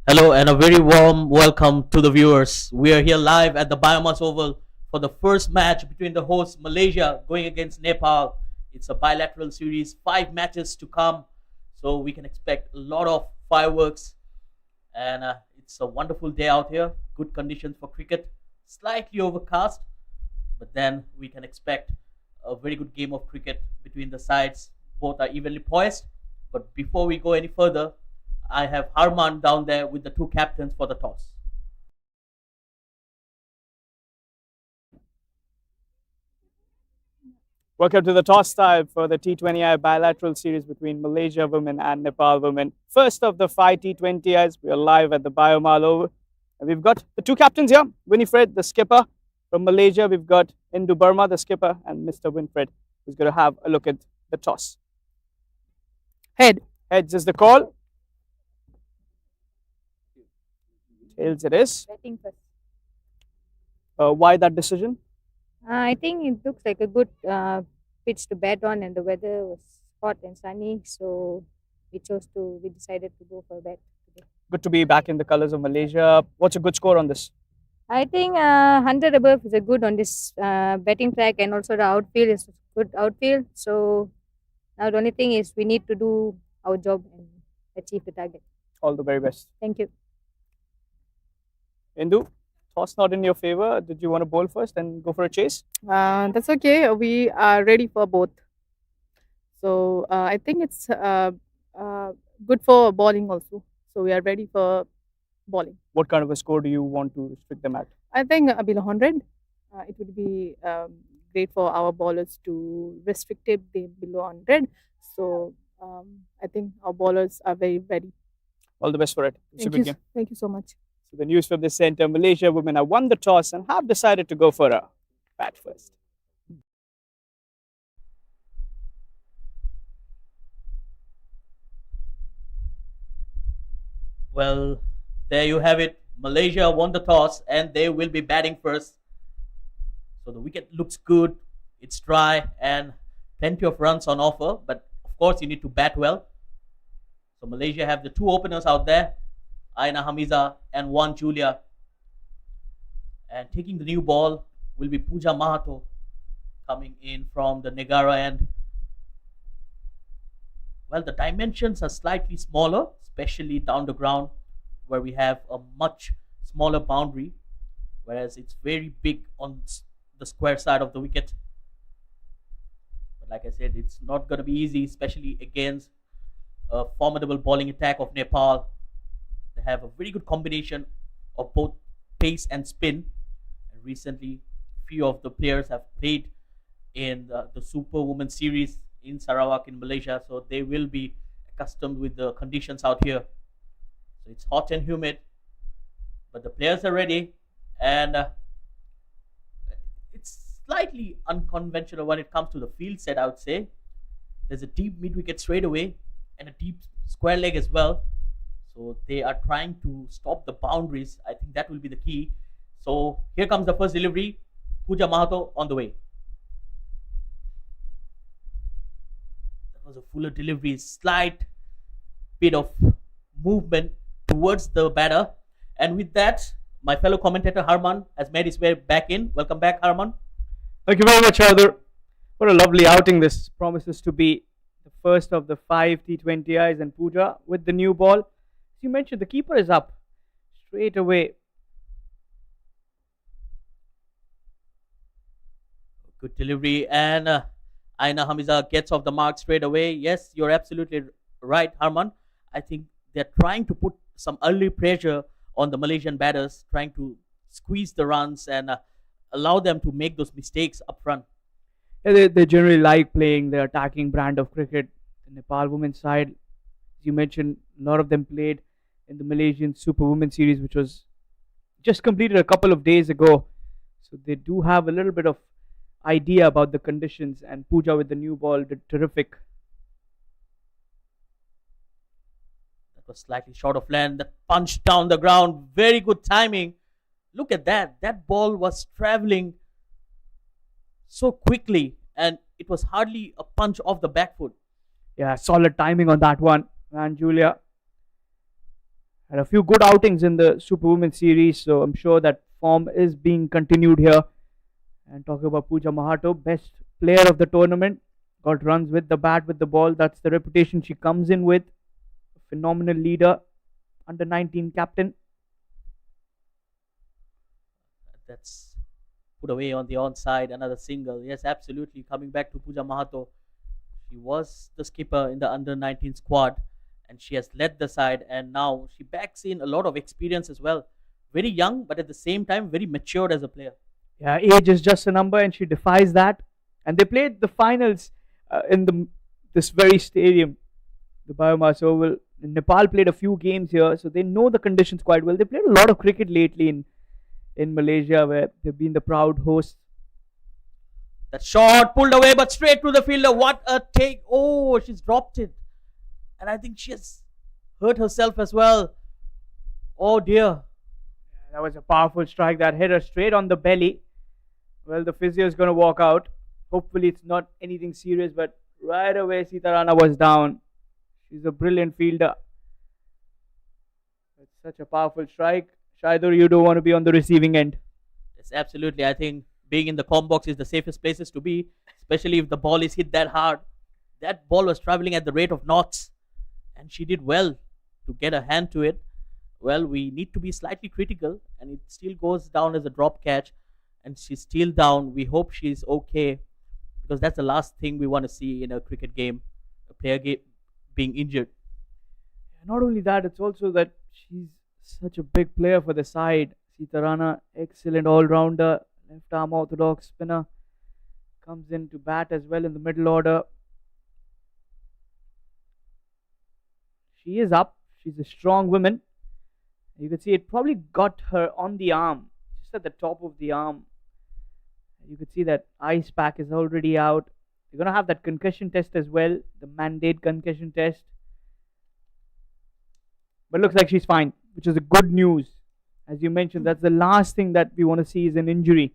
Hello and a very warm welcome to the viewers. We are here live at the BAYUEMAS Oval for the first match between the hosts Malaysia going against Nepal. It's a bilateral series, 5 matches to come, so we can expect a lot of fireworks. And it's a wonderful day out here. Good conditions for cricket, slightly overcast, but then we can expect a very good game of cricket between the sides. Both are evenly poised. But before we go any further, I have Harman down there with the two captains for the toss. Welcome to the toss time for the T20I bilateral series between Malaysia women and Nepal women. First of the 5 T20Is, we are live at the BAYUEMAS Oval. And we've got the two captains here, Winifred, the skipper from Malaysia. We've got Indu Burma, the skipper, and Mr. Winfred, who's going to have a look at the toss. Heads is the call. Tails it is. Batting first. Why that decision? I think it looks like a good pitch to bat on, and the weather was hot and sunny, so we decided to go for bat today. Good to be back in the colours of Malaysia. What's a good score on this? I think 100 above is a good on this batting track, and also the outfield is good outfield. So now the only thing is we need to do our job and achieve the target. All the very best. Thank you. Indu, toss not in your favour. Did you want to bowl first and go for a chase? That's okay. We are ready for both. So I think it's good for bowling also. So we are ready for bowling. What kind of a score do you want to restrict them at? I think below 100. It would be great for our bowlers to restrict it below 100. So I think our bowlers are very ready. All the best for it. It's a good game. Thank you so much. So the news from the centre, Malaysia women have won the toss and have decided to go for a bat first. Well, there you have it. Malaysia won the toss and they will be batting first. So the wicket looks good. It's dry and plenty of runs on offer. But of course, you need to bat well. So Malaysia have the two openers out there, Aina Hamiza and Wan Julia. And taking the new ball will be Pooja Mahato coming in from the Negara end. Well, the dimensions are slightly smaller, especially down the ground where we have a much smaller boundary, whereas it's very big on the square side of the wicket. But like I said, it's not going to be easy, especially against a formidable bowling attack of Nepal. They have a very good combination of both pace and spin. And recently, few of the players have played in the Super Women Series in Sarawak in Malaysia, so they will be accustomed with the conditions out here. So it's hot and humid, but the players are ready, and it's slightly unconventional when it comes to the field set, I would say. There's a deep mid wicket straight away and a deep square leg as well. So they are trying to stop the boundaries. I think that will be the key. So here comes the first delivery. Pooja Mahato on the way. That was a fuller delivery. Slight bit of movement towards the batter. And with that, my fellow commentator Harman has made his way back in. Welcome back, Harman. Thank you very much, Arthur. What a lovely outing this promises to be. The first of the 5 T20Is, and Pooja with the new ball. As you mentioned, the keeper is up straight away. Good delivery, and Aina Hamiza gets off the mark straight away. Yes, you're absolutely right, Harman. I think they're trying to put some early pressure on the Malaysian batters, trying to squeeze the runs and allow them to make those mistakes up front. Yeah, they generally like playing the attacking brand of cricket. The Nepal women's side, as you mentioned, a lot of them played in the Malaysian Super Women Series, which was just completed a couple of days ago. So they do have a little bit of idea about the conditions, and Pooja with the new ball did terrific. That was slightly short of land. The punch down the ground. Very good timing. Look at that. That ball was traveling so quickly, and it was hardly a punch off the back foot. Yeah, solid timing on that one, and Julia. Had a few good outings in the Super Women series, so I'm sure that form is being continued here. And talking about Pooja Mahato, best player of the tournament, got runs with the bat, with the ball. That's the reputation she comes in with. A phenomenal leader, under 19 captain. That's put away on the onside. Another single. Yes, absolutely. Coming back to Pooja Mahato, she was the skipper in the under 19 squad, and she has led the side. And now she backs in a lot of experience as well. Very young, but at the same time very matured as a player. Yeah, age is just a number, and she defies that. And they played the finals in this very stadium, the BAYUEMAS Oval. Nepal played a few games here, so they know the conditions quite well. They played a lot of cricket lately in Malaysia, where they've been the proud hosts. That shot pulled away, but straight to the fielder. What a take! Oh, she's dropped it, and I think she has hurt herself as well. Oh dear! That was a powerful strike that hit her straight on the belly. Well, the physio is going to walk out. Hopefully, it's not anything serious, but right away, Sita Rana was down. She's a brilliant fielder. It's such a powerful strike. Shaidur, you don't want to be on the receiving end. Yes, absolutely. I think being in the com box is the safest places to be, especially if the ball is hit that hard. That ball was traveling at the rate of knots, and she did well to get a hand to it. Well, we need to be slightly critical, and it still goes down as a drop catch, and she's still down. We hope she's okay, because that's the last thing we want to see in a cricket game, a player being injured. Not only that, it's also that she's such a big player for the side. Sita Rana, excellent all-rounder, left arm orthodox spinner, comes in to bat as well in the middle order. She is up. She's a strong woman. You can see it probably got her on the arm, just at the top of the arm. You could see that ice pack is already out. They're going to have that concussion test as well, the mandate concussion test. But looks like she's fine, which is a good news. As you mentioned, that's the last thing that we want to see is an injury.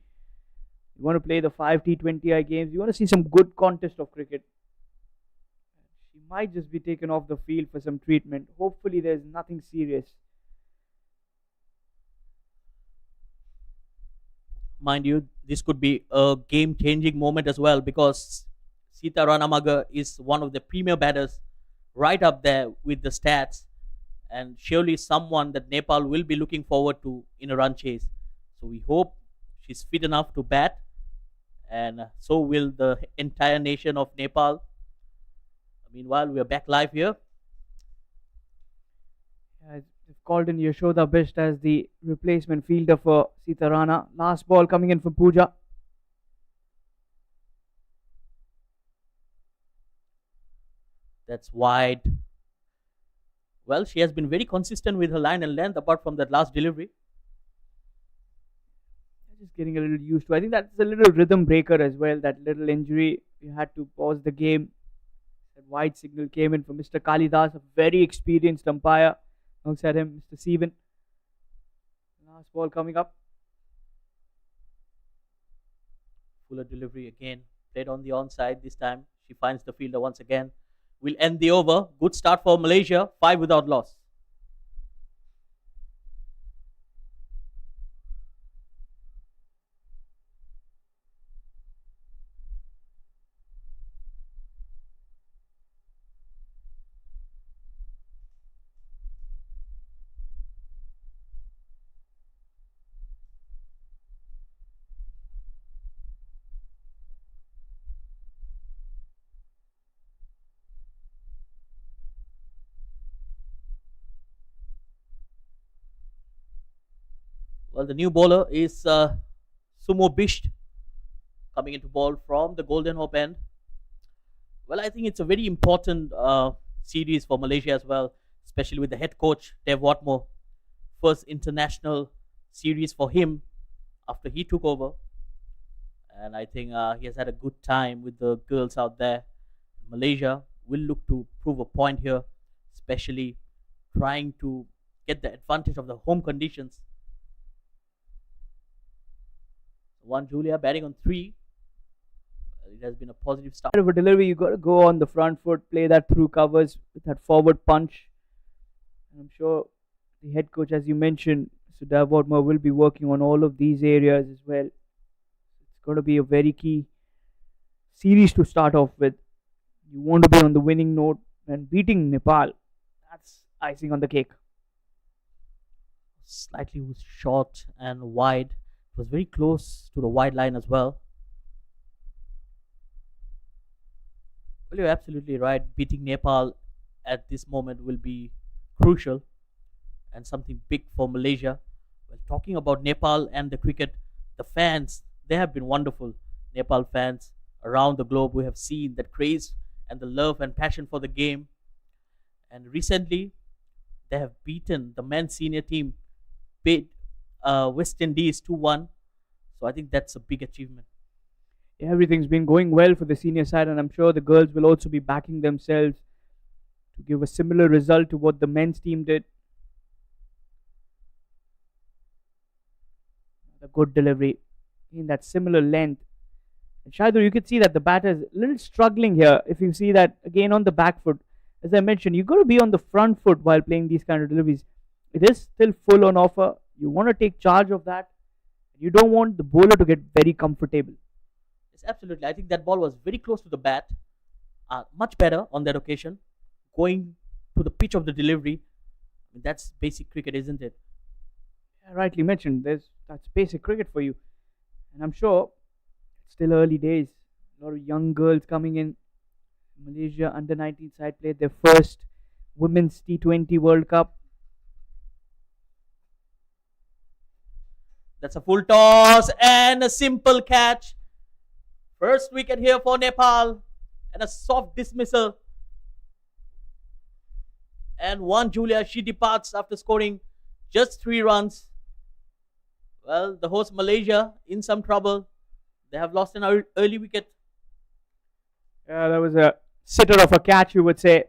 You want to play the 5 T20I games. You want to see some good contest of cricket. She might just be taken off the field for some treatment. Hopefully there's nothing serious. Mind you, this could be a game-changing moment as well, because Sita Ranamaga is one of the premier batters, right up there with the stats, and surely someone that Nepal will be looking forward to in a run chase. So we hope she's fit enough to bat, and so will the entire nation of Nepal. Meanwhile, we are back live here. They've called in Yashoda Bisht as the replacement fielder for Sita Rana. Last ball coming in for Pooja. That's wide. Well, she has been very consistent with her line and length apart from that last delivery. Just getting a little used to. I think that's a little rhythm breaker as well. That little injury, we had to pause the game. That wide signal came in for Mr. Kalidas, a very experienced umpire. Alongside him, Mr. Seven. Last ball coming up. Fuller delivery again. Played on the onside this time. She finds the fielder once again. We'll end the over. Good start for Malaysia. 5 without loss. Well, the new bowler is Sumo Bisht, coming into ball from the Golden Hope end. Well, I think it's a very important series for Malaysia as well, especially with the head coach, Dev Watmore. First international series for him after he took over. And I think he has had a good time with the girls out there. Malaysia will look to prove a point here, especially trying to get the advantage of the home conditions. One Julia batting on 3. It has been a positive start. Of a delivery, you got to go on the front foot, play that through covers with that forward punch. And I'm sure the head coach, as you mentioned, Sudhir Verma, will be working on all of these areas as well. It's going to be a very key series to start off with. You want to be on the winning note and beating Nepal. That's icing on the cake. Slightly was short and wide. It was very close to the wide line as well. Well, you're absolutely right. Beating Nepal at this moment will be crucial and something big for Malaysia. Well, talking about Nepal and the cricket, the fans, they have been wonderful. Nepal fans around the globe, we have seen that craze and the love and passion for the game. And recently, they have beaten the men's senior team, beat West Indies 2-1. So I think that's a big achievement. Everything's been going well for the senior side, and I'm sure the girls will also be backing themselves to give a similar result to what the men's team did. A good delivery in that similar length. And Shaidur, you could see that the batter is a little struggling here. If you see that again on the back foot, as I mentioned, you've got to be on the front foot while playing these kind of deliveries. It is still full on offer. You want to take charge of that. You don't want the bowler to get very comfortable. Yes, absolutely. I think that ball was very close to the bat. Much better on that occasion. Going to the pitch of the delivery. I mean, that's basic cricket, isn't it? Yeah, rightly mentioned. That's basic cricket for you. And I'm sure it's still early days. A lot of young girls coming in. Malaysia under 19 side played their first women's T20 World Cup. That's a full toss and a simple catch. First wicket here for Nepal and a soft dismissal. And one Julia, she departs after scoring just 3 runs. Well, the host Malaysia in some trouble. They have lost an early wicket. Yeah, that was a sitter of a catch, you would say.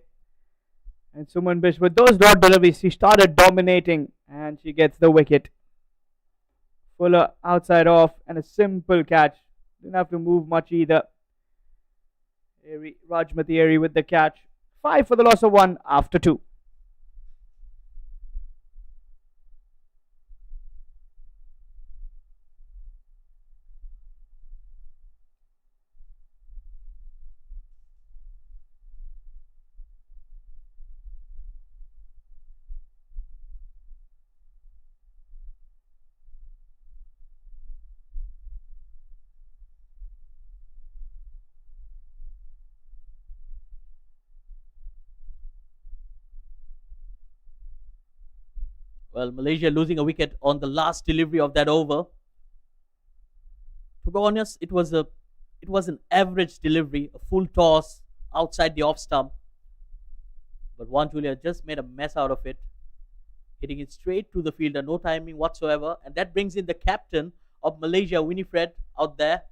And Suman Bish, with those dot deliveries, she started dominating and she gets the wicket. Fuller outside off and a simple catch. Didn't have to move much either. Rajmati Airy with the catch. 5 for the loss of 1 after 2. Well, Malaysia losing a wicket on the last delivery of that over. To be honest, it was an average delivery, a full toss outside the off stump. But Juan Julia just made a mess out of it, hitting it straight to the fielder, no timing whatsoever. And that brings in the captain of Malaysia, Winifred, out there.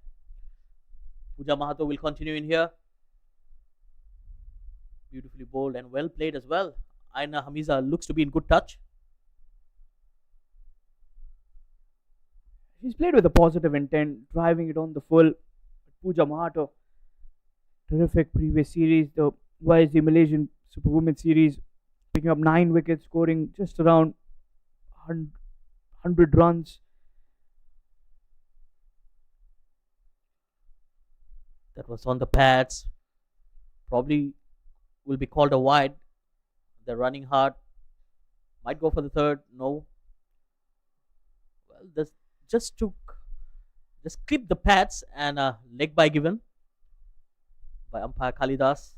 Pooja Mahato will continue in here. Beautifully bowled and well played as well. Aina Hamiza looks to be in good touch. She's played with a positive intent, driving it on the full. Pooja Mahato, terrific previous series. The YSD Malaysian Super Women Series, picking up 9 wickets, scoring just around 100 runs. That was on the pads. Probably will be called a wide. They're running hard. Might go for the third. No. Well, this just clip the pads and a leg by given by umpire Kalidas.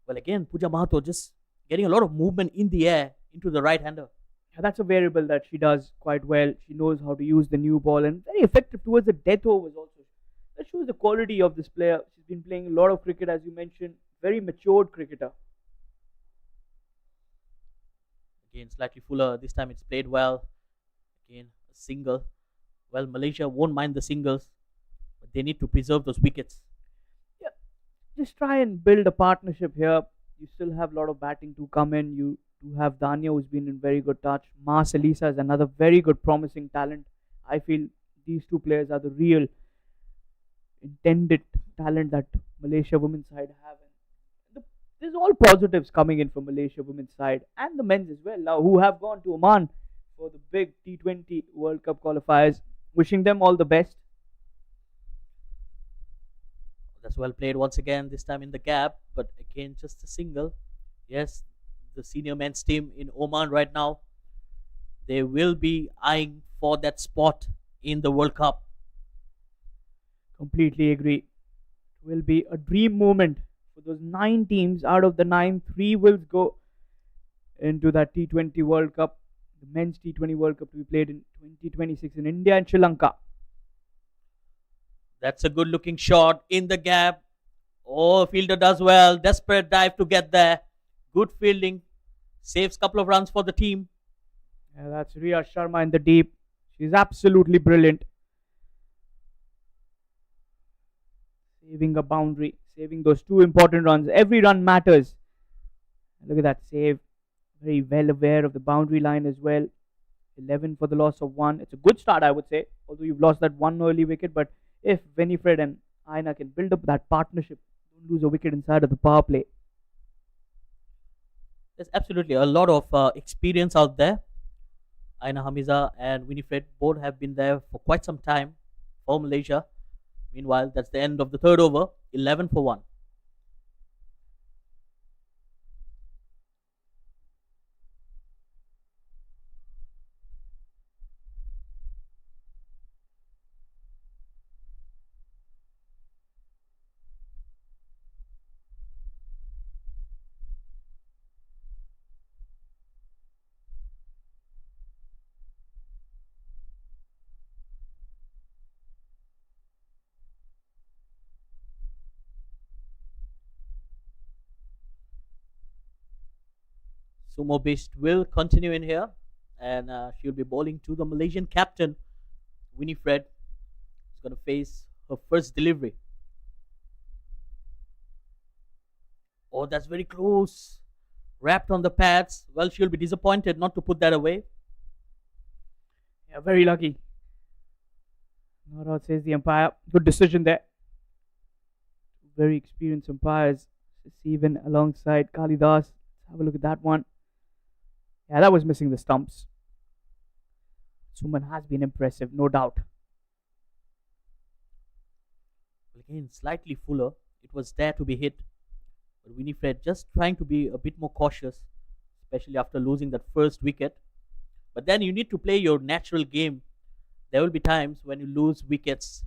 Well, again, Pooja Mahato just getting a lot of movement in the air into the right hander. Yeah, that's a variable that she does quite well. She knows how to use the new ball and very effective towards the death overs also. That shows the quality of this player. She's been playing a lot of cricket, as you mentioned. Very matured cricketer. Again, slightly fuller. This time it's played well. Again, a single. Well, Malaysia won't mind the singles, but they need to preserve those wickets. Yeah, just try and build a partnership here. You still have a lot of batting to come in. You do have Dania, who's been in very good touch. Mas Elisa is another very good, promising talent. I feel these two players are the real intended talent that Malaysia women's side have. And There's all positives coming in from Malaysia women's side and the men's as well now, who have gone to Oman for the big T20 World Cup qualifiers. Wishing them all the best. That's well played once again, this time in the gap, but again, just a single. Yes, the senior men's team in Oman right now, they will be eyeing for that spot in the World Cup. Completely agree. It will be a dream moment for those 9 teams. Out of the 9, 3 will go into that T20 World Cup, the men's T20 World Cup to be played in 2026 in India and Sri Lanka. That's a good looking shot in the gap. Oh, fielder does well. Desperate dive to get there. Good fielding. Saves a couple of runs for the team. Yeah, that's Riya Sharma in the deep. She's absolutely brilliant. Saving a boundary, saving those 2 important runs. Every run matters. Look at that save. Very well aware of the boundary line as well. 11 for the loss of 1. It's a good start, I would say. Although you've lost that one early wicket, but if Winifred and Aina can build up that partnership, don't lose a wicket inside of the power play. There's absolutely a lot of experience out there. Aina Hamiza and Winifred both have been there for quite some time for Malaysia. Meanwhile, that's the end of the third over. 11 for 1. Sumo Beast will continue in here, and she'll be bowling to the Malaysian captain, Winifred, who's going to face her first delivery. Oh, that's very close. Wrapped on the pads. Well, she'll be disappointed not to put that away. Yeah, very lucky. Not out, says the umpire. Good decision there. Very experienced umpires. Even alongside Kalidas. Let's have a look at that one. Yeah, that was missing the stumps. Suman has been impressive, no doubt. Again, slightly fuller. It was there to be hit. But Winifred just trying to be a bit more cautious, especially after losing that first wicket. But then you need to play your natural game. There will be times when you lose wickets.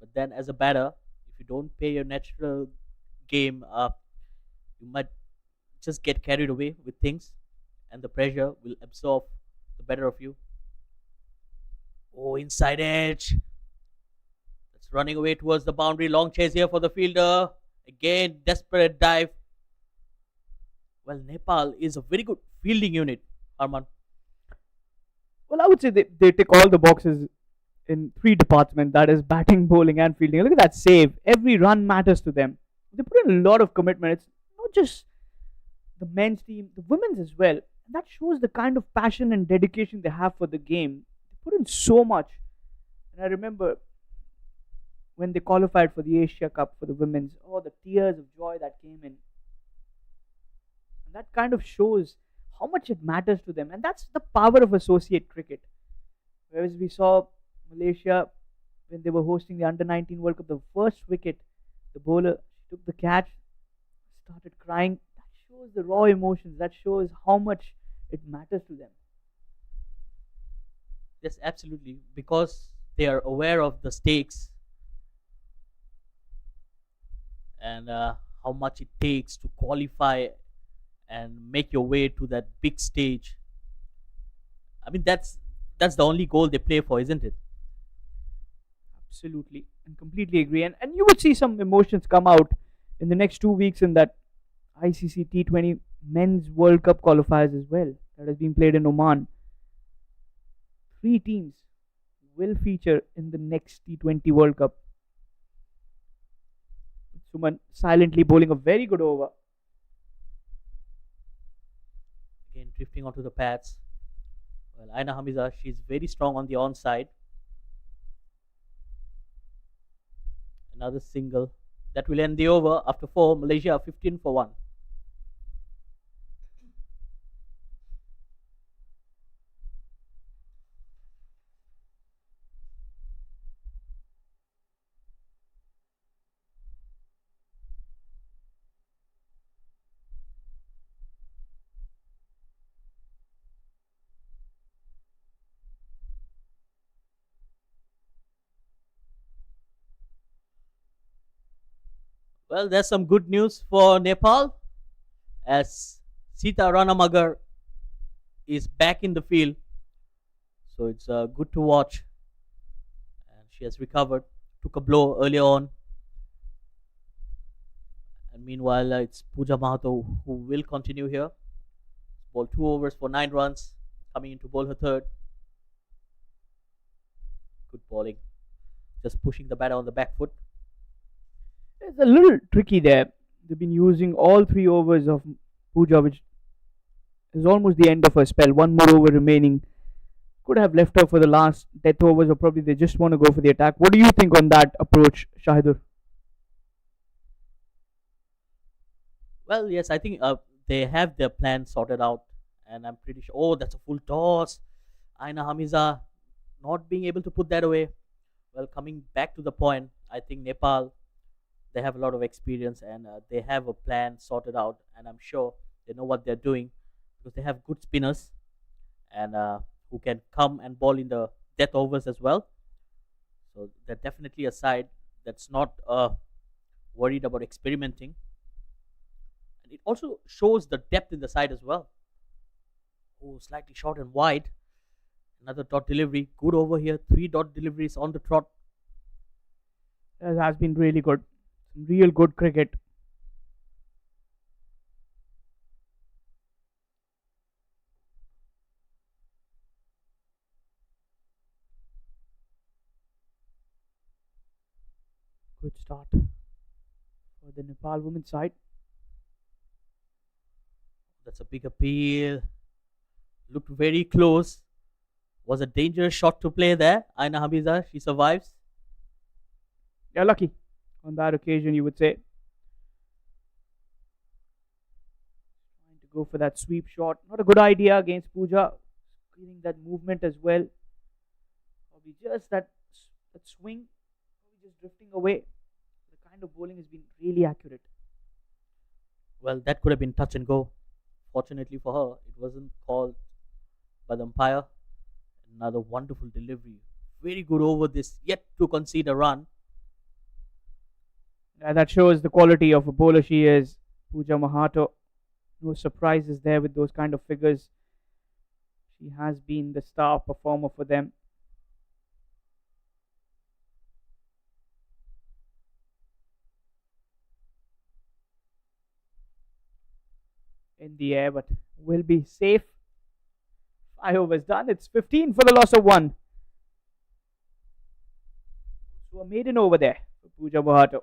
But then as a batter, if you don't play your natural game, you might just get carried away with things. And the pressure will absorb the better of you. Oh, inside edge. That's running away towards the boundary. Long chase here for the fielder. Again, desperate dive. Well, Nepal is a very good fielding unit, Arman. Well, I would say they tick all the boxes in 3 departments. That is batting, bowling and fielding. Look at that save. Every run matters to them. They put in a lot of commitment. It's not just the men's team, the women's as well. And that shows the kind of passion and dedication they have for the game. They put in so much. And I remember when they qualified for the Asia Cup for the women's, oh, the tears of joy that came in. And that kind of shows how much it matters to them. And that's the power of associate cricket. Whereas we saw Malaysia when they were hosting the Under-19 World Cup, the first wicket, the bowler took the catch, started crying. That shows the raw emotions. That shows how much it matters to them. Yes, absolutely. Because they are aware of the stakes and how much it takes to qualify and make your way to that big stage. I mean, that's the only goal they play for, isn't it? Absolutely, and completely agree. And you would see some emotions come out in the next 2 weeks in that ICC T20 Men's World Cup qualifiers as well that has been played in Oman. 3 teams will feature in the next T20 World Cup. Suman silently bowling a very good over. Again, drifting onto the pads. Well, Aina Hamiza, she's very strong on the onside. Another single. That will end the over after 4. Malaysia 15 for 1. Well, there's some good news for Nepal as Sita Ranamagar is back in the field. So it's good to watch. And she has recovered. Took a blow earlier on. And meanwhile, it's Pooja Mahato who will continue here. Ball 2 overs for 9 runs. Coming in to bowl her third. Good bowling. Just pushing the batter on the back foot. It's a little tricky there. They've been using all 3 overs of Pooja, which is almost the end of her spell. One more over remaining. Could have left her for the last death overs, or probably they just want to go for the attack. What do you think on that approach, Shahidur? Well, yes, I think they have their plan sorted out. And I'm pretty sure. Oh, that's a full toss. Aina Hamiza not being able to put that away. Well, coming back to the point, I think Nepal, they have a lot of experience and they have a plan sorted out. And I'm sure they know what they're doing because they have good spinners and who can come and bowl in the death overs as well. So they're definitely a side that's not worried about experimenting. And it also shows the depth in the side as well. Oh, slightly short and wide. Another dot delivery. Good over here. 3 dot deliveries on the trot. That has been really good. Some real good cricket. Good start for the Nepal women's side. That's a big appeal. Looked very close. Was a dangerous shot to play there. Aina Hamiza, she survives. Yeah, lucky on that occasion, you would say. Trying to go for that sweep shot. Not a good idea against Pooja. Creating that movement as well. Probably just that swing. Probably just drifting away. The kind of bowling has been really accurate. Well, that could have been touch and go. Fortunately for her, it wasn't called by the umpire. Another wonderful delivery. Very good over this, yet to concede a run. That shows the quality of a bowler she is, Pooja Mahato. No surprises there with those kind of figures. She has been the star performer for them. In the air, but will be safe. 5 overs done. It's 15 for the loss of 1. So a maiden over there for Pooja Mahato.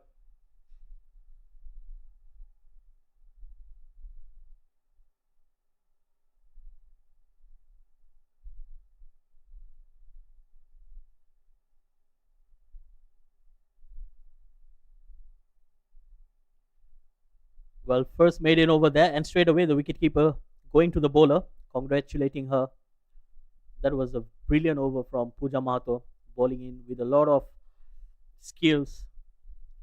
Well, first maiden over there, and straight away the wicketkeeper going to the bowler, congratulating her. That was a brilliant over from Pooja Mahato, bowling in with a lot of skills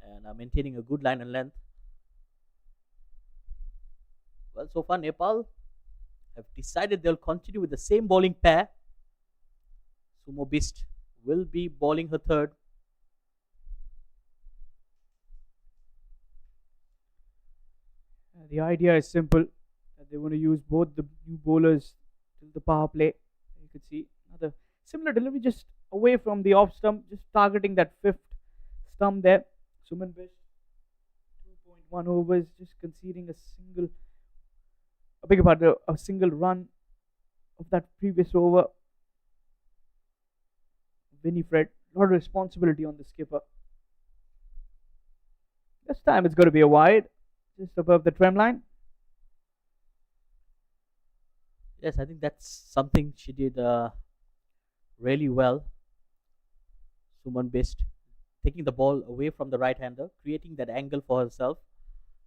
and maintaining a good line and length. Well, so far Nepal have decided they'll continue with the same bowling pair. Sumo Beast will be bowling her third. The idea is simple. That they want to use both the new bowlers till the power play. You could see another similar delivery just away from the off stump, just targeting that 5th stump there. Suman Bish, 2.1 overs, just conceding a single run of that previous over. Winifred, a lot of responsibility on the skipper. This time it's going to be a wide, just above the trim line. Yes, I think that's something she did really well. Suman Best taking the ball away from the right hander, creating that angle for herself.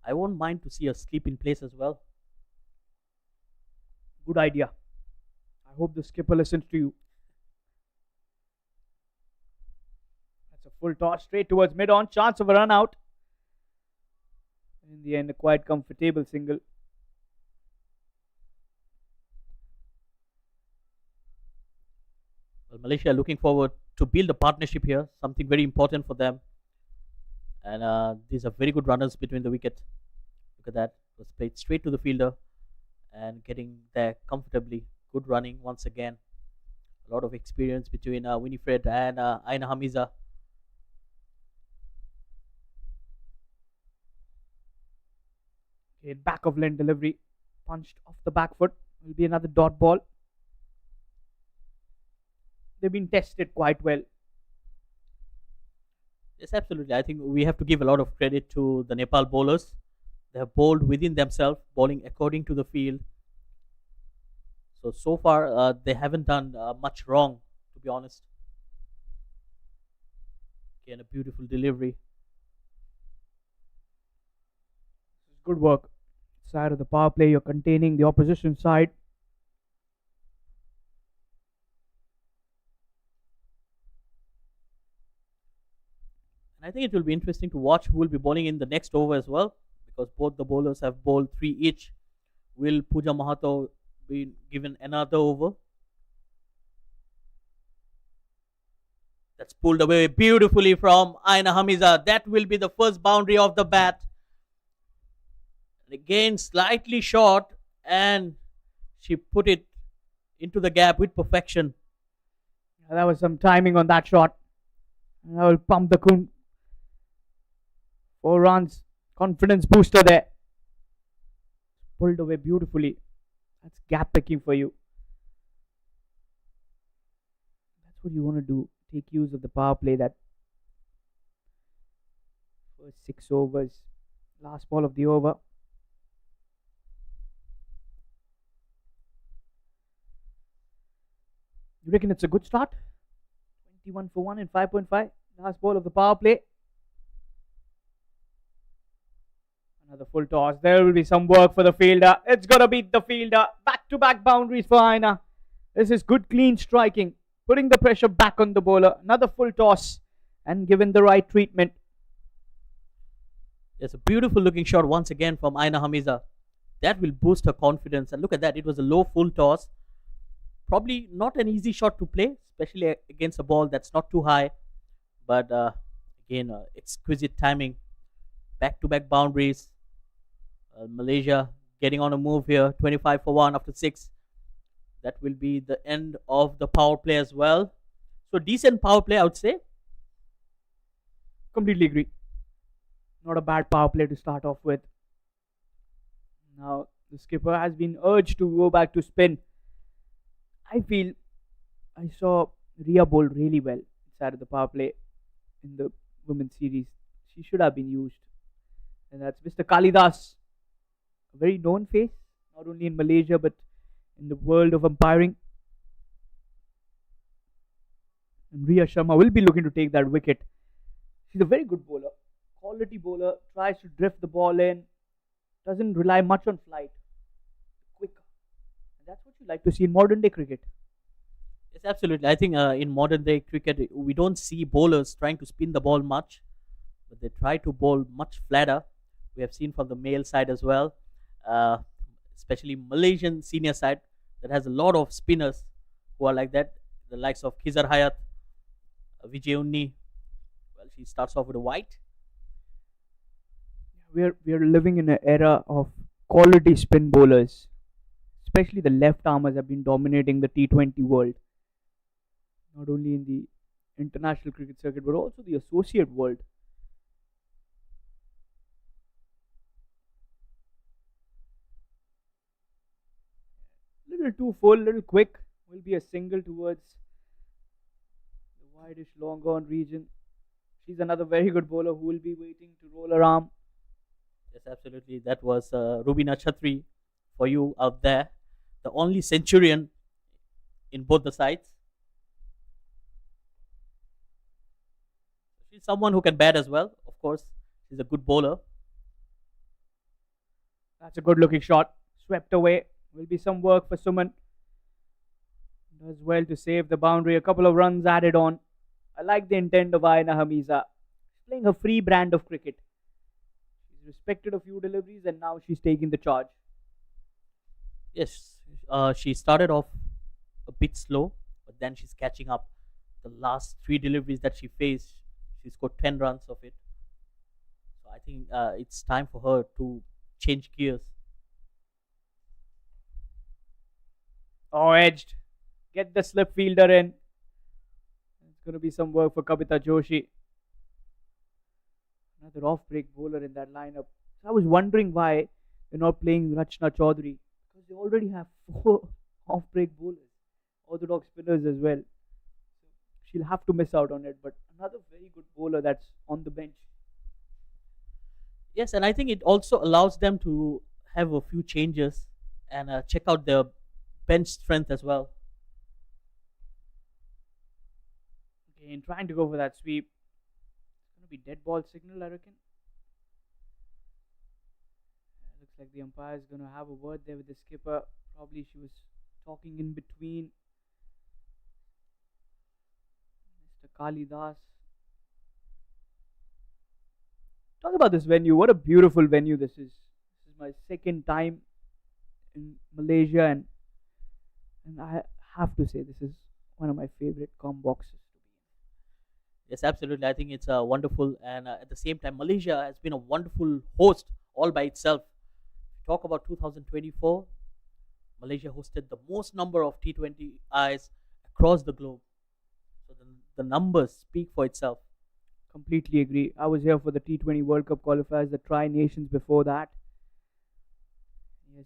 I won't mind to see her sleep in place as well. Good idea. I hope the skipper listens to you. That's a full toss straight towards mid on. Chance of a run out. In the end, a quite comfortable single. Well, Malaysia are looking forward to build a partnership here, something very important for them. And these are very good runners between the wicket. Look at that. It was played straight to the fielder and getting there comfortably. Good running once again. A lot of experience between Winifred and Aina Hamiza. Okay, back of leg delivery, punched off the back foot. Will be another dot ball. They've been tested quite well. Yes, absolutely. I think we have to give a lot of credit to the Nepal bowlers. They have bowled within themselves, bowling according to the field. So far, they haven't done much wrong, to be honest. Again, a beautiful delivery. Good work. Side of the power play, you're containing the opposition side. And I think it will be interesting to watch who will be bowling in the next over as well, because both the bowlers have bowled 3 each. Will Pooja Mahato be given another over? That's pulled away beautifully from Aina Hamiza. That will be the first boundary of the bat. Again, slightly short, and she put it into the gap with perfection. That was some timing on that shot. And I will pump the Kun. 4 runs. Confidence booster there. Pulled away beautifully. That's gap picking for you. That's what you want to do. Take use of the power play. That first 6 overs. Last ball of the over. You reckon it's a good start? 21 for 1 in 5.5. Last ball of the power play. Another full toss. There will be some work for the fielder. It's got to beat the fielder. Back-to-back boundaries for Aina. This is good clean striking. Putting the pressure back on the bowler. Another full toss. And given the right treatment. It's a beautiful looking shot once again from Aina Hamiza. That will boost her confidence. And look at that. It was a low full toss. Probably not an easy shot to play, especially against a ball that's not too high. But again, exquisite timing. Back-to-back boundaries. Malaysia getting on a move here. 25 for 1 after 6. That will be the end of the power play as well. So decent power play, I would say. Completely agree. Not a bad power play to start off with. Now, the skipper has been urged to go back to spin. I feel I saw Ria bowl really well inside of the power play in the women's series. She should have been used. And that's Mr. Kalidas. A very known face, not only in Malaysia but in the world of umpiring. And Ria Sharma will be looking to take that wicket. She's a very good bowler. Quality bowler. Tries to drift the ball in. Doesn't rely much on flight. Quick. And that's what you like to see in modern day cricket. Yes, absolutely. I think in modern day cricket, we don't see bowlers trying to spin the ball much, but they try to bowl much flatter. We have seen from the male side as well, especially Malaysian senior side that has a lot of spinners who are like that. The likes of Khizar Hayat, Vijay Unni. Well, she starts off with a white. We are living in an era of quality spin bowlers. Especially the left armers have been dominating the T20 world. Not only in the international cricket circuit but also the associate world. Little too full, little quick. Will be a single towards the wideish long on region. She's another very good bowler who will be waiting to roll her arm. Yes, absolutely. That was Rubina Chatri for you out there. The only centurion in both the sides. She's someone who can bat as well. Of course, she's a good bowler. That's a good looking shot. Swept away. Will be some work for Suman. Does well to save the boundary. A couple of runs added on. I like the intent of Aina Hamiza. Playing a free brand of cricket. She's respected a few deliveries and now she's taking the charge. Yes, she started off a bit slow, but then she's catching up. The last 3 deliveries that she faced, she scored 10 runs of it. I think it's time for her to change gears. Oh, edged. Get the slip fielder in. It's going to be some work for Kavita Joshi. Another off-break bowler in that lineup. So I was wondering why they're not playing Rachna Chaudhary, because they already have four off-break bowlers, orthodox spinners as well. So she'll have to miss out on it. But another very good bowler that's on the bench. Yes, and I think it also allows them to have a few changes and check out their bench strength as well. Okay, and trying to go for that sweep. It's going to be dead ball signal, I reckon. Looks like the umpire is going to have a word there with the skipper. Probably she was talking in between. Mr. Kali Das. Talk about this venue. What a beautiful venue this is. This is my second time in Malaysia, and I have to say this is one of my favorite com boxes to be in. Yes, absolutely. I think it's wonderful, and at the same time, Malaysia has been a wonderful host all by itself. Talk about 2024, Malaysia hosted the most number of T20Is across the globe. So the numbers speak for itself. Completely agree. I was here for the T20 World Cup qualifiers, the Tri Nations before that. Yes,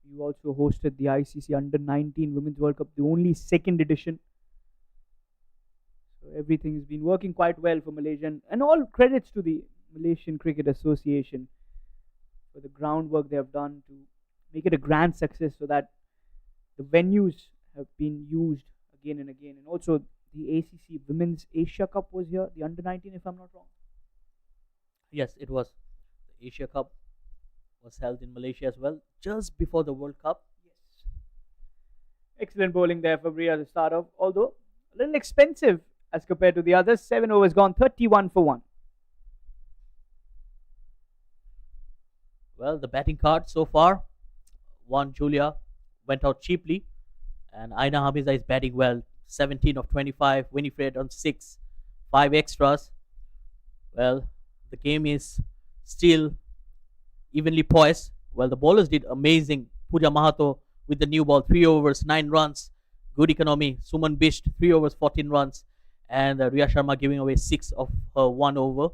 you also hosted the ICC Under 19 Women's World Cup, the only second edition. So everything has been working quite well for Malaysia, and all credits to the Malaysian Cricket Association for the groundwork they have done to make it a grand success, so that the venues have been used again and again. And also the ACC Women's Asia Cup was here, the Under 19, if I'm not wrong. Yes, it was. The Asia Cup was held in Malaysia as well, just before the World Cup. Yes. Excellent bowling there for Bria to start off, although a little expensive as compared to the others. 7 overs gone, 31 for 1. Well, the batting card so far, one Julia went out cheaply, and Aina Hamiza is batting well. 17 of 25, Winifred on 6, 5 extras. Well, the game is still evenly poised. Well, the bowlers did amazing. Pooja Mahato with the new ball, 3 overs, 9 runs. Good economy. Suman Bisht, 3 overs, 14 runs. And Riya Sharma giving away 6 of her 1 over.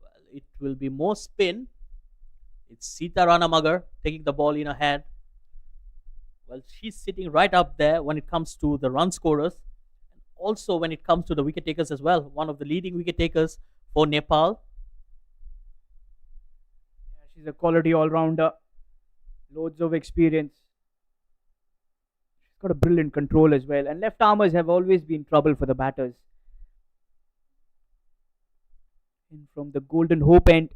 Well, it will be more spin. It's Sita Ranamagar taking the ball in her hand. Well, she's sitting right up there when it comes to the run scorers, and also when it comes to the wicket takers as well. One of the leading wicket takers for Nepal. Yeah, she's a quality all-rounder. Loads of experience. She's got a brilliant control as well. And left armers have always been trouble for the batters. In from the Golden Hope end.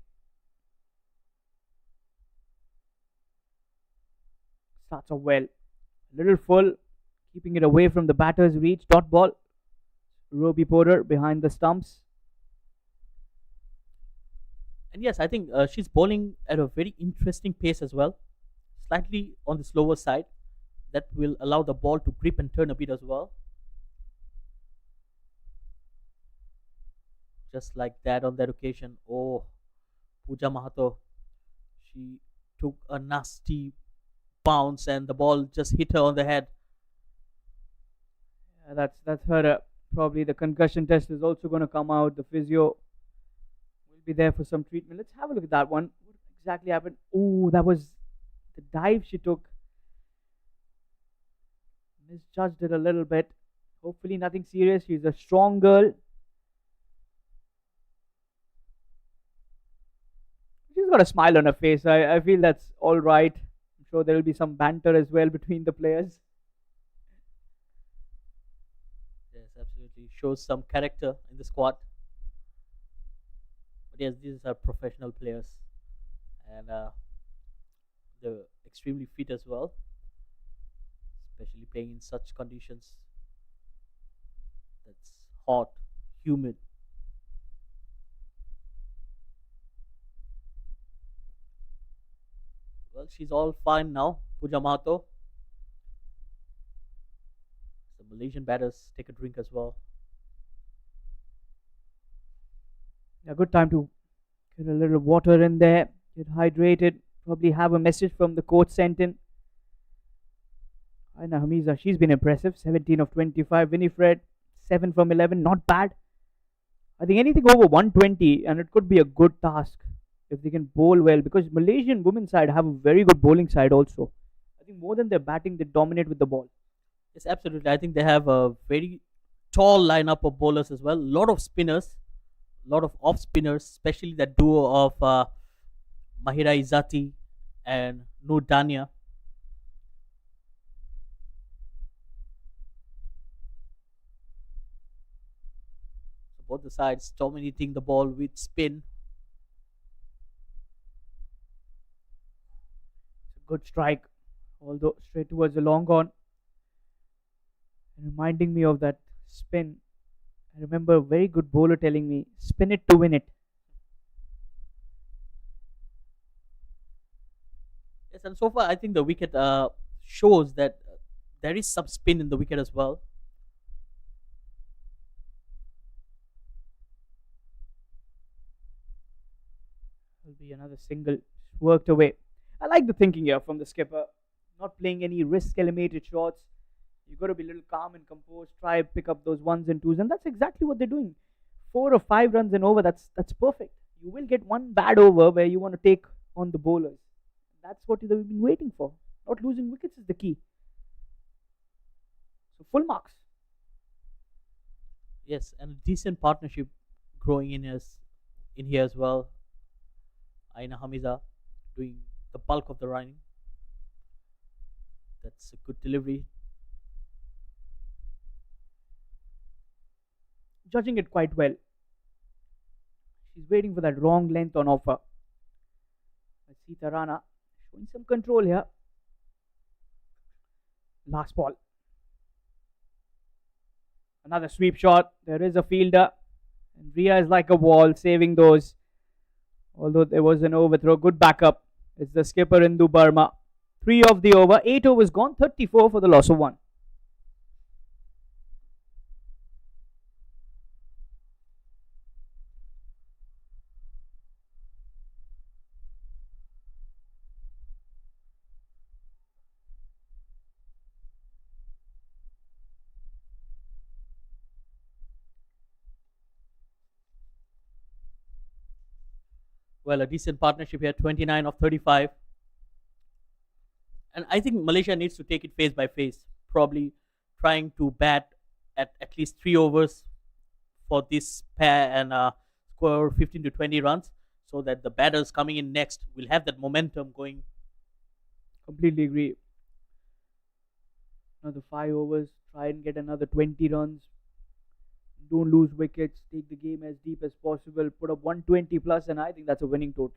Starts off well. Little full, keeping it away from the batter's reach. Dot ball. Roby Porter behind the stumps. And yes, I think she's bowling at a very interesting pace as well. Slightly on the slower side. That will allow the ball to grip and turn a bit as well. Just like that on that occasion. Oh, Pooja Mahato. She took a nasty bounce and the ball just hit her on the head. Yeah, that's her. Probably the concussion test is also going to come out. The physio will be there for some treatment. Let's have a look at that one. What exactly happened? Oh, that was the dive she took. Misjudged it a little bit. Hopefully nothing serious. She's a strong girl. She's got a smile on her face. I feel that's all right. I'm sure there will be some banter as well between the players. Yes, absolutely. Shows some character in the squad. But yes, these are professional players. And they're extremely fit as well. Especially playing in such conditions. That's hot, humid. Well, she's all fine now, Pooja Mahato. The Malaysian batters take a drink as well. A good time to get a little water in there, get hydrated, probably have a message from the coach sent in. Aina Hamiza, she's been impressive. 17 of 25. Winifred, 7 from 11. Not bad. I think anything over 120, and it could be a good task if they can bowl well, because Malaysian women's side have a very good bowling side also. I think more than their batting, they dominate with the ball. Yes, absolutely. I think they have a very tall lineup of bowlers as well. A lot of spinners, a lot of off spinners, especially that duo of Mahira Izzati and Noor Dania. So both the sides dominating the ball with spin. It's a good strike, although straight towards the long on. And reminding me of that spin. I remember a very good bowler telling me, spin it to win it. Yes, and so far I think the wicket shows that there is some spin in the wicket as well. Will be another single worked away. I like the thinking here from the skipper. Not playing any risk eliminated shots. You got to be a little calm and composed. Try pick up those ones and twos, and that's exactly what they're doing. 4 or 5 runs and over. That's perfect. You will get one bad over where you want to take on the bowlers. That's what they've been waiting for. Not losing wickets is the key. So full marks. Yes, and a decent partnership growing in here as well. Aina Hamiza doing the bulk of the running. That's a good delivery. Judging it quite well. She's waiting for that wrong length on offer. Sita Rana showing some control here. Last ball. Another sweep shot. There is a fielder. And Ria is like a wall, saving those. Although there was an overthrow. Good backup. It's the skipper Indu Burma. 3 of the over. 8 overs gone. 34 for the loss of 1. Well, a decent partnership here, 29 of 35. And I think Malaysia needs to take it phase by phase, probably trying to bat at least 3 overs for this pair and score 15 to 20 runs so that the batters coming in next will have that momentum going. Completely agree. Another 5 overs. Try and get another 20 runs. Don't lose wickets. Take the game as deep as possible. Put up 120 plus, and I think that's a winning total.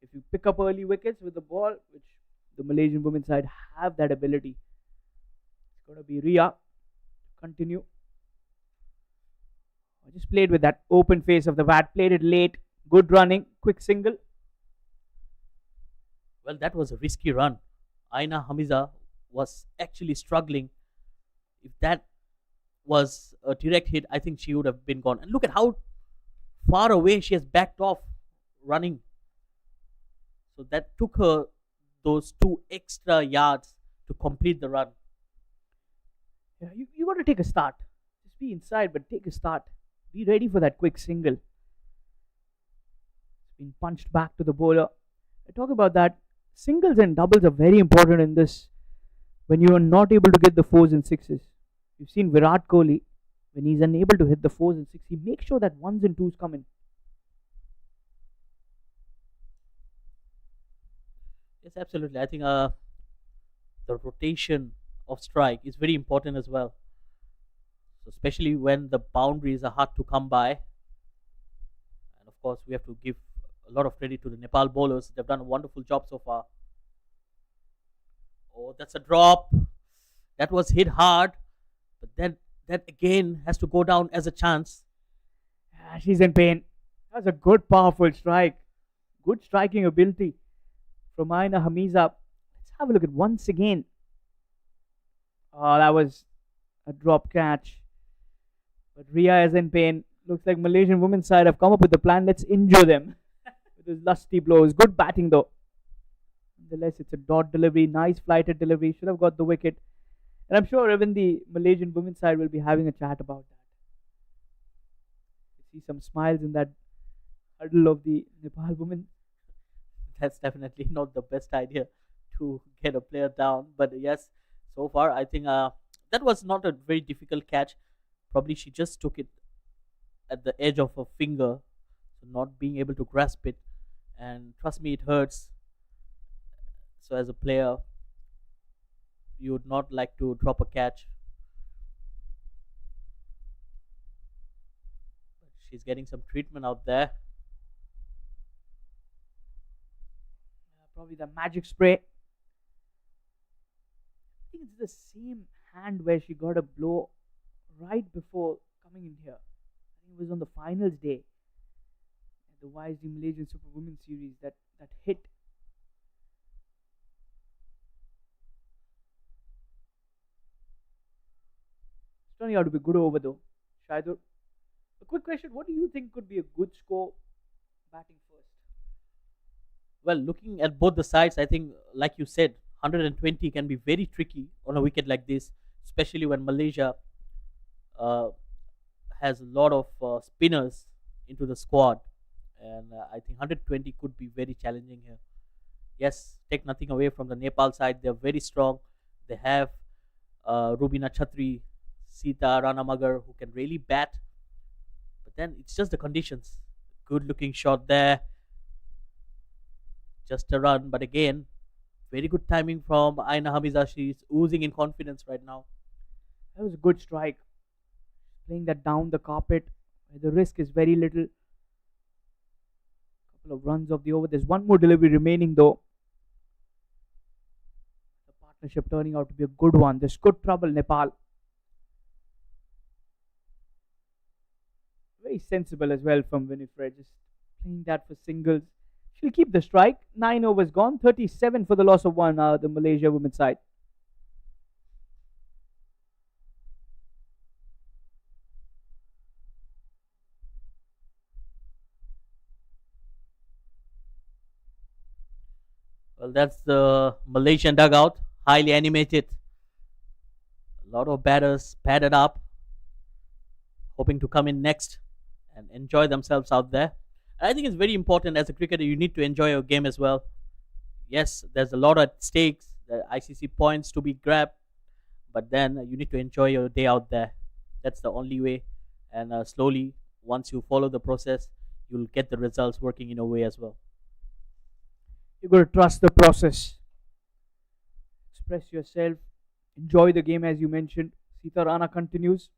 If you pick up early wickets with the ball, which the Malaysian women's side have that ability, it's going to be Ria. Continue. I just played with that open face of the bat. Played it late. Good running. Quick single. Well, that was a risky run. Aina Hamiza was actually struggling. If that was a direct hit, I think she would have been gone. And look at how far away she has backed off running. So that took her those 2 extra yards to complete the run. Yeah, you got to take a start. Just be inside, but take a start. Be ready for that quick single. It's been punched back to the bowler. I talk about that. Singles and doubles are very important in this when you are not able to get the 4s and 6s. You've seen Virat Kohli, when he's unable to hit the 4s and 6s, he makes sure that 1s and 2s come in. Yes, absolutely. I think the rotation of strike is very important as well. So especially when the boundaries are hard to come by. And of course, we have to give a lot of credit to the Nepal bowlers. They've done a wonderful job so far. Oh, that's a drop. That was hit hard. But then that again has to go down as a chance. She's in pain. That's a good, powerful strike. Good striking ability from Aina Hamiza. Let's have a look at once again. Oh, that was a drop catch. But Ria is in pain. Looks like Malaysian women's side have come up with a plan. Let's injure them with those lusty blows. Good batting though. Nonetheless, it's a dot delivery, nice flighted delivery. Should have got the wicket. And I'm sure even the Malaysian women's side will be having a chat about that. You see some smiles in that huddle of the Nepal women. That's definitely not the best idea to get a player down. But yes, so far I think that was not a very difficult catch. Probably she just took it at the edge of her finger, so not being able to grasp it. And trust me, it hurts. So as a player, you would not like to drop a catch. But she's getting some treatment out there. Probably the magic spray. I think it's the same hand where she got a blow right before coming in here. I think it was on the finals day, the YSD Malaysian Super Women Series, that hit. It's turning out to be good over though. Shaidur, a quick question: what do you think could be a good score batting first? Well, looking at both the sides, I think, like you said, 120 can be very tricky on a wicket like this, especially when Malaysia uh, has a lot of spinners into the squad. And I think 120 could be very challenging here. Yes, take nothing away from the Nepal side. They're very strong. They have Rubina Chatri, Sita Ranamagar, who can really bat. But then it's just the conditions. Good looking shot there. Just a run. But again, very good timing from Aina Hamiza. She's oozing in confidence right now. That was a good strike. Playing that down the carpet, where the risk is very little. Couple of runs of the over. There's one more delivery remaining though. The partnership turning out to be a good one. This could trouble Nepal. Very sensible as well from Winifred. Just playing that for singles. She'll keep the strike. 9 overs gone. 37 for the loss of one. The Malaysia women's side. Well, that's the Malaysian dugout. Highly animated. A lot of batters padded up, hoping to come in next and enjoy themselves out there. And I think it's very important as a cricketer, you need to enjoy your game as well. Yes, there's a lot at stakes, the ICC points to be grabbed, but then you need to enjoy your day out there. That's the only way. And slowly, once you follow the process, you'll get the results working in a way as well. You've got to trust the process. Express yourself. Enjoy the game as you mentioned. Sita Rana continues.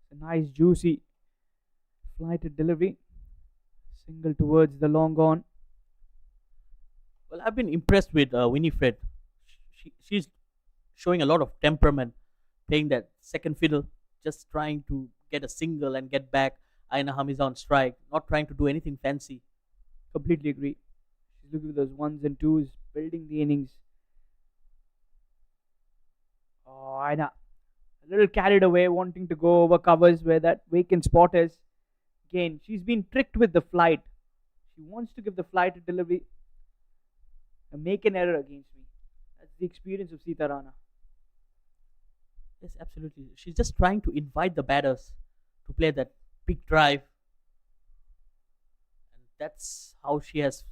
It's a nice, juicy, flighted delivery. Single towards the long on. Well, I've been impressed with Winifred. She's showing a lot of temperament, playing that second fiddle, just trying to get a single and get back. Aina Hamiza on strike, not trying to do anything fancy. Completely agree. She's looking at those ones and twos, building the innings. Oh, Aina. A little carried away, wanting to go over covers where that vacant spot is. Again, she's been tricked with the flight. She wants to give the flight a delivery and make an error against me. That's the experience of Sita Rana. Yes, absolutely. She's just trying to invite the batters to play that big drive. And that's how she has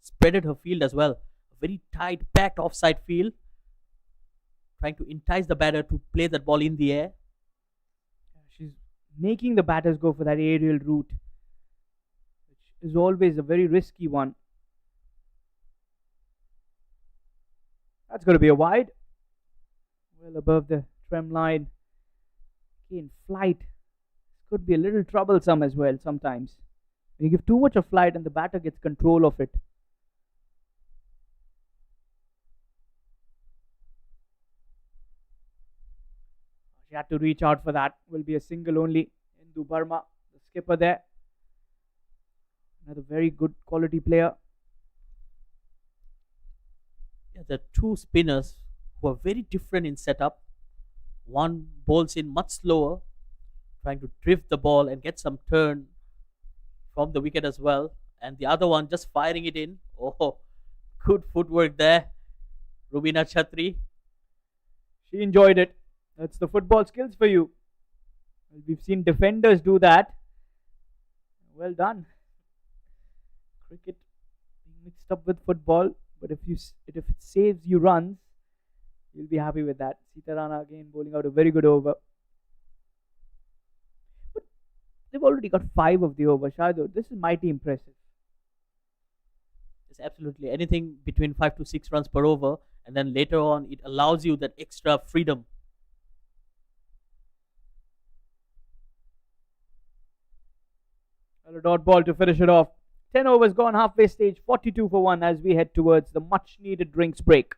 spreaded her field as well. A very tight, packed offside field. Trying to entice the batter to play that ball in the air. She's making the batters go for that aerial route, which is always a very risky one. That's going to be a wide. Well above the trim line. Again, flight. This could be a little troublesome as well sometimes. When you give too much of flight and the batter gets control of it. She had to reach out for that. Will be a single only. Indu Burma, the skipper there. Another very good quality player. Yeah, the two spinners who are very different in setup. One bowls in much slower, trying to drift the ball and get some turn from the wicket as well. And the other one just firing it in. Oh, good footwork there. Rubina Chatri. She enjoyed it. That's the football skills for you. Well, we've seen defenders do that. Well done. Cricket being mixed up with football, but if it saves you runs, you'll be happy with that. Sitarana again bowling out a very good over. But they've already got 5 of the over, Shahidul. This is mighty impressive. It's absolutely anything between 5 to 6 runs per over, and then later on it allows you that extra freedom. Well, a dot ball to finish it off. 10 overs gone, halfway stage, 42 for 1 as we head towards the much needed drinks break.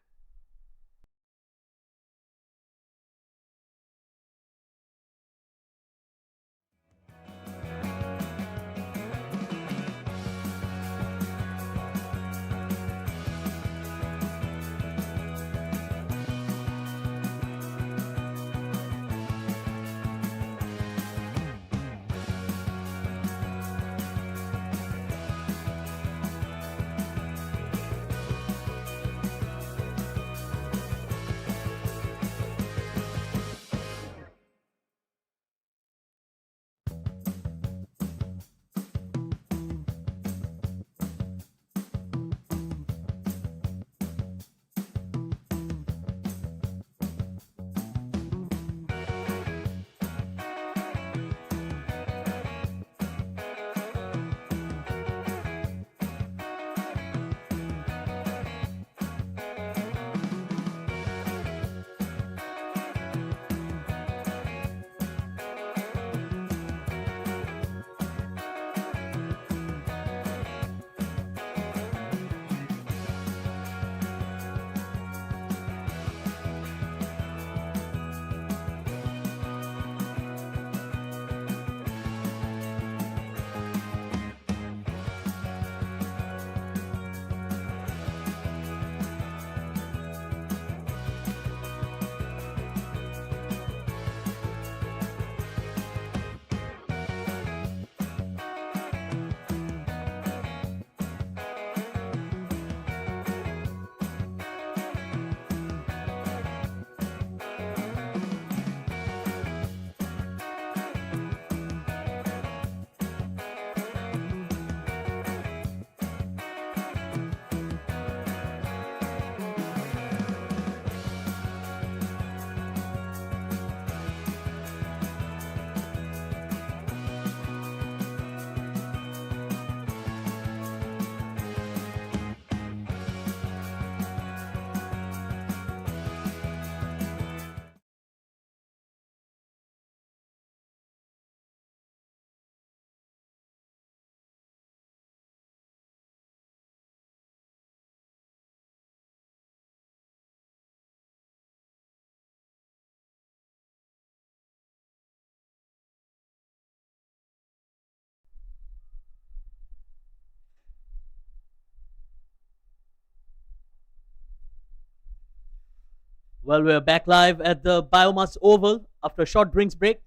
Well, we're back live at the BAYUEMAS Oval after a short drinks break.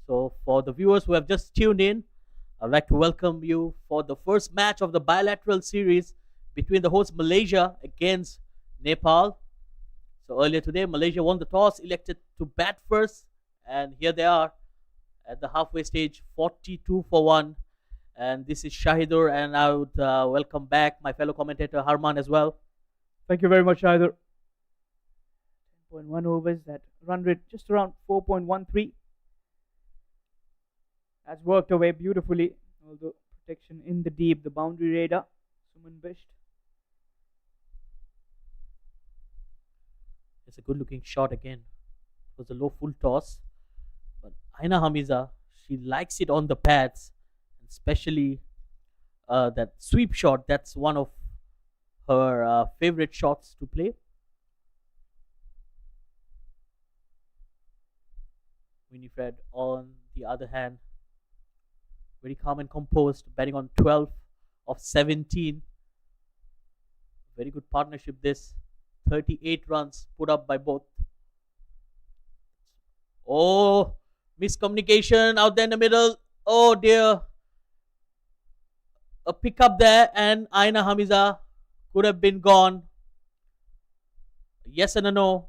So, for the viewers who have just tuned in, I'd like to welcome you for the first match of the bilateral series between the host Malaysia against Nepal. So, earlier today, Malaysia won the toss, elected to bat first, and here they are at the halfway stage, 42 for 1. And this is Shahidur, and I would welcome back my fellow commentator Harman as well. Thank you very much, Shahidul. 10.1 overs, that run rate just around 4.13. That's worked away beautifully. Although protection in the deep, the boundary radar. Suman Bisht. It's a good looking shot again. It was a low full toss. But Aina Hamiza, she likes it on the pads. Especially that sweep shot. That's one of her favorite shots to play. Winifred, on the other hand, very calm and composed, batting on 12 of 17. Very good partnership this. 38 runs put up by both. Oh, Miscommunication out there in the middle. Oh dear. A pick up there, and Aina Hamiza could have been gone. Yes and a no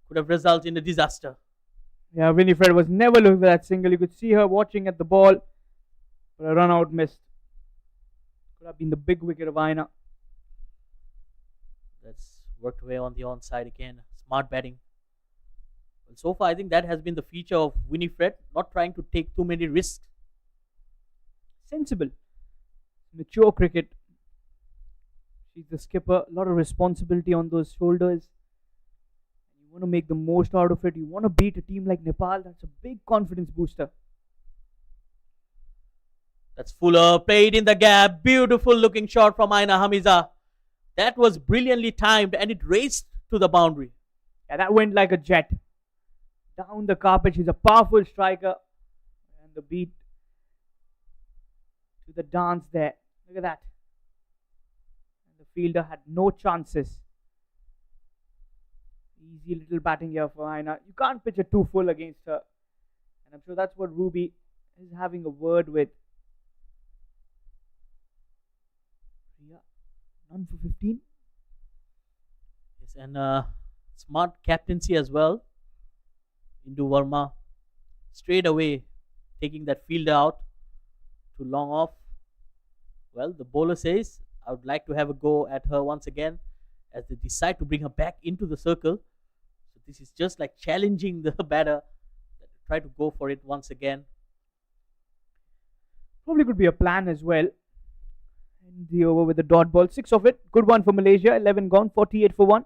could have resulted in a disaster. Yeah, Winifred was never looking for that single. You could see her watching at the ball, but a run out missed. Could have been the big wicket of Aina. That's worked away on the onside again. Smart batting. Well, so far, I think that has been the feature of Winifred, not trying to take too many risks. Sensible, mature cricket. She's the skipper. A lot of responsibility on those shoulders. You want to make the most out of it. You want to beat a team like Nepal. That's a big confidence booster. That's Fuller played in the gap. Beautiful looking shot from Aina Hamiza. That was brilliantly timed and it raced to the boundary. Yeah, that went like a jet. Down the carpet. She's a powerful striker. And the beat to the dance there. Look at that. And the fielder had no chances. Easy little batting here for Aina. You can't pitch a too full against her. And I'm sure that's what Ruby is having a word with. Yeah, none for 15. Yes, and smart captaincy as well. Indu Verma straight away taking that fielder out to long off. Well, the bowler says, I would like to have a go at her once again as they decide to bring her back into the circle. So this is just like challenging the batter. Try to go for it once again. Probably could be a plan as well. And the over with the dot ball. 6 of it. Good one for Malaysia. 11 gone. 48 for 1.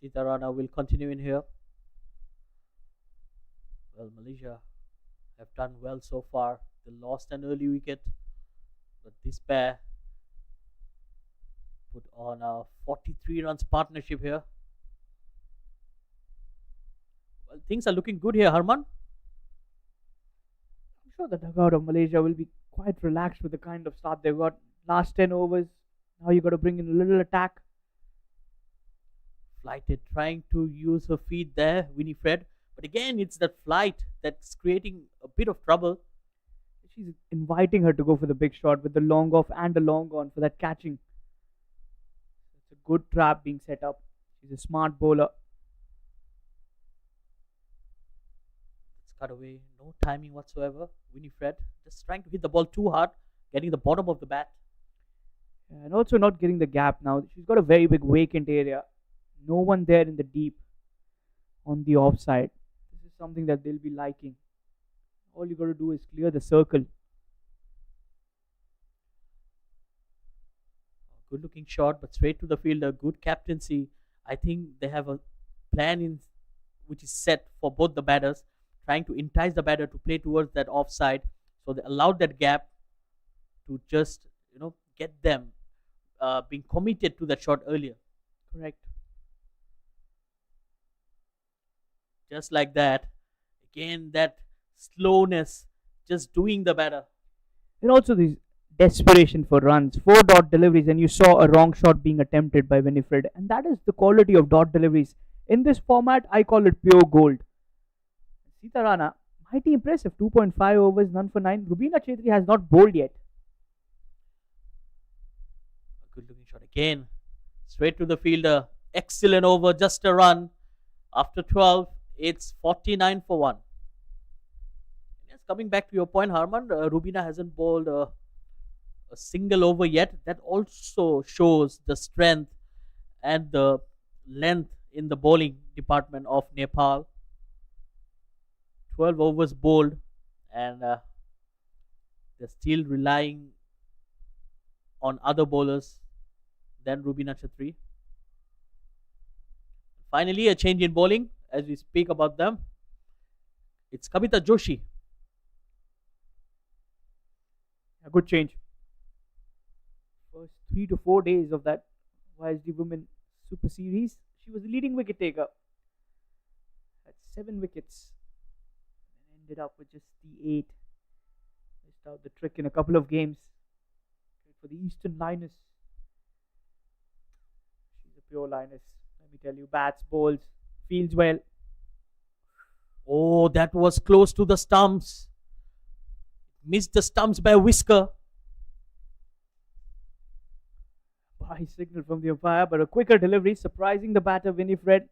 Sitarana will continue in here. Well, Malaysia have done well so far. They lost an early wicket, but this pair put on a 43 runs partnership here. Well, things are looking good here, Harman. I'm sure the dugout of Malaysia will be quite relaxed with the kind of start they've got. Last 10 overs. Now you got to bring in a little attack. Flighted trying to use her feet there, Winifred. But again, it's that flight that's creating a bit of trouble. She's inviting her to go for the big shot with the long off and the long on for that catching. It's a good trap being set up. She's a smart bowler. It's cut away. No timing whatsoever. Winifred just trying to hit the ball too hard, getting the bottom of the bat. And also not getting the gap now. She's got a very big vacant area. No one there in the deep on the offside. This is something that they'll be liking. All you got to do is clear the circle. Good looking shot, but straight to the fielder. Good captaincy. I think they have a plan in which is set for both the batters, trying to entice the batter to play towards that offside. So they allowed that gap to just get them being committed to that shot earlier. Correct. Just like that. Again, that slowness, just doing the batter. And also this desperation for runs. 4 dot deliveries, and you saw a wrong shot being attempted by Winifred. And that is the quality of dot deliveries. In this format, I call it pure gold. Sitarana, mighty impressive. 2.5 overs, none for 9. Rubina Chetri has not bowled yet. A good looking shot again. Straight to the fielder. Excellent over, just a run. After 12, it's 49 for 1. Yes, coming back to your point, Harman, Rubina hasn't bowled a single over yet. That also shows the strength and the length in the bowling department of Nepal. 12 overs bowled, and they're still relying on other bowlers than Rubina Chetri. Finally, a change in bowling. as we speak about them. It's Kavita Joshi. A good change. First 3 to 4 days of that YSD Women Super Series, she was the leading wicket taker. Had 7 wickets. And ended up with just the 8. Missed out the trick in a couple of games. Played for the Eastern Lioness. She's a pure lioness. Let me tell you, bats, bowls, fields well. Oh, that was close to the stumps. Missed the stumps by a whisker. High signal from the umpire, but a quicker delivery, surprising the batter Winifred.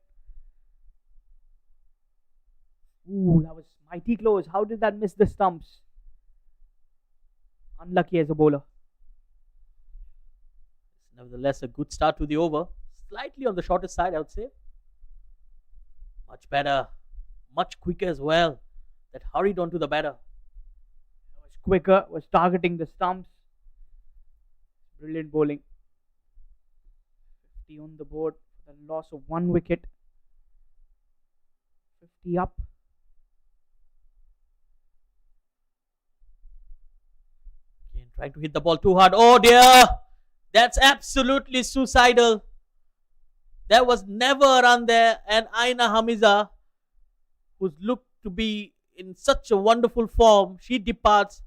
Ooh, that was mighty close. How did that miss the stumps? Unlucky as a bowler. Nevertheless, a good start to the over. Slightly on the shorter side, I would say. Much better. Much quicker as well. That hurried onto the batter. Was quicker, was targeting the stumps. Brilliant bowling. 50 on the board for the loss of 1 wicket. 50 up. Again, trying to hit the ball too hard. Oh dear! That's absolutely suicidal. There was never a run there, and Aina Hamiza, who's looked to be in such a wonderful form, she departs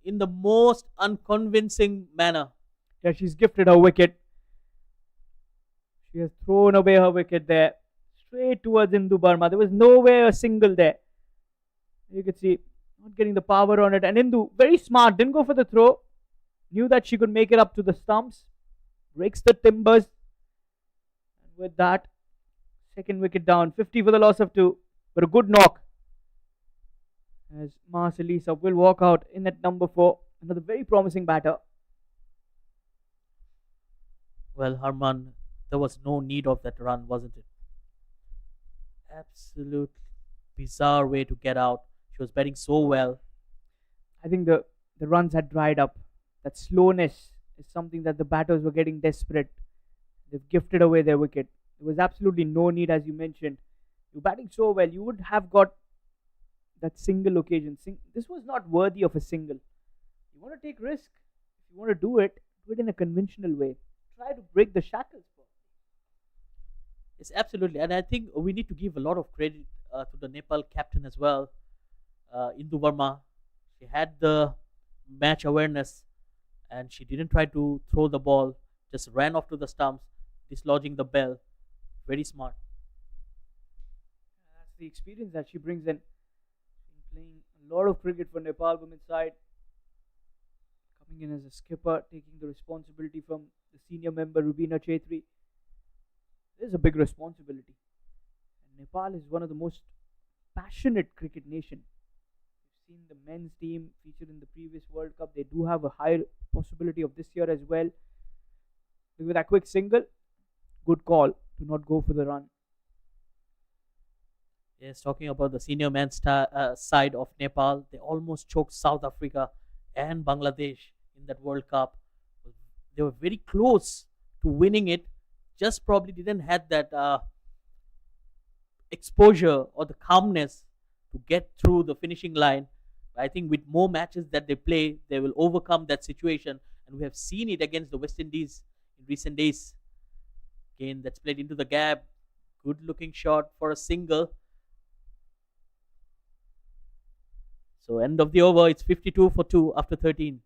in the most unconvincing manner. Yeah, she's gifted her wicket. She has thrown away her wicket there. Straight towards Indu Burma. There was nowhere a single there. You could see, not getting the power on it. And Indu, very smart, didn't go for the throw. Knew that she could make it up to the stumps. Breaks the timbers. And with that, second wicket down. 50 for the loss of 2. But a good knock. As Marcelisa will walk out in at number 4. Another very promising batter. Well, Harman, there was no need of that run, wasn't it? Absolute bizarre way to get out. She was batting so well. I think the runs had dried up. That slowness is something that the batters were getting desperate. They've gifted away their wicket. There was absolutely no need, as you mentioned. You're batting so well, you would have got that single occasion. This was not worthy of a single. You want to take risk. If you want to do it in a conventional way. Try to break the shackles. Yes, absolutely. And I think we need to give a lot of credit to the Nepal captain as well, Indu Verma. She had the match awareness and she didn't try to throw the ball, just ran off to the stumps, dislodging the bell. Very smart. That's the experience that she brings in. She's been playing a lot of cricket for Nepal women's side. Coming in as a skipper, taking the responsibility from the senior member Rubina Chetri. This is a big responsibility. And Nepal is one of the most passionate cricket nation. We've seen the men's team featured in the previous World Cup. They do have a high possibility of this year as well. With that quick single, good call to not go for the run. Yes, talking about the senior men's side of Nepal, they almost choked South Africa and Bangladesh in that World Cup. They were very close to winning it, just probably didn't have that exposure or the calmness to get through the finishing line. I think with more matches that they play, they will overcome that situation, and we have seen it against the West Indies in recent days. Again, that's played into the gap. Good looking shot for a single. So end of the over, it's 52 for 2 after 13.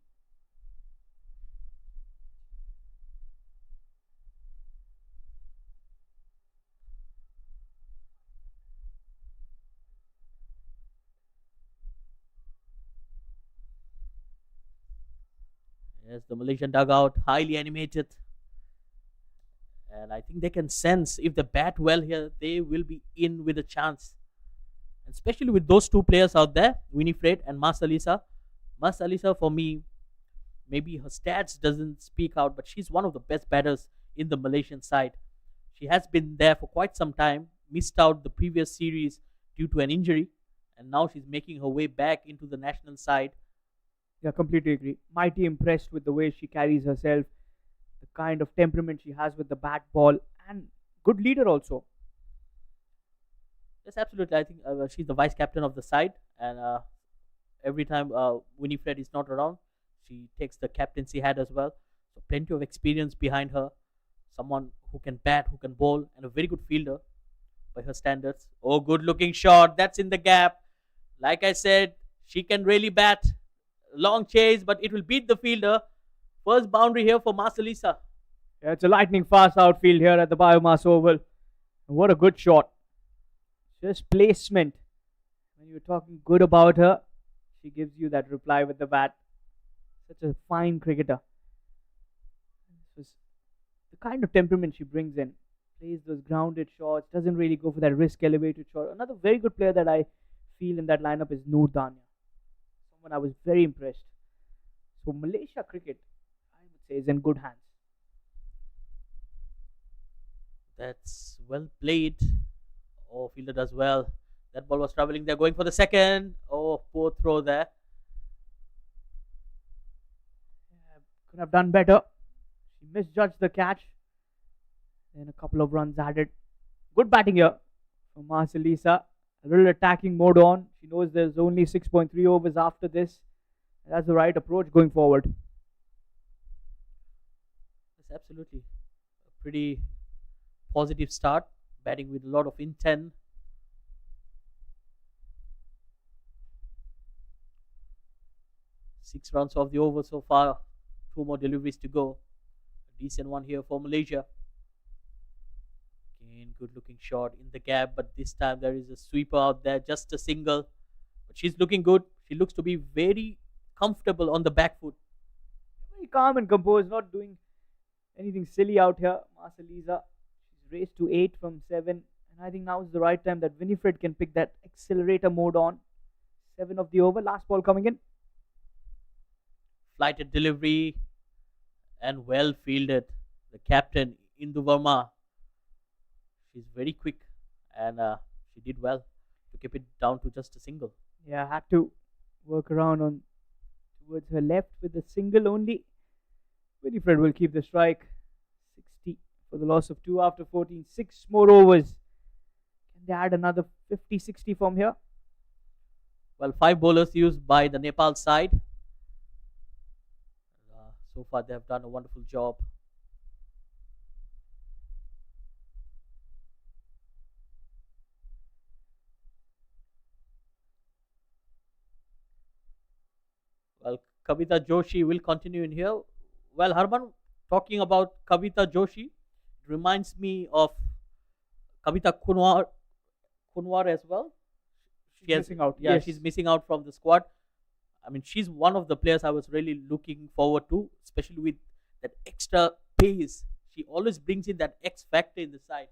Yes, the Malaysian dugout, highly animated. And I think they can sense if they bat well here, they will be in with a chance. And especially with those two players out there, Winifred and Marcelisa. Marcelisa, for me, maybe her stats doesn't speak out, but she's one of the best batters in the Malaysian side. She has been there for quite some time, missed out the previous series due to an injury, and now she's making her way back into the national side. Yeah, completely agree. Mighty impressed with the way she carries herself, the kind of temperament she has with the bat ball, and good leader also. Yes, absolutely. I think she's the vice captain of the side, and every time Winifred is not around, she takes the captaincy hat as well. So plenty of experience behind her. Someone who can bat, who can bowl, and a very good fielder by her standards. Oh, good looking shot. That's in the gap. Like I said, she can really bat. Long chase, but it will beat the fielder. First boundary here for Marcelisa. Yeah, it's a lightning fast outfield here at the BAYUEMAS Oval. And what a good shot. Just placement. When you're talking good about her, she gives you that reply with the bat. Such a fine cricketer. This was the kind of temperament she brings in. Plays those grounded shots, doesn't really go for that risk elevated shot. Another very good player that I feel in that lineup is Noor Dania. Someone I was very impressed. So Malaysia cricket, I would say, is in good hands. That's well played. Oh, fielder does well. That ball was traveling there, going for the second. Oh, poor throw there. Yeah, could have done better. She misjudged the catch. Then a couple of runs added. Good batting here from Marcelisa. A little attacking mode on. She knows there's only 6.3 overs after this. That's the right approach going forward. Yes, absolutely. A pretty positive start. Batting with a lot of intent. Six runs off the over so far. Two more deliveries to go. A decent one here for Malaysia. Again, good looking shot in the gap, but this time there is a sweeper out there, just a single. But she's looking good. She looks to be very comfortable on the back foot. Very calm and composed, not doing anything silly out here. Marcelisa, she's raised to 8 from 7. And I think now is the right time that Winifred can pick that accelerator mode on. 7 of the over, last ball coming in. Flighted delivery and well fielded. The captain, Indu Verma. She's very quick and she did well to keep it down to just a single. Yeah, had to work around on towards her left with a single only. Winifred will keep the strike. 60 for the loss of 2 after 14. 6 more overs. Can they add another 50, 60 from here? Well, 5 bowlers used by the Nepal side. So far, they have done a wonderful job. Well, Kavita Joshi will continue in here. Well, Harman, talking about Kavita Joshi, it reminds me of Kavita Kunwar as well. She's missing out. Yeah, Yes. she's missing out from the squad. I mean, she's one of the players I was really looking forward to, especially with that extra pace. She always brings in that X factor in the side.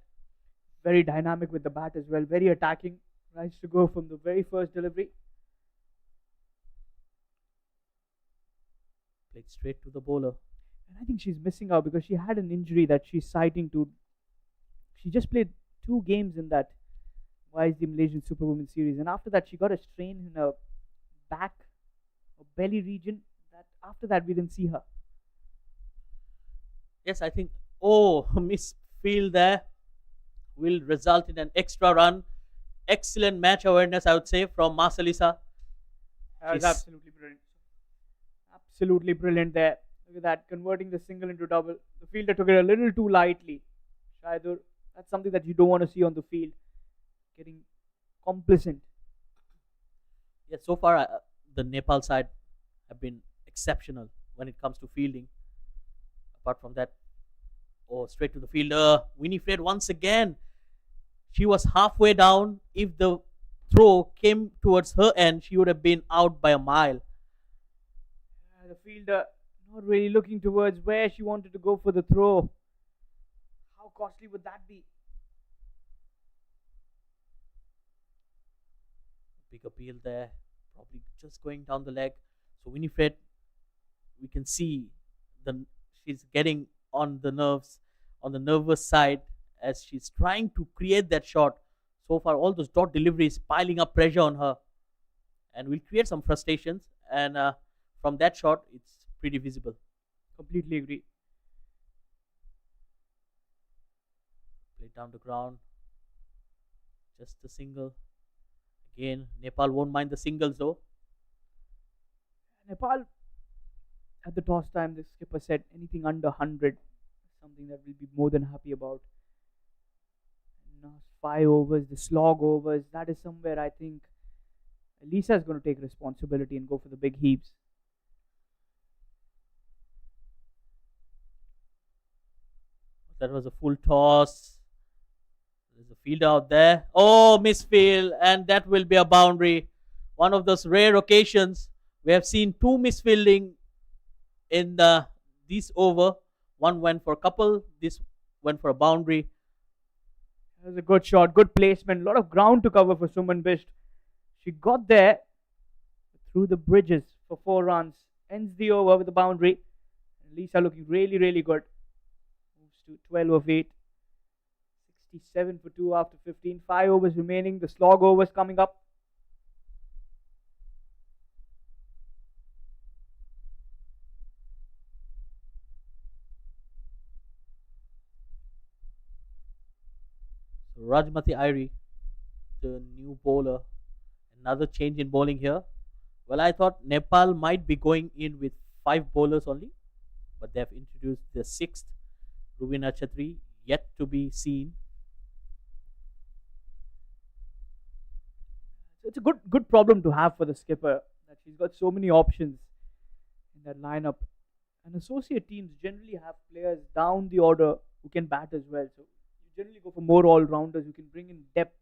Very dynamic with the bat as well. Very attacking. Nice to go from the very first delivery. Played straight to the bowler. And I think she's missing out because she had an injury that she's citing to. She just played 2 games in that YSD Malaysian Superwomen series. And after that, she got a strain in her back or belly region. That after that, we didn't see her. Yes, I think, oh, misfield there will result in an extra run. Excellent match awareness, I would say, from Marcelisa. That was She's- absolutely brilliant. Absolutely brilliant there. Look at that, converting the single into double. The fielder took it a little too lightly. Shaidur, that's something that you don't want to see on the field. Getting complacent. Yes, so far the Nepal side have been exceptional when it comes to fielding. Apart from that, oh, straight to the fielder. Winifred once again. She was halfway down. If the throw came towards her end, she would have been out by a mile. The fielder not really looking towards where she wanted to go for the throw. How costly would that be? Big appeal there. Probably just going down the leg. So Winifred, we can see she's getting on the nerves, on the nervous side as she's trying to create that shot. So far, all those dot deliveries piling up pressure on her and will create some frustrations. And from that shot, it's pretty visible. Completely agree. Played down the ground. Just a single. Again, Nepal won't mind the singles though. Nepal, at the toss time, the skipper said anything under 100 is something that we'll be more than happy about. Last 5 overs, the slog overs, that is somewhere I think Lisa is going to take responsibility and go for the big heaves. That was a full toss. There's a field out there. Oh, misfield, and that will be a boundary. One of those rare occasions we have seen two misfielding in this over. One went for a couple. This went for a boundary. That was a good shot, good placement, a lot of ground to cover for Suman Bisht. She got there through the bridges for 4 runs. Ends the over with a boundary. Lisa looking really, really good. Moves to 12 of 8. 67 for 2 after 15. 5 overs remaining. The slog overs coming up. So Rajmati Irie, the new bowler. Another change in bowling here. Well, I thought Nepal might be going in with 5 bowlers only, but they have introduced the 6th, Ruvina Chatri, yet to be seen. So it's a good problem to have for the skipper, that she's got so many options in that lineup. And associate teams generally have players down the order who can bat as well. So you generally go for more all-rounders who can bring in depth.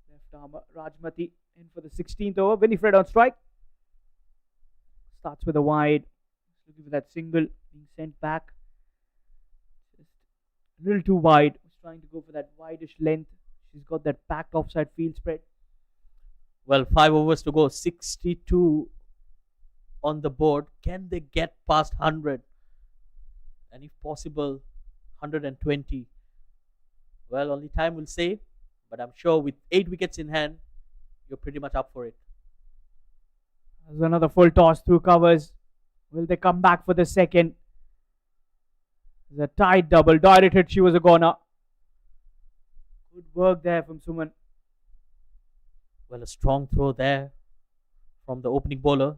Left armer Rajmati in for the 16th over. Winifred on strike. Starts with a wide. Looking for that single, being sent back. Just a little too wide. Was trying to go for that wideish length. She's got that packed offside field spread. Well, 5 overs to go. 62 on the board. Can they get past 100? And if possible, 120. Well, only time will say. But I'm sure with 8 wickets in hand, you're pretty much up for it. There's another full toss through covers. Will they come back for the second? There's a tight double. Directed, she was a goner. Good work there from Suman. Well, a strong throw there from the opening bowler,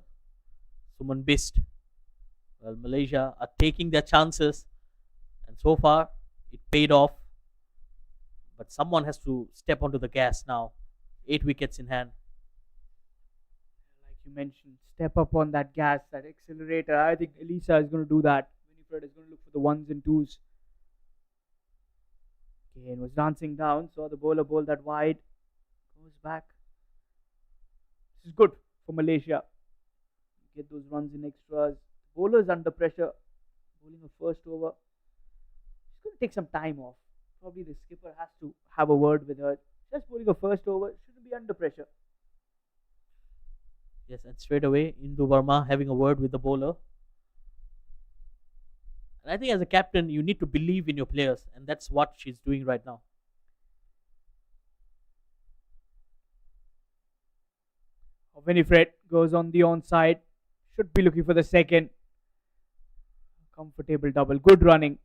Suman Bisht. Well, Malaysia are taking their chances, and so far it paid off. But someone has to step onto the gas now. 8 wickets in hand. Like you mentioned, step up on that gas, that accelerator. I think Elisa is going to do that. Winifred is going to look for the 1s and 2s. Again, was dancing down. Saw the bowler bowl that wide. Goes back. This is good for Malaysia. Get those runs in extras. Bowlers under pressure. Bowling a first over. It's going to take some time off. Probably the skipper has to have a word with her. Just bowling a first over, shouldn't be under pressure. Yes, and straight away, Indu Verma having a word with the bowler. And I think as a captain, you need to believe in your players, and that's what she's doing right now. Winifred goes on the onside. Should be looking for the second. Comfortable double. Good running.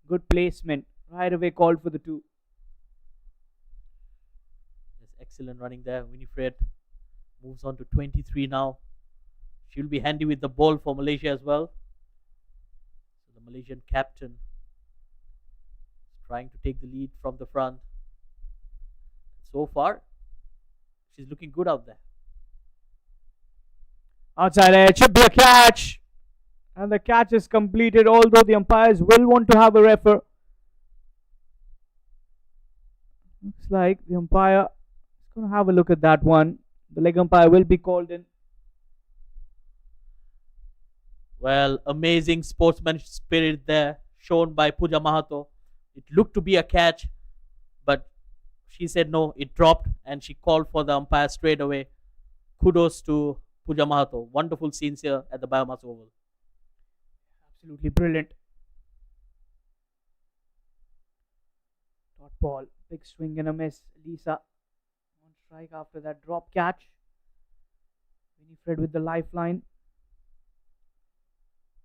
Good placement. Right away called for the 2. Yes, excellent running there. Winifred moves on to 23 now. She'll be handy with the ball for Malaysia as well. So the Malaysian captain is trying to take the lead from the front. So far, she's looking good out there. Outside edge, should be a catch. And the catch is completed, although the umpires will want to have a refer. Looks like the umpire is going to have a look at that one. The leg umpire will be called in. Well, amazing sportsmanship spirit there shown by Pooja Mahato. It looked to be a catch, but she said no, it dropped, and she called for the umpire straight away. Kudos to Pooja Mahato. Wonderful scenes here at the BAYUEMAS Oval. Absolutely brilliant. Dot ball. Big swing and a miss. Lisa on strike after that drop catch. Winifred with the lifeline.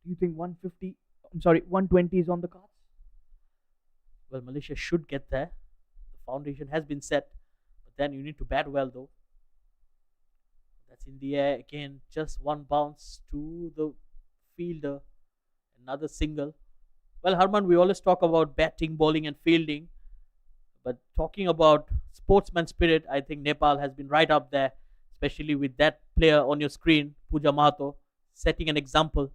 Do you think 120 is on the cards? Well, Malaysia should get there. foundation has been set. But then you need to bat well though. That's in the air again. Just one bounce to the fielder. Another single. Well, Harman, we always talk about batting, bowling, and fielding. But talking about sportsman spirit, I think Nepal has been right up there, especially with that player on your screen, Pooja Mahato, setting an example.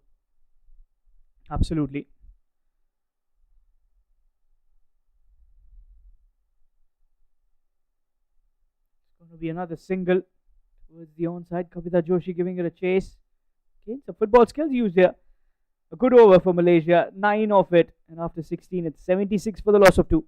Absolutely. It's going to be another single towards the onside. Kavita Joshi giving it a chase. Okay, some football skills used here. A good over for Malaysia, 9 of it, and after 16, it's 76 for the loss of 2.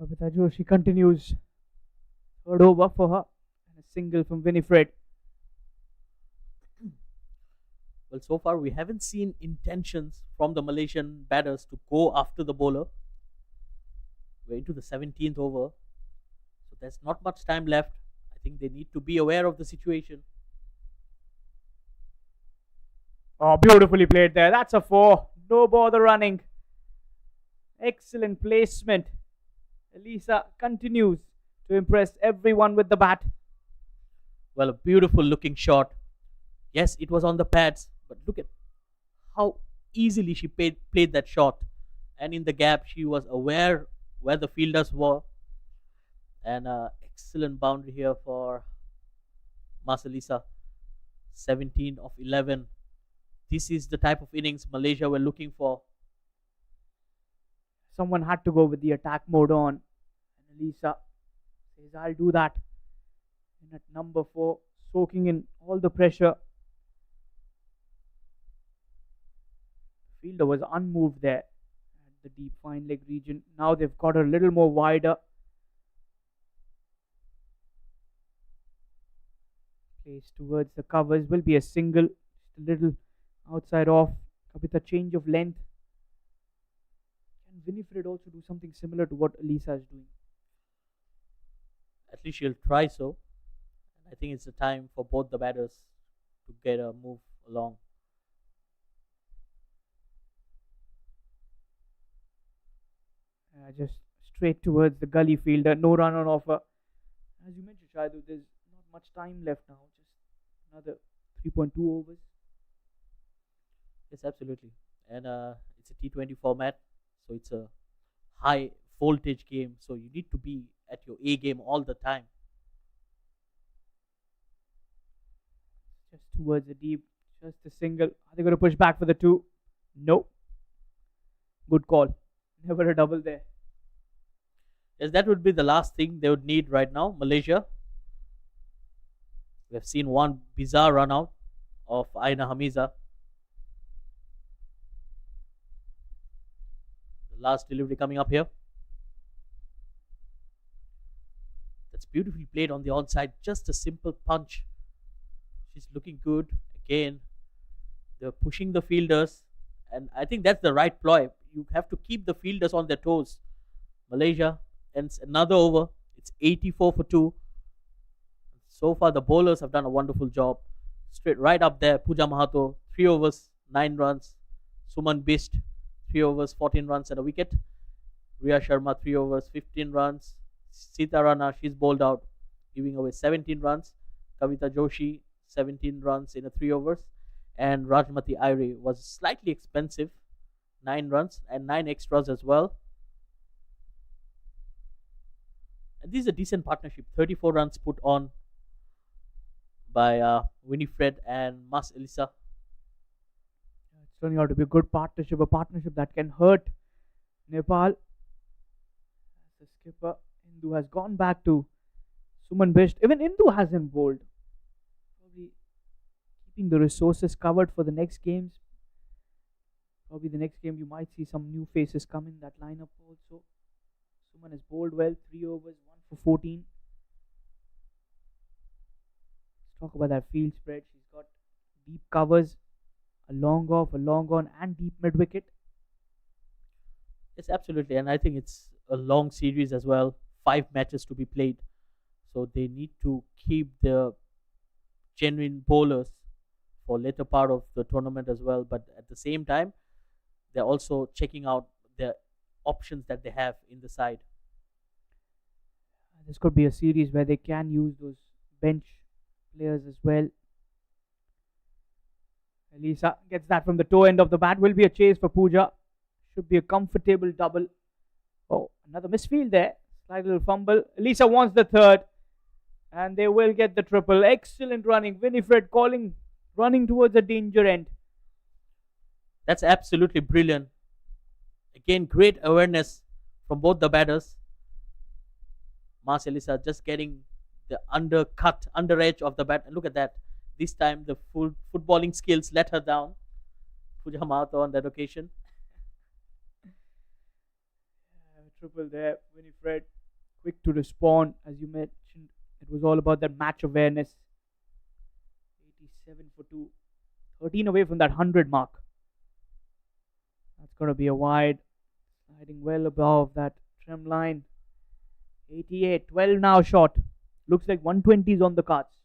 Kavita Joshi continues. Third over for her. And a single from Winifred. Well, so far we haven't seen intentions from the Malaysian batters to go after the bowler. We're into the 17th over. So there's not much time left. I think they need to be aware of the situation. Oh, beautifully played there. That's a 4. No bother running. Excellent placement. Elisa continues to impress everyone with the bat. Well, a beautiful looking shot. Yes, it was on the pads, but look at how easily she played that shot. And in the gap, she was aware where the fielders were. And excellent boundary here for Marcelisa. 17 of 11. This is the type of innings Malaysia were looking for. Someone had to go with the attack mode on. And Elisa says, I'll do that. And at number 4, soaking in all the pressure. The fielder was unmoved there at the deep fine leg region. Now they've got a little more wider. Placed towards the covers will be a single. Just a little outside off. With a change of length. Can Winifred also do something similar to what Elisa is doing? At least she'll try so. I think it's the time for both the batters to get a move along. Just straight towards the gully fielder. No run on offer. As you mentioned, Shaidu, there's not much time left now. Just another 3.2 overs. Yes, absolutely. And it's a T20 format, so it's a high voltage game. So you need to be at your A game all the time. Just towards the deep. Just a single. Are they going to push back for the 2? No. Good call. Never a double there. Yes, that would be the last thing they would need right now, Malaysia. We have seen one bizarre run out of Aina Hamiza. The last delivery coming up here. That's beautifully played on the onside. Just a simple punch. She's looking good. Again, they're pushing the fielders. And I think that's the right ploy. You have to keep the fielders on their toes. Malaysia ends another over. It's 84 for 2. So far, the bowlers have done a wonderful job. Straight right up there. Pooja Mahato, 3 overs, 9 runs. Suman Bist, 3 overs, 14 runs and a wicket. Riya Sharma, 3 overs, 15 runs. Sita Rana, she's bowled out, giving away 17 runs. Kavita Joshi, 17 runs in a 3 overs. And Rajmati Aire was slightly expensive, 9 runs and 9 extras as well. And this is a decent partnership. 34 runs put on by Winifred and Mas Elisa. It's turning out to be a good partnership, a partnership that can hurt Nepal. The skipper Indu has gone back to Suman Best. Even Indu hasn't bowled. Probably keeping the resources covered for the next games. Probably the next game you might see some new faces come in that lineup also. Suman has bowled well, 3 overs, 1 for 14. Let's talk about that field spread. She's got deep covers, a long off, a long on, and deep mid wicket. Yes, absolutely. And I think it's a long series as well. 5 matches to be played. So they need to keep their genuine bowlers for later part of the tournament as well. But at the same time, they're also checking out the options that they have in the side. This could be a series where they can use those bench players as well. Elisa gets that from the toe end of the bat. Will be a chase for Pooja. Should be a comfortable double. Oh, another misfield there. Slight little fumble. Elisa wants the third. And they will get the triple. Excellent running. Winifred running towards the danger end. That's absolutely brilliant. Again, great awareness from both the batters. Mas Elisa just getting the under edge of the bat. And look at that. This time the full footballing skills let her down. Pooja Mahato on that occasion. Triple there. Winifred quick to respond. As you mentioned, it was all about that match awareness. 87 for 2. 13 away from that 100 mark. That's going to be a wide. Sliding well above that trim line. 88. 12 now short. Looks like 120 is on the cards.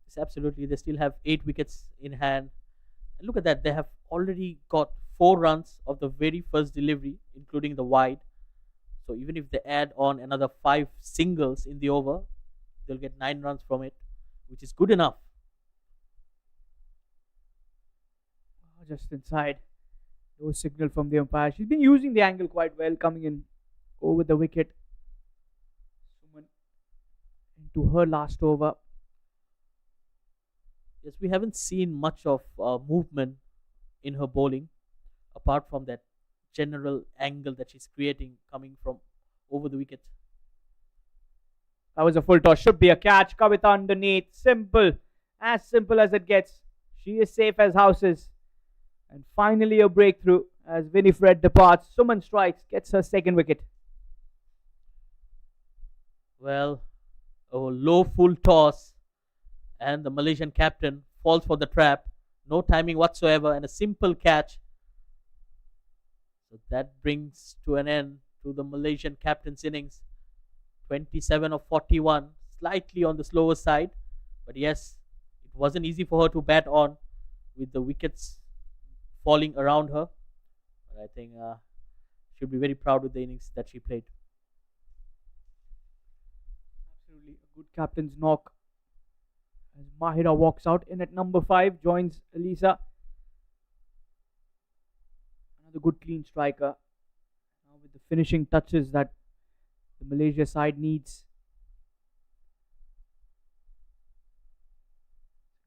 Yes, absolutely. They still have 8 wickets in hand. And look at that. They have already got 4 runs of the very first delivery, including the wide. So even if they add on another 5 singles in the over, they'll get 9 runs from it, which is good enough. Just inside. No signal from the umpire. She's been using the angle quite well, coming in over the wicket. Suman into her last over. Yes, we haven't seen much of movement in her bowling, apart from that general angle that she's creating coming from over the wicket. That was a full toss. Should be a catch. Kavita underneath. Simple. As simple as it gets. She is safe as houses. And finally a breakthrough as Winifred departs. Suman strikes. Gets her second wicket. Well, a low full toss. And the Malaysian captain falls for the trap. No timing whatsoever. And a simple catch. So that brings to an end to the Malaysian captain's innings. 27 of 41, slightly on the slower side. But yes, it wasn't easy for her to bat on with the wickets falling around her. But I think she'll be very proud with the innings that she played. Absolutely a good captain's knock. As Mahira walks out in at number 5, joins Elisa. Another good clean striker. Now with the finishing touches that the Malaysia side needs.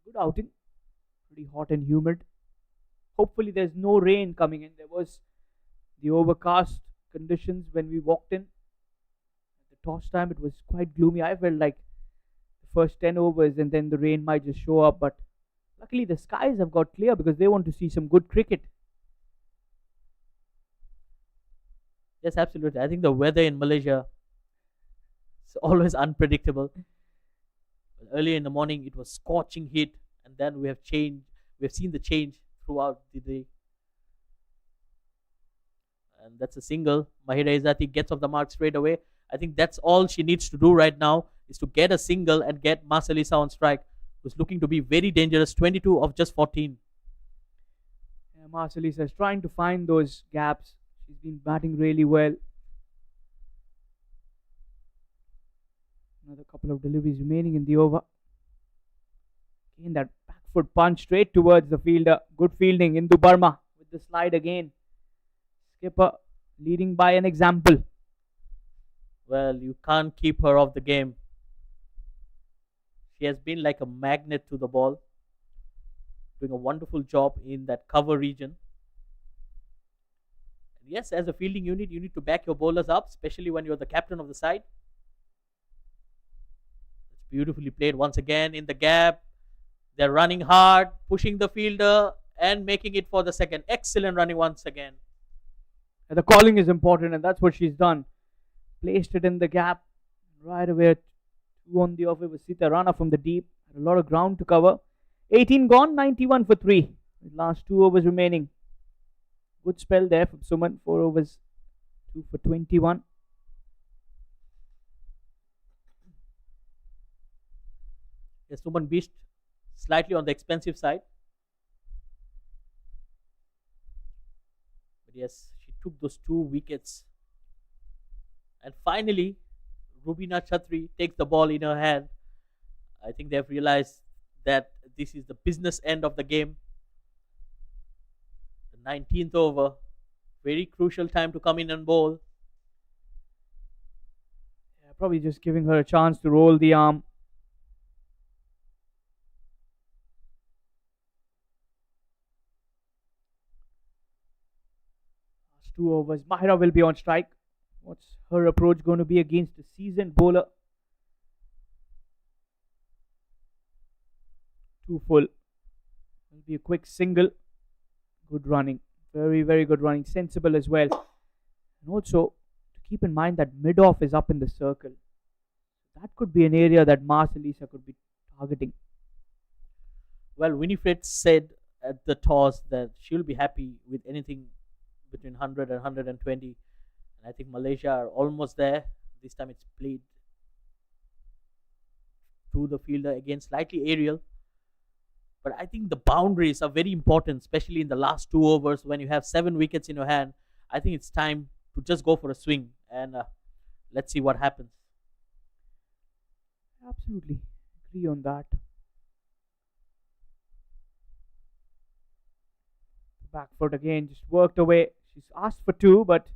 Good outing. Pretty hot and humid. Hopefully there's no rain coming in. There was the overcast conditions when we walked in. At the toss time it was quite gloomy. I felt like the first 10 overs and then the rain might just show up. But luckily the skies have got clear because they want to see some good cricket. Yes, absolutely. I think the weather in Malaysia is always unpredictable. Earlier in the morning, it was scorching heat, and then we have seen the change throughout the day. And that's a single. Mahira Izzati gets off the mark straight away. I think that's all she needs to do right now is to get a single and get Mas Elisa on strike, who's looking to be very dangerous. 22 of just 14. Yeah, Mas Elisa is trying to find those gaps. She's been batting really well. Another couple of deliveries remaining in the over. Again, that back foot punch straight towards the fielder. Good fielding. Indu Burma with the slide again. Skipper leading by an example. Well, you can't keep her off the game. She has been like a magnet to the ball. Doing a wonderful job in that cover region. Yes, as a fielding unit, you need to back your bowlers up, especially when you're the captain of the side. Beautifully played once again in the gap. They're running hard, pushing the fielder and making it for the second. Excellent running once again. And the calling is important, and that's what she's done. Placed it in the gap right away. Two on the off. It was Sita Rana from the deep. Had a lot of ground to cover. 18 gone, 91 for 3. Last 2 overs remaining. Good spell there from Suman. 4 overs, 2 for 21. Yes, Suman Beast slightly on the expensive side. But yes, she took those 2 wickets. And finally, Rubina Chatri takes the ball in her hand. I think they've realized that this is the business end of the game. The 19th over. Very crucial time to come in and bowl. Yeah, probably just giving her a chance to roll the arm. Last 2 overs. Mahira will be on strike. What's her approach going to be against a seasoned bowler? 2 full. Will be a quick single. Good running. Very, very good running. Sensible as well. And also, to keep in mind that mid-off is up in the circle. That could be an area that Marcelisa could be targeting. Well, Winifred said at the toss that she'll be happy with anything between 100 and 120. And I think Malaysia are almost there. This time it's played to the fielder again, slightly aerial. But I think the boundaries are very important, especially in the last 2 overs when you have 7 wickets in your hand. I think it's time to just go for a swing and let's see what happens. Absolutely agree on that. Back foot again, just worked away. She's asked for 2, but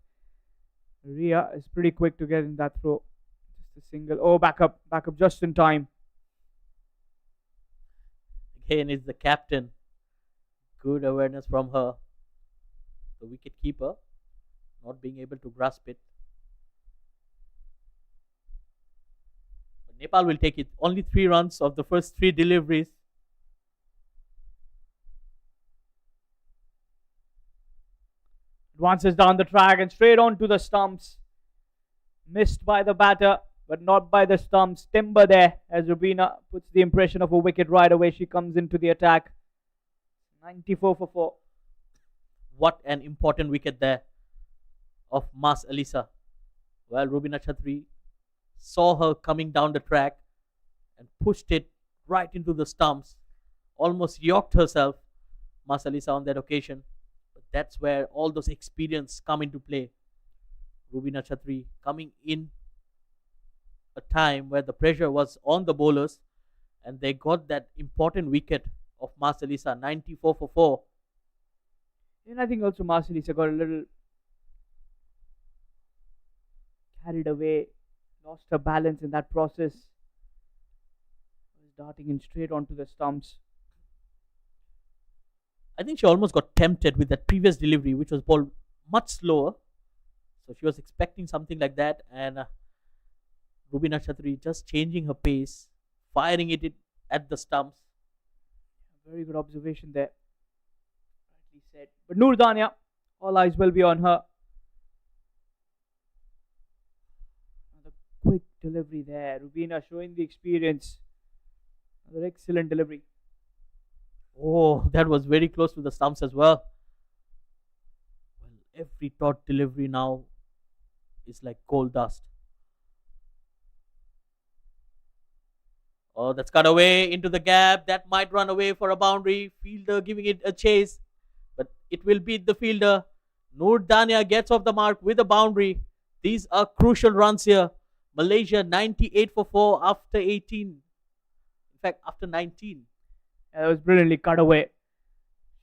Ria is pretty quick to get in that throw. Just a single. Oh, back up just in time. Again, is the captain. Good awareness from her. The wicket keeper not being able to grasp it. But Nepal will take it. Only 3 runs of the first 3 deliveries. Advances down the track and straight on to the stumps. Missed by the batter, but not by the stumps. Timber there as Rubina puts the impression of a wicket right away. She comes into the attack. 94 for 4. What an important wicket there of Mas Alisa. Well, Rubina Chatri saw her coming down the track and pushed it right into the stumps. Almost yorked herself, Mas Alisa, on that occasion. But that's where all those experience come into play. Rubina Chatri coming in a time where the pressure was on the bowlers and they got that important wicket of Mas Alisa, 94 for 4. And I think also Marcelisa got a little carried away, lost her balance in that process. Was darting in straight onto the stumps. I think she almost got tempted with that previous delivery, which was bowled much slower. So she was expecting something like that, and Rubina Chatri just changing her pace, firing it at the stumps. Very good observation there. Rightly said. But Noor Dania, all eyes will be on her. Another quick delivery there. Rubina showing the experience. Another excellent delivery. Oh, that was very close to the stumps as well. Well, every dot delivery now is like gold dust. Oh, that's cut away into the gap. That might run away for a boundary. Fielder giving it a chase, but it will beat the fielder. Noor Dania gets off the mark with a boundary. These are crucial runs here. Malaysia 98 for 4 after 18. In fact, after 19. That was brilliantly cut away.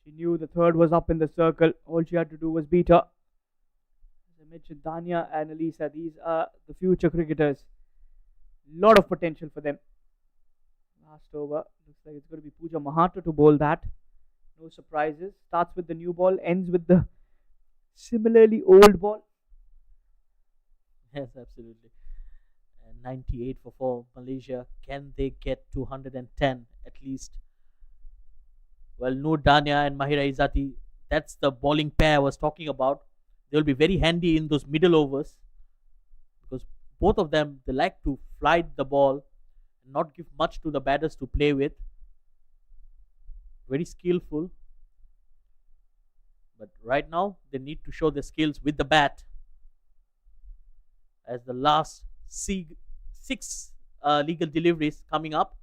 She knew the third was up in the circle. All she had to do was beat her. As I mentioned, Dania and Alisa, these are the future cricketers. Lot of potential for them. Last over. Looks like it's going to be Pooja Mahato to bowl that. No surprises. Starts with the new ball, ends with the similarly old ball. Yes, absolutely. And 98 for Malaysia. Can they get 210 at least? Well, Noor Dania and Mahira Izzati, that's the bowling pair I was talking about. They'll be very handy in those middle overs because both of them, they like to fly the ball and not give much to the batters to play with. Very skillful. But right now, they need to show their skills with the bat. As the last six legal deliveries coming up,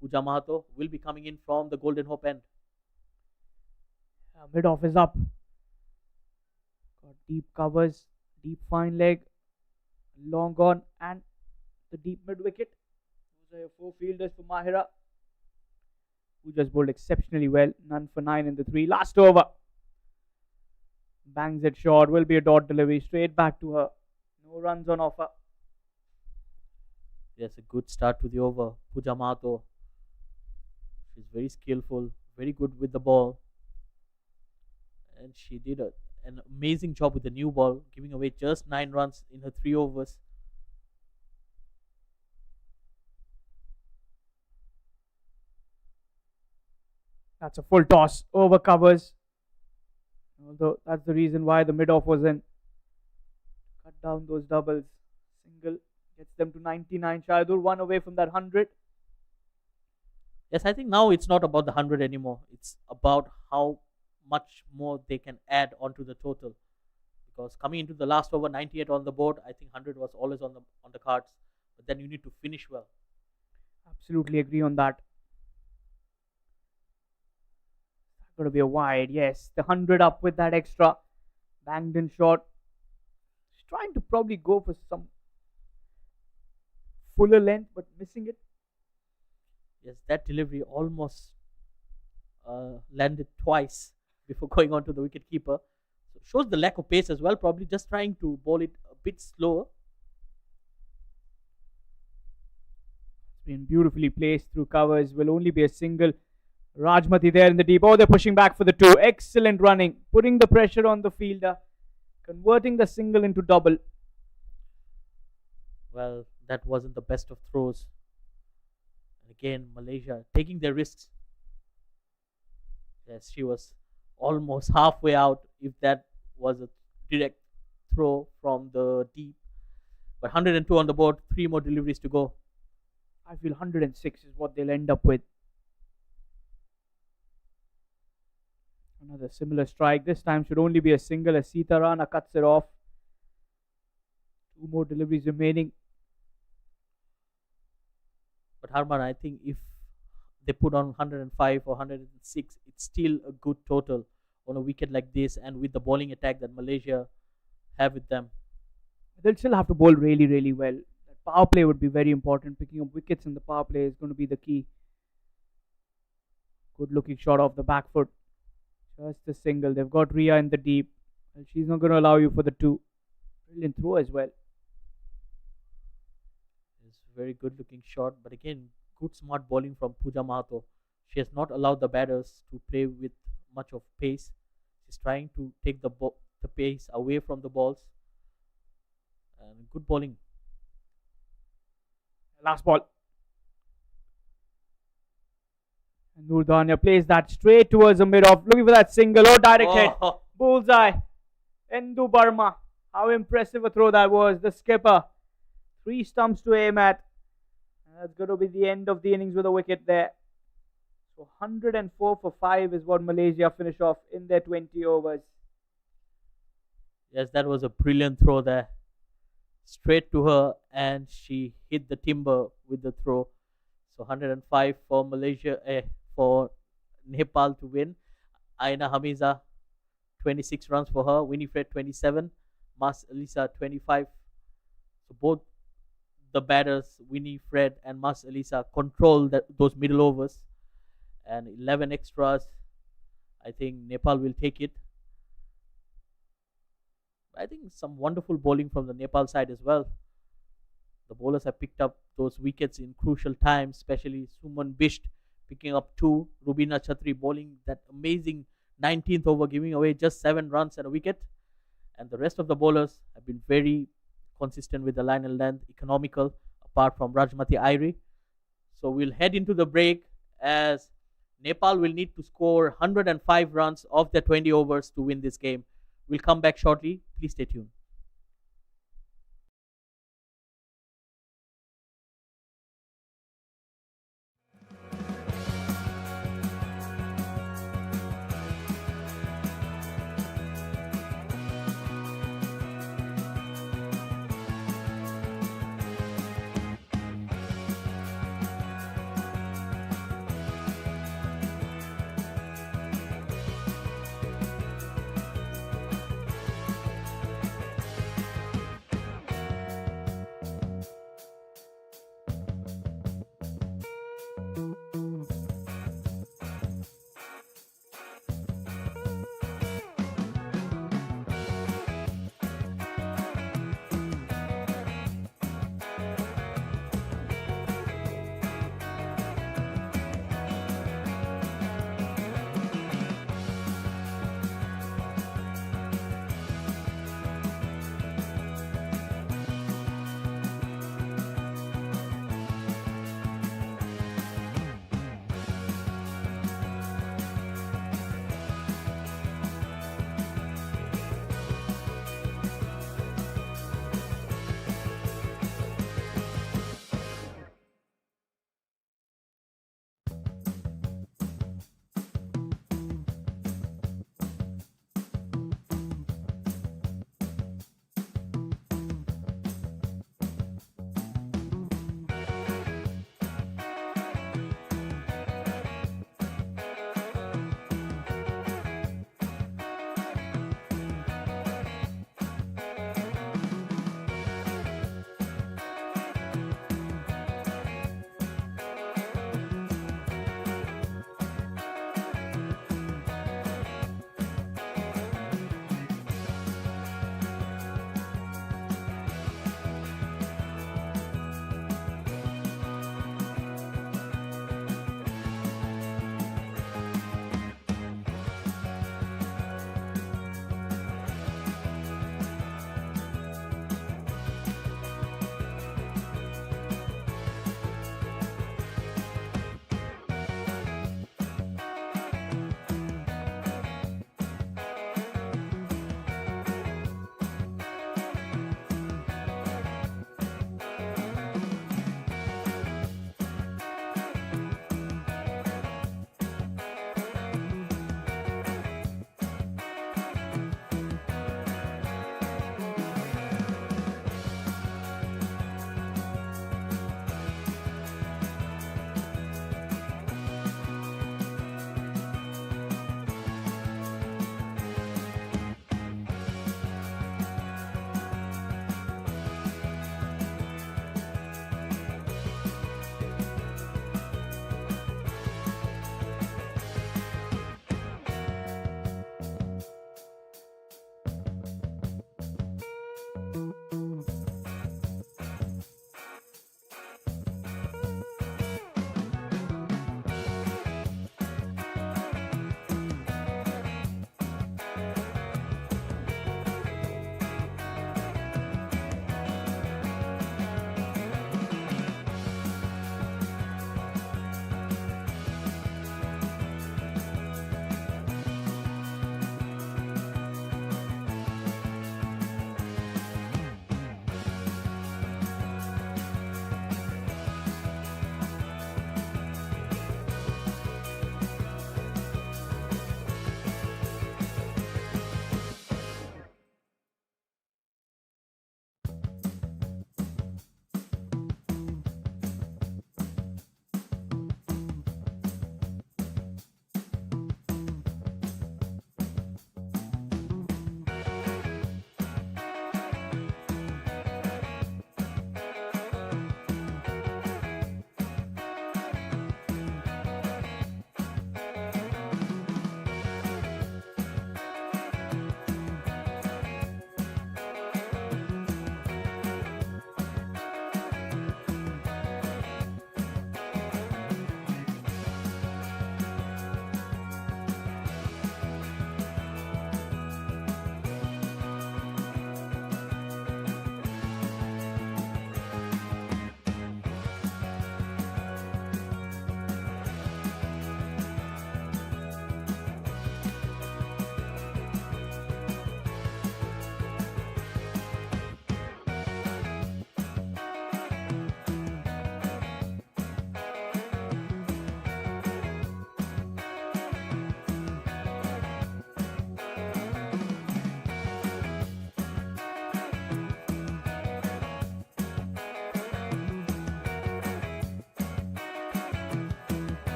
Pooja Mahato will be coming in from the Golden Hope end. Mid off is up. Got deep covers, deep fine leg, long on, and the deep mid wicket. Those are your four fielders for Mahira, who just bowled exceptionally well. None for 9 in the 3. Last over. Bangs it short. Will be a dot delivery straight back to her. No runs on offer. Yes, a good start to the over. Pooja Mahato. She's very skillful, very good with the ball. And she did an amazing job with the new ball, giving away just 9 runs in her 3 overs. That's a full toss. Over covers. Although that's the reason why the mid off was in. Cut down those doubles. Single gets them to 99. Shahidul 1 away from that 100. Yes, I think now it's not about the 100 anymore. It's about how much more they can add onto the total. Because coming into the last over, 98 on the board, I think 100 was always on the cards. But then you need to finish well. Absolutely agree on that. Got to be a wide, yes. The 100 up with that extra. Banged in short. She's trying to probably go for some fuller length, but missing it. Yes, that delivery almost landed twice before going on to the wicket keeper. So shows the lack of pace as well. Probably just trying to bowl it a bit slower. It's been beautifully placed through covers. Will only be a single. Rajmati there in the deep. Oh, they're pushing back for the 2. Excellent running. Putting the pressure on the fielder. Converting the single into double. Well, that wasn't the best of throws. And again, Malaysia taking their risks. Yes, she was almost halfway out if that was a direct throw from the deep. But 102 on the board. 3 more deliveries to go. I feel 106 is what they'll end up with. Another similar strike. This time should only be a single as Sita Rana cuts it off. 2 more deliveries remaining. But Harman, I think if they put on 105 or 106, it's still a good total on a wicket like this and with the bowling attack that Malaysia have with them. They'll still have to bowl really, really well. That power play would be very important. Picking up wickets in the power play is going to be the key. Good looking shot off the back foot. Just a single. They've got Ria in the deep. And she's not going to allow you for the 2. Brilliant throw as well. It's a very good looking shot. But again, good smart bowling from Pooja Mahato. She has not allowed the batters to play with much of pace. She's trying to take the pace away from the balls. And good bowling. Last ball. And Noor Dania plays that straight towards the mid-off. Looking for that single. Oh, direct hit. Bullseye. Endu Burma. How impressive a throw that was. The skipper. 3 stumps to aim at. And that's going to be the end of the innings with a wicket there. So 104 for 5 is what Malaysia finish off in their 20 overs. Yes, that was a brilliant throw there. Straight to her and she hit the timber with the throw. So 105 for Malaysia, for Nepal to win. Aina Hamiza, 26 runs for her. Winifred, 27. Mas Elisa, 25. So both the batters, Winifred and Mas Elisa, control those middle overs. And 11 extras. I think Nepal will take it. I think some wonderful bowling from the Nepal side as well. The bowlers have picked up those wickets in crucial times, especially Suman Bisht picking up 2. Rubina Chatri bowling that amazing 19th over, giving away just 7 runs and a wicket. And the rest of the bowlers have been very consistent with the line and length, economical, apart from Rajmati Airi. So we'll head into the break as Nepal will need to score 105 runs of their 20 overs to win this game. We'll come back shortly. Please stay tuned.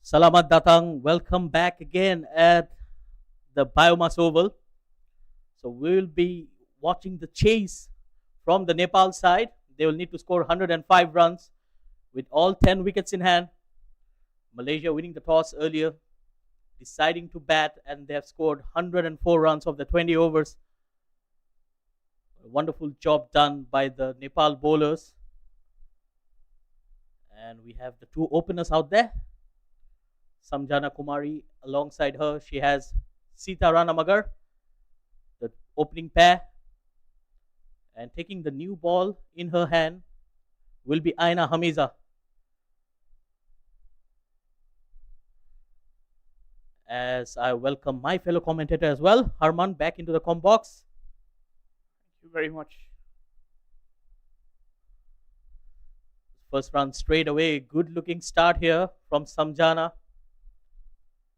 Salamat datang. Welcome back again at the BAYUEMAS Oval. So we will be watching the chase from the Nepal side. They will need to score 105 runs with all 10 wickets in hand. Malaysia winning the toss earlier, deciding to bat, and they have scored 104 runs of the 20 overs. A wonderful job done by the Nepal bowlers. And we have the two openers out there. Samjana Kumari, alongside her, she has Sita Ranamagar, the opening pair. And taking the new ball in her hand will be Aina Hamiza. As I welcome my fellow commentator as well, Harman, back into the comm box. Thank you very much. First run straight away. Good looking start here from Samjana.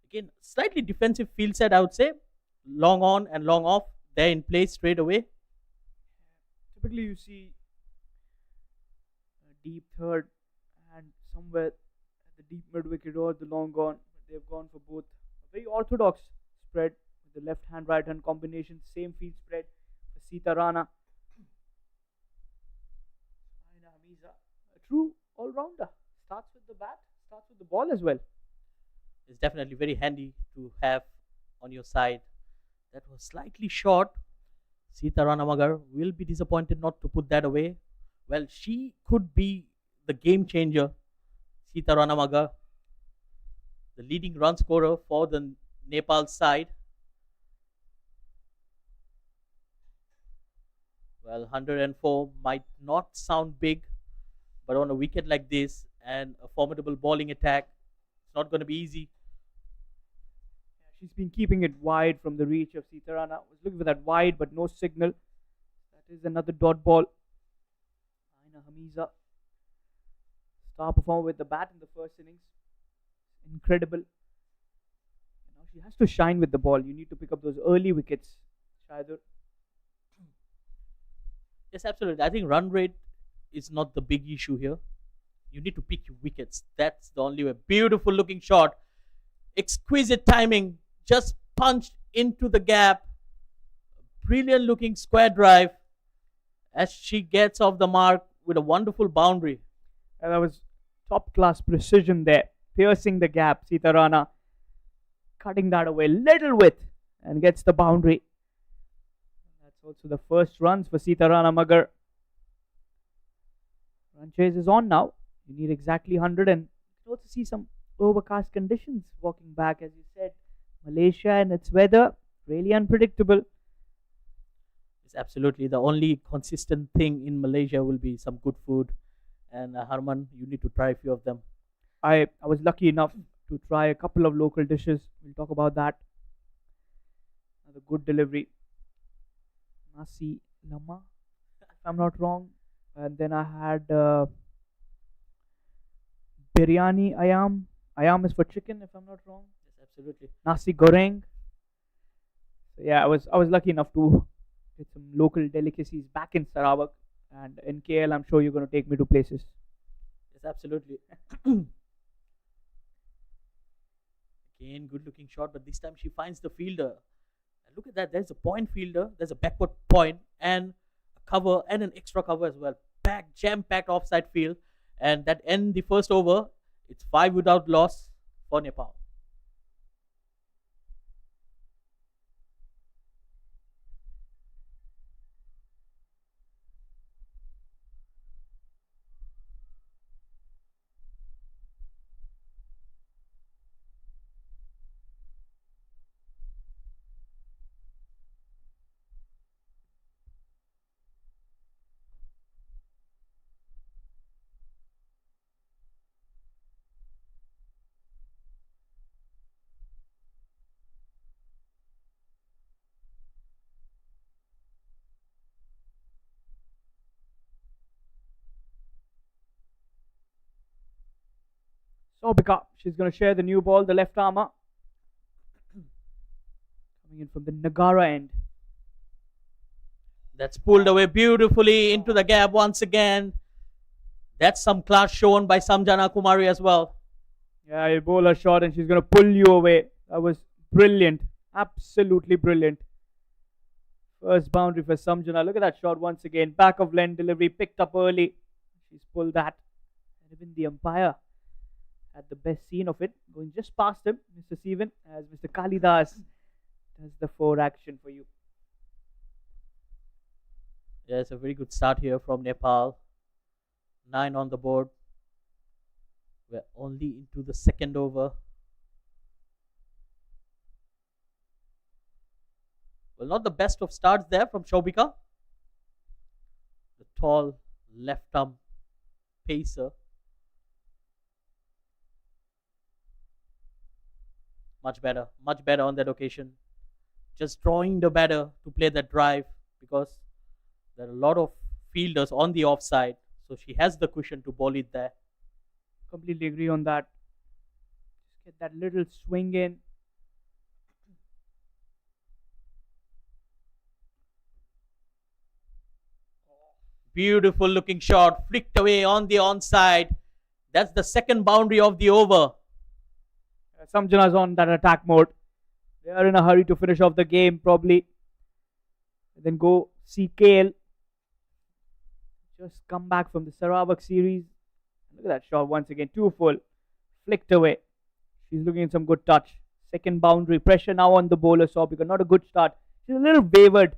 Again, slightly defensive field set, I would say. Long on and long off. They're in place straight away. Typically, you see a deep third and somewhere at the deep mid wicket or the long on. They've gone for both. A very orthodox spread with the left hand, right hand combination. Same field spread for Sita Rana. Aina Hamiza, a true all rounder. Starts with the bat, starts with the ball as well. It's definitely very handy to have on your side. That was slightly short. Sita Ranamagar will be disappointed not to put that away. Well, she could be the game changer. Sita Ranamagar, the leading run scorer for the Nepal side. Well, 104 might not sound big, but on a wicket like this and a formidable bowling attack, it's not going to be easy. She's been keeping it wide from the reach of Sita Rana. Was looking for that wide, but no signal. That is another dot ball. Aina Hamiza, star performer with the bat in the first innings. Incredible. Now she has to shine with the ball. You need to pick up those early wickets, Shaidur. Yes, absolutely. I think run rate is not the big issue here. You need to pick your wickets. That's the only way. Beautiful looking shot. Exquisite timing. Just punched into the gap. Brilliant looking square drive as she gets off the mark with a wonderful boundary. And that was top class precision there. Piercing the gap. Sita Rana cutting that away little width and gets the boundary. That's also the first runs for Sita Ranamagar. Run chase is on now. You need exactly 100, and you can also see some overcast conditions walking back, as you said. Malaysia and its weather, really unpredictable. It's absolutely the only consistent thing in Malaysia will be some good food. And Harman, you need to try a few of them. I was lucky enough to try a couple of local dishes. We'll talk about that. Another good delivery. Nasi Lama, if I'm not wrong. And then I had biryani ayam. Ayam is for chicken, if I'm not wrong. Yes, absolutely. Nasi goreng. So yeah, I was lucky enough to get some local delicacies back in Sarawak, and in KL, I'm sure you're going to take me to places. Yes, absolutely. Again, good looking shot, but this time she finds the fielder. And look at that, there's a point fielder, there's a backward point, and a cover, and an extra cover as well. Jam-packed offside field, and that end the first over. It's 5 without loss for Nepal. Sobika, she's going to share the new ball, the left armour. Coming in from the Nagara end. That's pulled away beautifully into the gap once again. That's some class shown by Samjana Kumari as well. Yeah, you bowl a shot and she's going to pull you away. That was brilliant. Absolutely brilliant. First boundary for Samjana. Look at that shot once again. Back of Len delivery picked up early. She's pulled that. And even the umpire had the best scene of it, going just past him, Mr. Steven, as Mr. Kalidas does the 4 action for you. Yeah, it's a very good start here from Nepal. 9 on the board. We're only into the second over. Well, not the best of starts there from Shobika. The tall left arm pacer. Much better on that occasion. Just drawing the batter to play that drive because there are a lot of fielders on the offside. So she has the cushion to bowl it there. Completely agree on that. Just get that little swing in. Beautiful looking shot, flicked away on the onside. That's the second boundary of the over. Samjana's on that attack mode. They are in a hurry to finish off the game, probably. And then go see Kale. Just come back from the Sarawak series. Look at that shot once again. 2 full. Flicked away. She's looking at some good touch. Second boundary. Pressure now on the bowler, Sobika. Not a good start. She's a little wavered.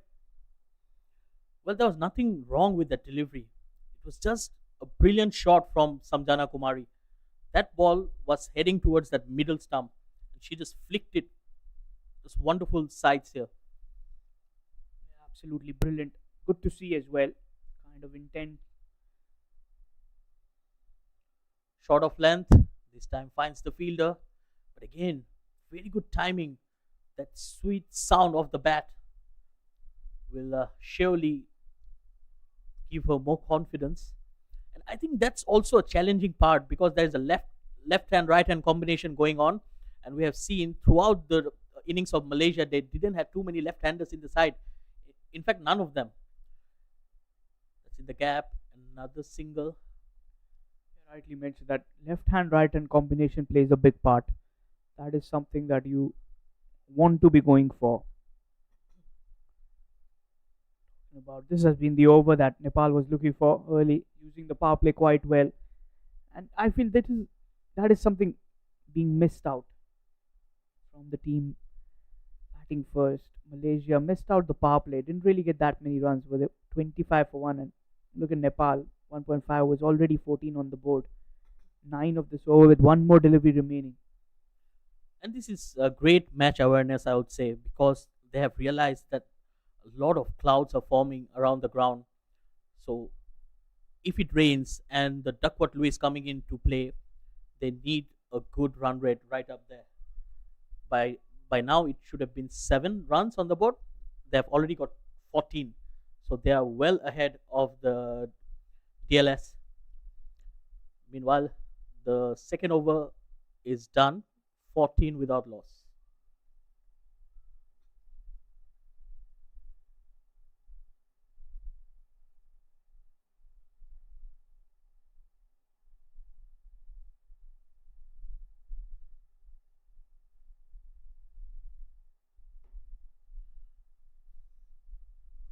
Well, there was nothing wrong with that delivery. It was just a brilliant shot from Samjana Kumari. That ball was heading towards that middle stump. And she just flicked it. Just wonderful sights here. Yeah, absolutely brilliant. Good to see as well. Kind of intent. Short of length. This time finds the fielder. But again, very good timing. That sweet sound of the bat will surely give her more confidence. And I think that's also a challenging part because there's a left hand, right hand combination going on. And we have seen throughout the innings of Malaysia, they didn't have too many left handers in the side. In fact, none of them. That's in the gap. Another single. You rightly mentioned that left hand, right hand combination plays a big part. That is something that you want to be going for. About this has been the over that Nepal was looking for early, using the power play quite well, and I feel that is something being missed out from the team batting first. Malaysia missed out the power play, didn't really get that many runs with it, 25 for 1, and look at Nepal, 1.5 was already 14 on the board, 9 of this over with 1 more delivery remaining. And this is a great match awareness, I would say, because they have realized that a lot of clouds are forming around the ground. So if it rains and the Duckworth Lewis coming into play, they need a good run rate right up there. By now it should have been 7 runs on the board. They have already got 14. So they are well ahead of the DLS. Meanwhile, the second over is done, 14 without loss.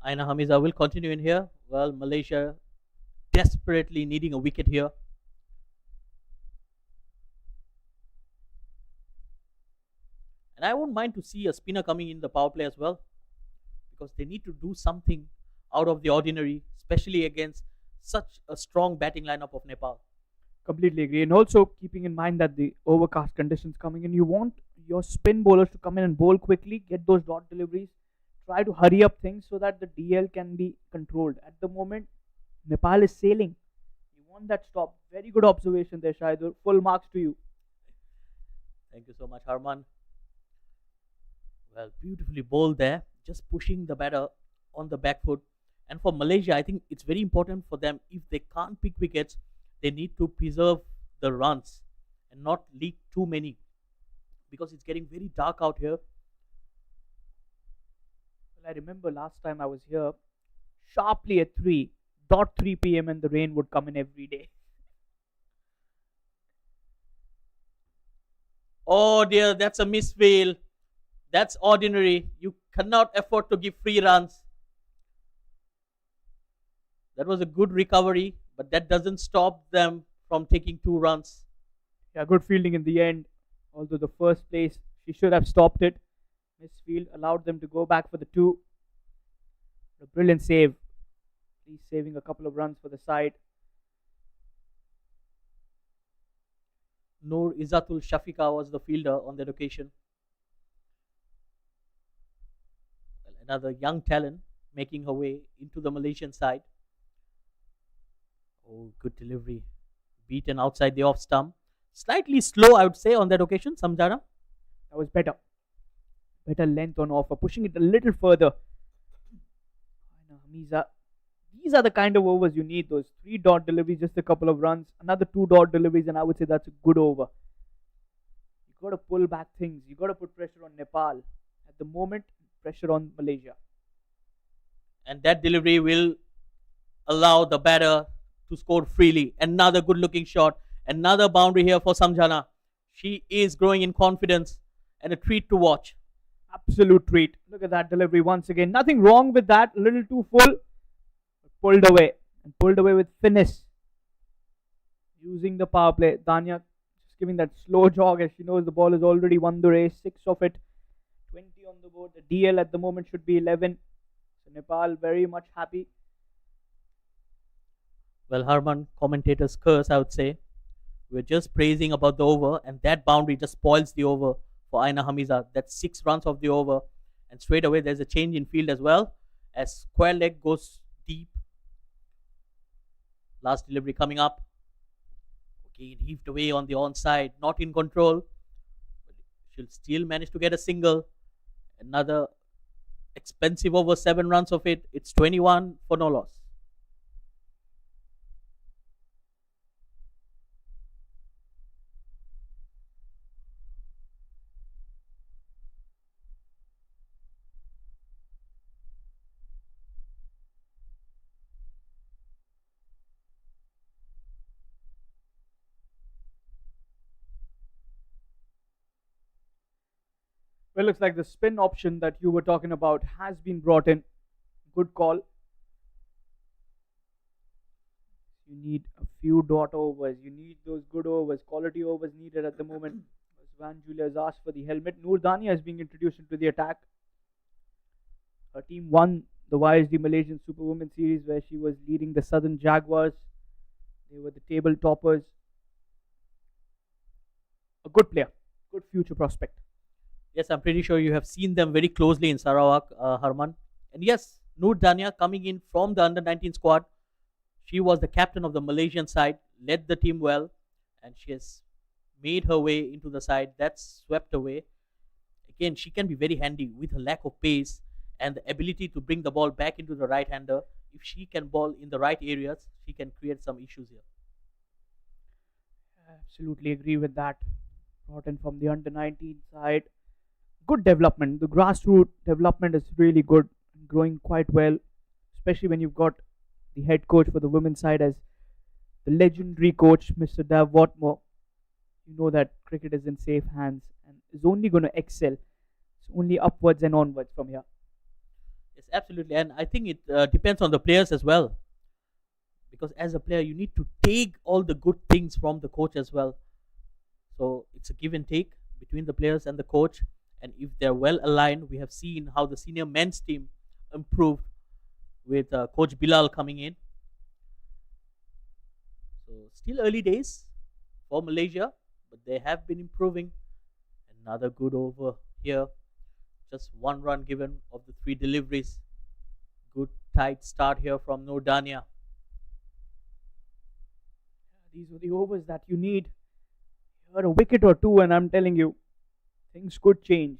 Aina Hamiza will continue in here. Well, Malaysia desperately needing a wicket here. And I won't mind to see a spinner coming in the power play as well, because they need to do something out of the ordinary, especially against such a strong batting lineup of Nepal. Completely agree. And also keeping in mind that the overcast conditions coming in, you want your spin bowlers to come in and bowl quickly, get those dot deliveries, try to hurry up things so that the DL can be controlled. At the moment, Nepal is sailing. You want that stop. Very good observation there, Shaidur. Full marks to you. Thank you so much, Harman. Well, beautifully bowled there, just pushing the batter on the back foot. And for Malaysia, I think it's very important for them, if they can't pick wickets, they need to preserve the runs and not leak too many, because it's getting very dark out here. Well, I remember last time I was here, sharply at 3 p.m. and the rain would come in every day. Oh dear, that's a misfield. That's ordinary. You cannot afford to give free runs. That was a good recovery, but that doesn't stop them from taking 2 runs. Yeah, good fielding in the end. Although the first place, she should have stopped it. Misfield allowed them to go back for the two. A brilliant save. He's saving a couple of runs for the side. Noor Izzatul Shafika was the fielder on that occasion. Well, another young talent making her way into the Malaysian side. Oh, good delivery. Beaten outside the off stump. Slightly slow, I would say, on that occasion, Samjana. That was better. Better length on offer, pushing it a little further. Hamiza, these are the kind of overs you need. Those 3 dot deliveries, just a couple of runs, another 2 dot deliveries, and I would say that's a good over. You got to pull back things. You got to put pressure on Nepal. At the moment, pressure on Malaysia. And that delivery will allow the batter to score freely. Another good looking shot. Another boundary here for Samjana. She is growing in confidence and a treat to watch. Absolute treat. Look at that delivery once again. Nothing wrong with that. A little too full. But pulled away. And pulled away with finesse. Using the power play. Danya just giving that slow jog as she knows the ball has already won the race. 6 of it. 20 on the board. The DL at the moment should be 11. So Nepal very much happy. Well, Harman, commentators curse, I would say. We're just praising about the over, and that boundary just spoils the over for Aina Hamiza. That's 6 runs of the over. And straight away, there's a change in field as well, as square leg goes deep. Last delivery coming up. Again, heaved away on the onside, not in control. But she'll still manage to get a single. Another expensive over, 7 runs of it. It's 21 for no loss. Well, looks like the spin option that you were talking about has been brought in. Good call. You need a few dot overs. You need those good overs. Quality overs needed at the moment. As Van Julia has asked for the helmet. Noor Dania is being introduced into the attack. Her team won the YSD Malaysian Superwomen Series where she was leading the Southern Jaguars. They were the table toppers. A good player. Good future prospect. Yes, I'm pretty sure you have seen them very closely in Sarawak, Harman. And yes, Noor Dania coming in from the under 19 squad. She was the captain of the Malaysian side, led the team well, and she has made her way into the side. That's swept away. Again, she can be very handy with her lack of pace and the ability to bring the ball back into the right hander. If she can ball in the right areas, she can create some issues here. I absolutely agree with that. Brought in from the under 19 side. Good development. The grassroots development is really good, growing quite well, especially when you've got the head coach for the women's side as the legendary coach, Mr. Dav Watmore. You know that cricket is in safe hands and is only going to excel. It's only upwards and onwards from here. Yes, absolutely. And I think it depends on the players as well. Because as a player, you need to take all the good things from the coach as well. So it's a give and take between the players and the coach. And if they're well aligned, we have seen how the senior men's team improved with Coach Bilal coming in. So still early days for Malaysia, but they have been improving. Another good over here. Just 1 run given of the 3 deliveries. Good tight start here from Noor Dania. These are the overs that you need. You're a wicket or two, and I'm telling you, things could change.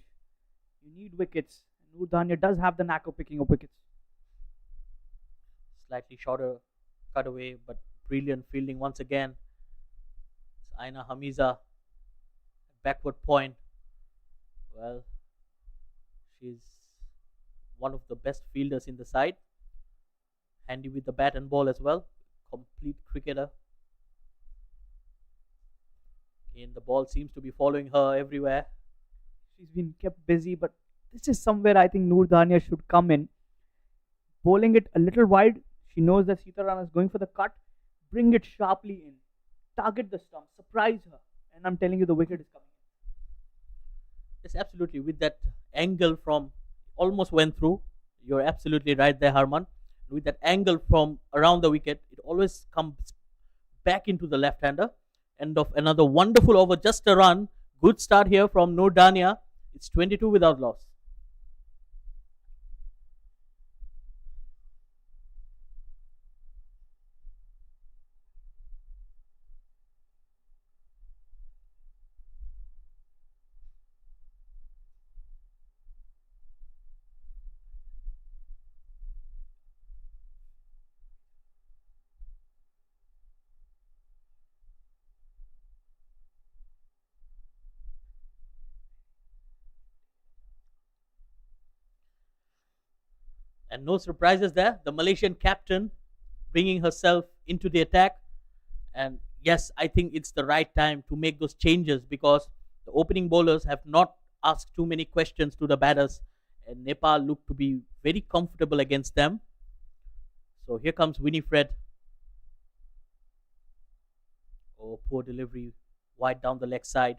You need wickets. Noor Dania does have the knack of picking up wickets. Slightly shorter cutaway, but brilliant fielding once again. It's Aina Hamiza. Backward point. Well, she's one of the best fielders in the side. Handy with the bat and ball as well. Complete cricketer. And the ball seems to be following her everywhere. She's been kept busy, but this is somewhere I think Noor Dania should come in. Bowling it a little wide. She knows that Sita Rana is going for the cut. Bring it sharply in. Target the stump. Surprise her. And I'm telling you, the wicket is coming. Yes, absolutely. With that angle from almost went through. You're absolutely right there, Harman. With that angle from around the wicket, it always comes back into the left-hander. End of another wonderful over, just a run. Good start here from Noor Dania. It's 22 without loss. And no surprises there. The Malaysian captain bringing herself into the attack. And yes, I think it's the right time to make those changes because the opening bowlers have not asked too many questions to the batters. And Nepal looked to be very comfortable against them. So here comes Winifred. Oh, poor delivery. Wide down the leg side.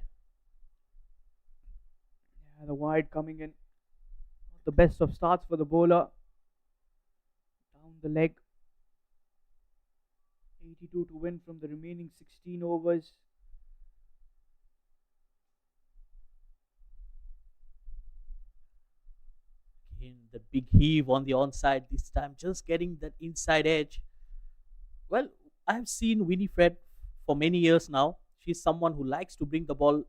Yeah, the wide coming in. The best of starts for the bowler. Down the leg. 82 to win from the remaining 16 overs. Again, the big heave on the onside this time, just getting that inside edge. Well, I've seen Winifred for many years now. She's someone who likes to bring the ball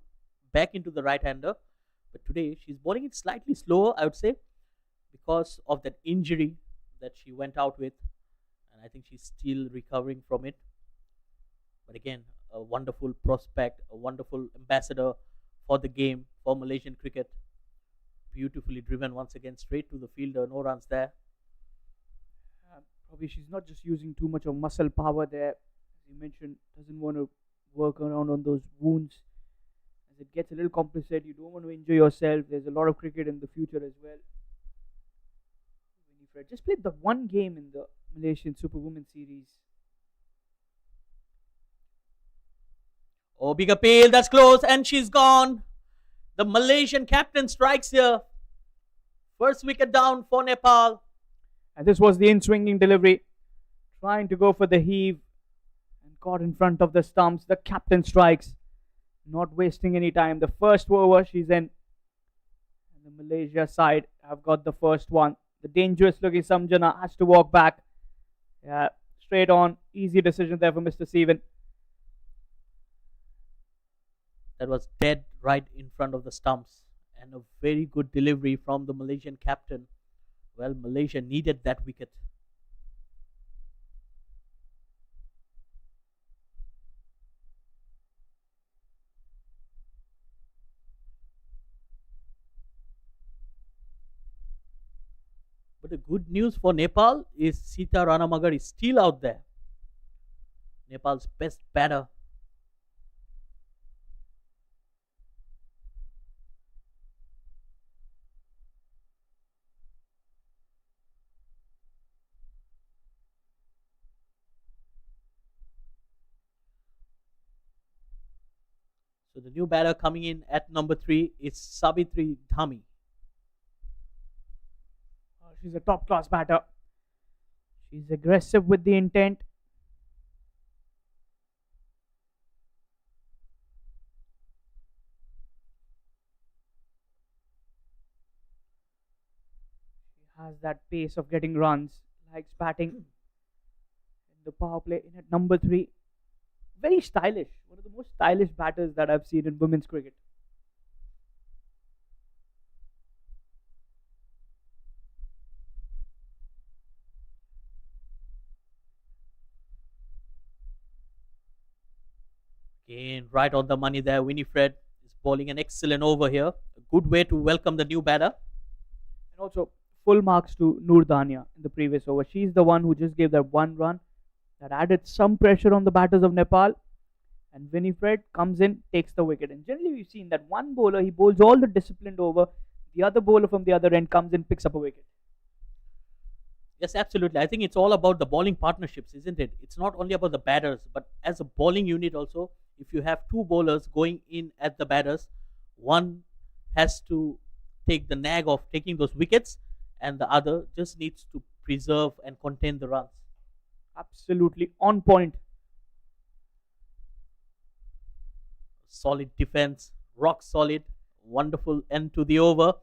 back into the right hander. But today, she's bowling it slightly slower, I would say, because of that injury that she went out with. And I think she's still recovering from it. But again, a wonderful prospect, a wonderful ambassador for the game, for Malaysian cricket. Beautifully driven once again straight to the fielder, no runs there. Probably she's not just using too much of muscle power there. As you mentioned, doesn't want to work around on those wounds. As it gets a little complicated, you don't want to injure yourself. There's a lot of cricket in the future as well. Winifred just played the one game in the Malaysian Super Women Series. Oh, big appeal, that's close, and she's gone. The Malaysian captain strikes here. First wicket down for Nepal. And this was the in-swinging delivery. Trying to go for the heave. And caught in front of the stumps. The captain strikes. Not wasting any time. The first over she's in. And the Malaysia side have got the first one. The dangerous looking Samjana has to walk back. Yeah, straight on. Easy decision there for Mr. Seven. That was dead right in front of the stumps. And a very good delivery from the Malaysian captain. Well, Malaysia needed that wicket. But the good news for Nepal is Sita Ranamagar is still out there. Nepal's best batter. So the new batter coming in at number 3 is Savitri Dhami. She's a top class batter. She's aggressive with the intent. She has that pace of getting runs. Likes batting in the power play in at number 3. Very stylish. One of the most stylish batters that I've seen in women's cricket. Again, right on the money there. Winifred is bowling an excellent over here. A good way to welcome the new batter. And also, full marks to Noor Dania in the previous over. She's the one who just gave that one run that added some pressure on the batters of Nepal. And Winifred comes in, takes the wicket. And generally, we've seen that one bowler, he bowls all the disciplined over. The other bowler from the other end comes in, picks up a wicket. Yes, absolutely. I think it's all about the bowling partnerships, isn't it? It's not only about the batters, but as a bowling unit also, if you have two bowlers going in at the batters, one has to take the nag of taking those wickets, and the other just needs to preserve and contain the runs. Absolutely on point. Solid defense, rock solid, wonderful end to the over.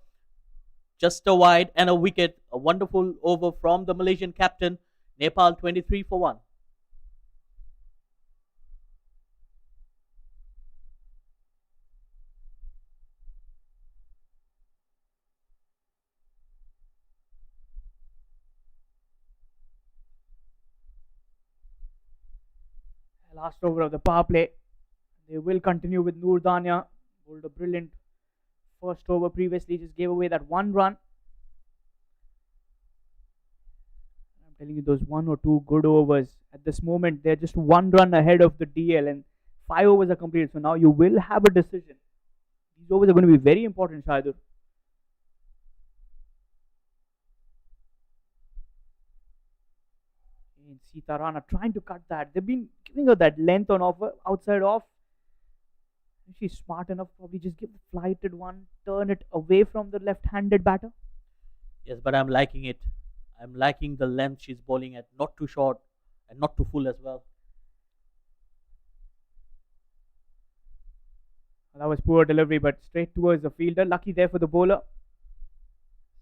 Just a wide and a wicket. A wonderful over from the Malaysian captain. Nepal 23 for 1. Last over of the power play. They will continue with Noor Dania. Bowled a brilliant first over previously, just gave away that one run. I'm telling you, those one or two good overs. At this moment, they're just one run ahead of the DL, and 5 overs are completed. So now you will have a decision. These overs are going to be very important, Shaidur. And Sita Rana trying to cut that. They've been giving her that length on offer, outside off. She's smart enough, probably just give the flighted one, turn it away from the left-handed batter. Yes, but I'm liking it. I'm liking the length she's bowling at. Not too short and not too full as well. That was poor delivery, but straight towards the fielder. Lucky there for the bowler.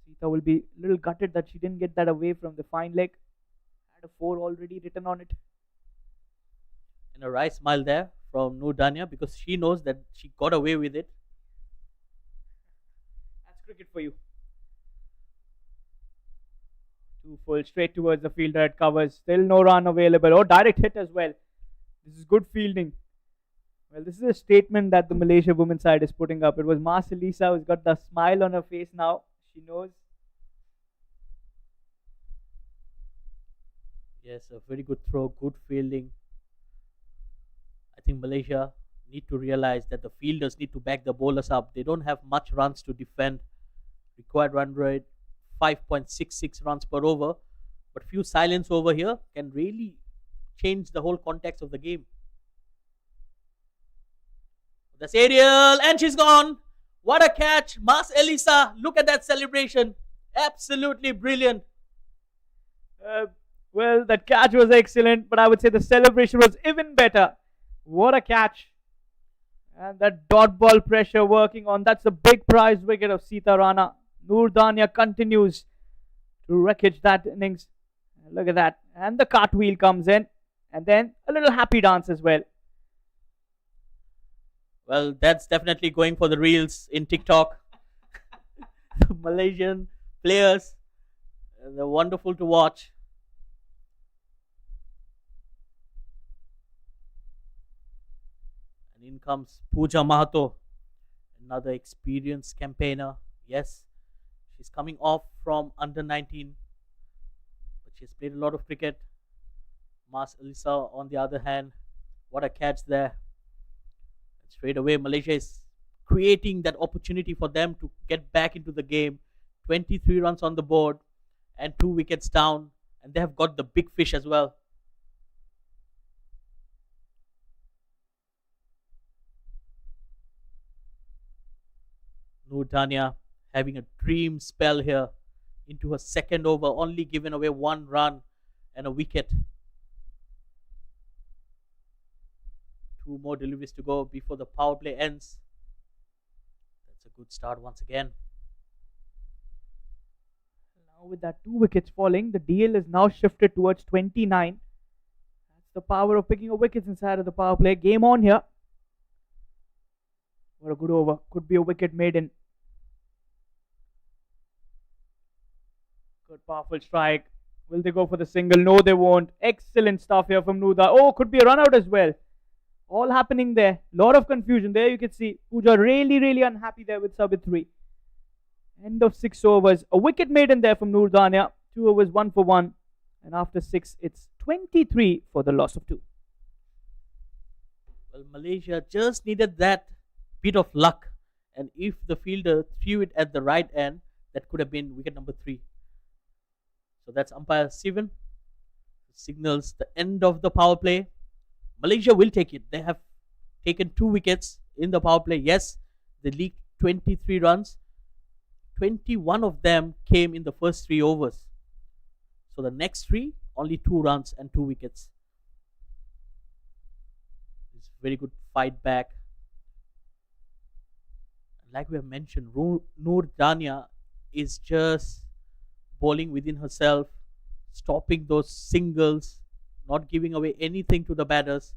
Sita will be a little gutted that she didn't get that away from the fine leg. Had a 4 already written on it. And a wry smile there from Noor Dania because she knows that she got away with it. That's cricket for you. 2 full straight towards the fielder at covers. Still no run available. Oh, direct hit as well. This is good fielding. Well, this is a statement that the Malaysia women's side is putting up. It was Marcelisa who's got the smile on her face now. She knows. Yes, a very good throw, good fielding. I think Malaysia need to realize that the fielders need to back the bowlers up. They don't have much runs to defend. Required run rate 5.66 runs per over. But few silence over here can really change the whole context of the game. That's Ariel, and she's gone. What a catch. Mas Elisa, look at that celebration. Absolutely brilliant. Well, that catch was excellent, but I would say the celebration was even better. What a catch. And that dot ball pressure working on. That's the big prize wicket of Sita Rana. Noor Dania continues to wreckage that innings. Look at that. And the cartwheel comes in. And then a little happy dance as well. Well, that's definitely going for the reels in TikTok. The Malaysian players, they're wonderful to watch. And in comes Pooja Mahato, another experienced campaigner. Yes, she's coming off from under 19, but she's played a lot of cricket. Mas Elisa, on the other hand, what a catch there. Straight away, Malaysia is creating that opportunity for them to get back into the game. 23 runs on the board and 2 wickets down, and they have got the big fish as well. Noor Dania having a dream spell here into her second over, only given away 1 run and a wicket. 2 more deliveries to go before the power play ends. That's a good start once again. Now with that 2 wickets falling, the DL is now shifted towards 29. That's the power of picking up wickets inside of the power play. Game on here. What a good over. Could be a wicket maiden. Good powerful strike. Will they go for the single? No, they won't. Excellent stuff here from Nuda. Oh, could be a run out as well. All happening there. Lot of confusion. There you can see Pooja really unhappy there with sub 3. End of 6 overs. A wicket maiden there from Noor Dania. 2 overs, 1 for 1. And after 6, it's 23 for the loss of 2. Well, Malaysia just needed that bit of luck, and if the fielder threw it at the right end, that could have been wicket number 3. So that's umpire Steven. Signals the end of the power play. Malaysia will take it. They have taken 2 wickets in the power play. Yes, they leaked 23 runs. 21 of them came in the first 3 overs. So the next 3, only 2 runs and 2 wickets. It's very good fight back. Like we have mentioned, Noor Dania is just bowling within herself, stopping those singles, not giving away anything to the batters.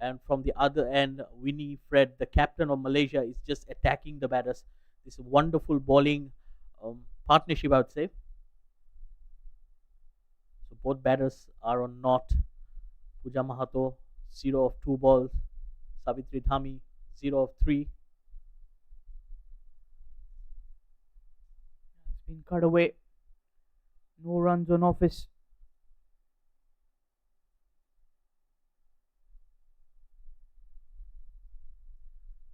And from the other end, Winifred, the captain of Malaysia, is just attacking the batters. This wonderful bowling partnership, I would say. So both batters are on naught. Pooja Mahato, 0 of 2 balls. Savitri Dhami, 0 of 3. It's been cut away. No runs on office.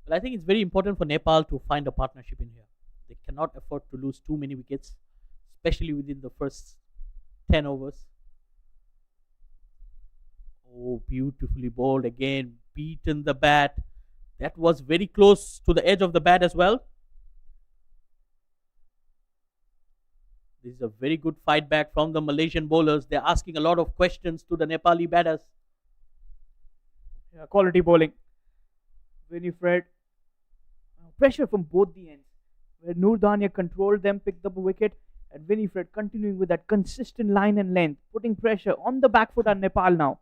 Well, I think it's very important for Nepal to find a partnership in here. They cannot afford to lose too many wickets, especially within the first 10 overs. Oh, beautifully bowled again, beaten the bat. That was very close to the edge of the bat as well. This is a very good fight back from the Malaysian bowlers. They're asking a lot of questions to the Nepali batters. Yeah, quality bowling. Winifred. Pressure from both the ends. Where Noor Dania controlled them, picked up a wicket, and Winifred continuing with that consistent line and length, putting pressure on the back foot on Nepal now.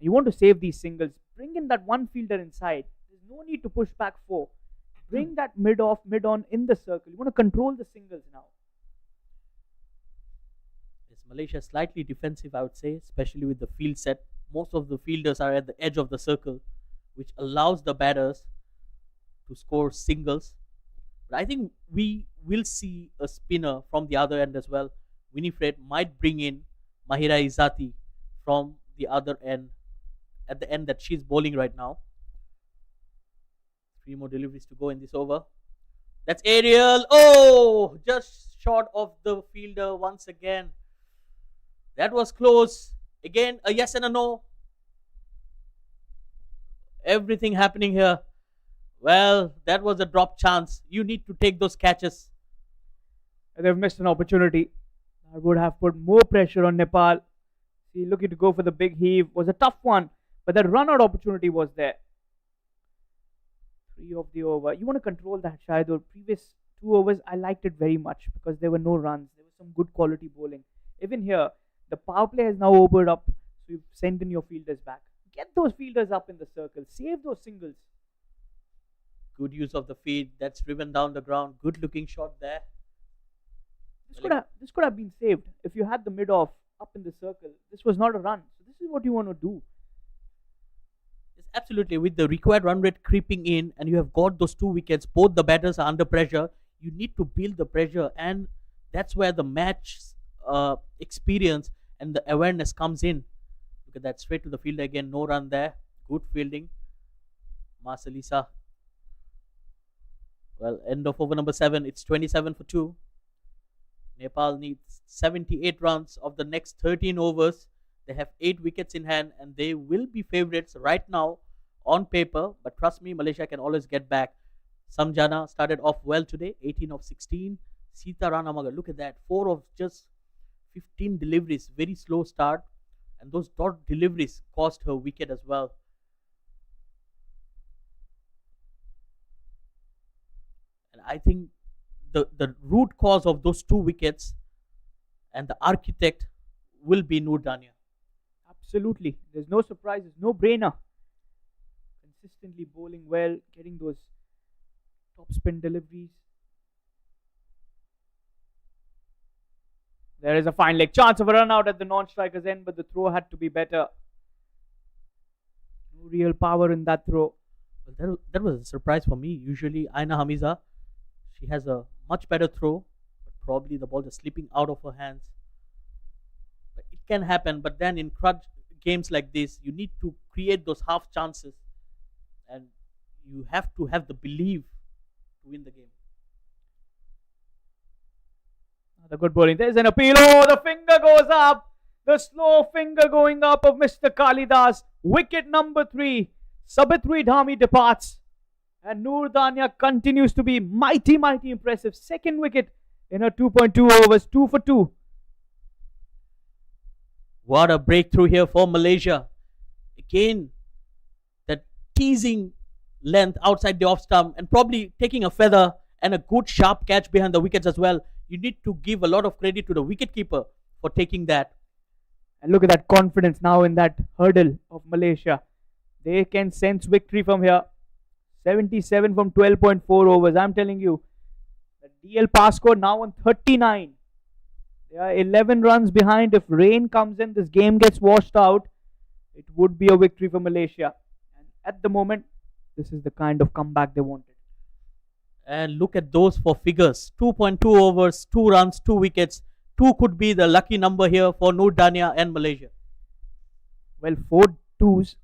You want to save these singles. Bring in that one fielder inside. There's no need to push back 4. Bring that mid-off, mid-on in the circle. You want to control the singles now. Yes, Malaysia is slightly defensive, I would say, especially with the field set. Most of the fielders are at the edge of the circle, which allows the batters to score singles. But I think we will see a spinner from the other end as well. Winifred might bring in Mahira Izzati from the other end, at the end that she's bowling right now. 3 more deliveries to go in this over. That's aerial. Oh, just short of the fielder once again. That was close. Again, a yes and a no. Everything happening here. Well, that was a drop chance. You need to take those catches. They've missed an opportunity. That would have put more pressure on Nepal. See, looking to go for the big heave was a tough one, but that run-out opportunity was there. 3 of the over. You want to control that, Shahid. Previous 2 overs, I liked it very much because there were no runs. There was some good quality bowling. Even here, the power play has now opened up, so you've sent in your fielders back. Get those fielders up in the circle. Save those singles. Good use of the feed. That's driven down the ground. Good looking shot there. This could have been saved if you had the mid-off up in the circle. This was not a run. So this is what you want to do. Yes, absolutely. With the required run rate creeping in and you have got those 2 wickets, both the batters are under pressure. You need to build the pressure, and that's where the match experience and the awareness comes in. Look at that, straight to the fielder again. No run there. Good fielding. Marcelisa. Well, end of over number 7. It's 27 for 2. Nepal needs 78 runs of the next 13 overs. They have 8 wickets in hand and they will be favourites right now on paper. But trust me, Malaysia can always get back. Samjana started off well today, 18 of 16. Sita Ranamagar, look at that, 4 of just 15 deliveries. Very slow start. And those dot deliveries cost her wicket as well. And I think the root cause of those 2 wickets and the architect will be Noor Dania. Absolutely. There's no surprises, no brainer. Consistently bowling well, getting those top spin deliveries. There is a fine leg. Chance of a run out at the non-striker's end, but the throw had to be better. No real power in that throw. Well, that was a surprise for me. Usually, Aina Hamiza, she has a much better throw, but probably the ball is slipping out of her hands. But it can happen. But then in games like this, you need to create those half chances, and you have to have the belief to win the game. The good bowling. There's an appeal. Oh, the finger goes up. The slow finger going up of Mr. Kalidas. Wicket number 3. Sabitri Dhami departs. And Noor Dania continues to be mighty impressive. Second wicket in her 2.2 overs. 2 for 2. What a breakthrough here for Malaysia. Again, that teasing length outside the off stump and probably taking a feather and a good sharp catch behind the wickets as well. You need to give a lot of credit to the wicketkeeper for taking that. And look at that confidence now in that hurdle of Malaysia. They can sense victory from here. 77 from 12.4 overs. I'm telling you, the DL pass score now on 39. They are 11 runs behind. If rain comes in, this game gets washed out, it would be a victory for Malaysia. And at the moment, this is the kind of comeback they wanted. And look at those for figures. 2.2 overs, 2 runs, 2 wickets. 2 could be the lucky number here for Noor Dania and Malaysia. Well, 4 twos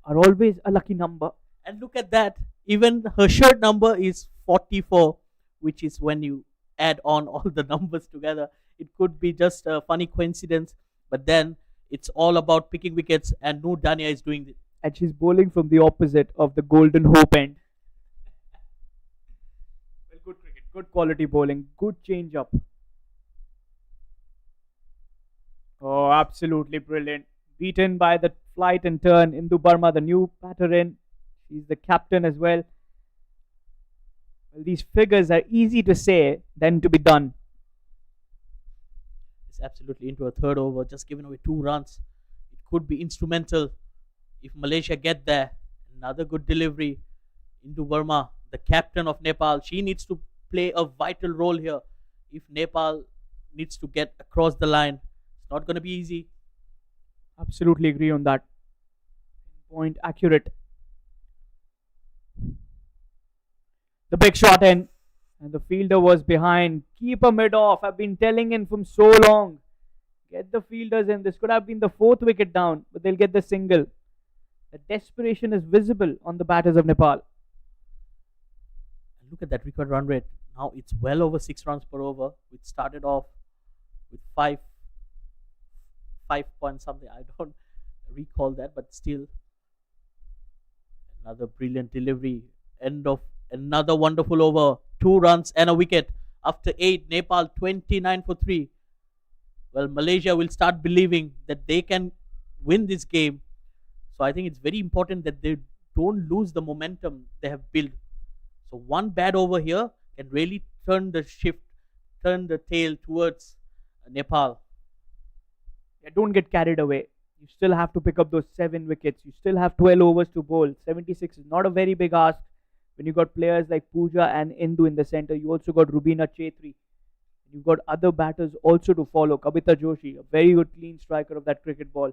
are always a lucky number. And look at that. Even her shirt number is 44, which is when you add on all the numbers together. It could be just a funny coincidence, but then it's all about picking wickets, and Noor Dania is doing it. And she's bowling from the opposite of the Golden Hope end. Well, good cricket, good quality bowling, good change up. Oh, absolutely brilliant. Beaten by the flight and turn. Indu Burma, the new batter in. She's the captain as well. Well, these figures are easy to say than to be done. It's absolutely into a third over, just giving away 2 runs. It could be instrumental if Malaysia get there. Another good delivery. Indu Burma, the captain of Nepal, she needs to play a vital role here. If Nepal needs to get across the line, it's not going to be easy. Absolutely agree on that. Point accurate. The big shot in, and the fielder was behind. Keep a mid off. I've been telling him from so long. Get the fielders in. This could have been the 4th wicket down, but they'll get the single. The desperation is visible on the batters of Nepal. And look at that record run rate. Now it's well over 6 runs per over, which started off with 5 point something. I don't recall that, but still. Another brilliant delivery. End of another wonderful over. 2 runs and a wicket. After 8, Nepal 29 for 3. Well, Malaysia will start believing that they can win this game. So I think it's very important that they don't lose the momentum they have built. So one bad over here can really turn the shift, turn the tail towards Nepal. Yeah, don't get carried away. You still have to pick up those 7 wickets. You still have 12 overs to bowl. 76 is not a very big ask. When you got players like Pooja and Indu in the center, you also got Rubina Chetri. You've got other batters also to follow. Kabita Joshi, a very good clean striker of that cricket ball.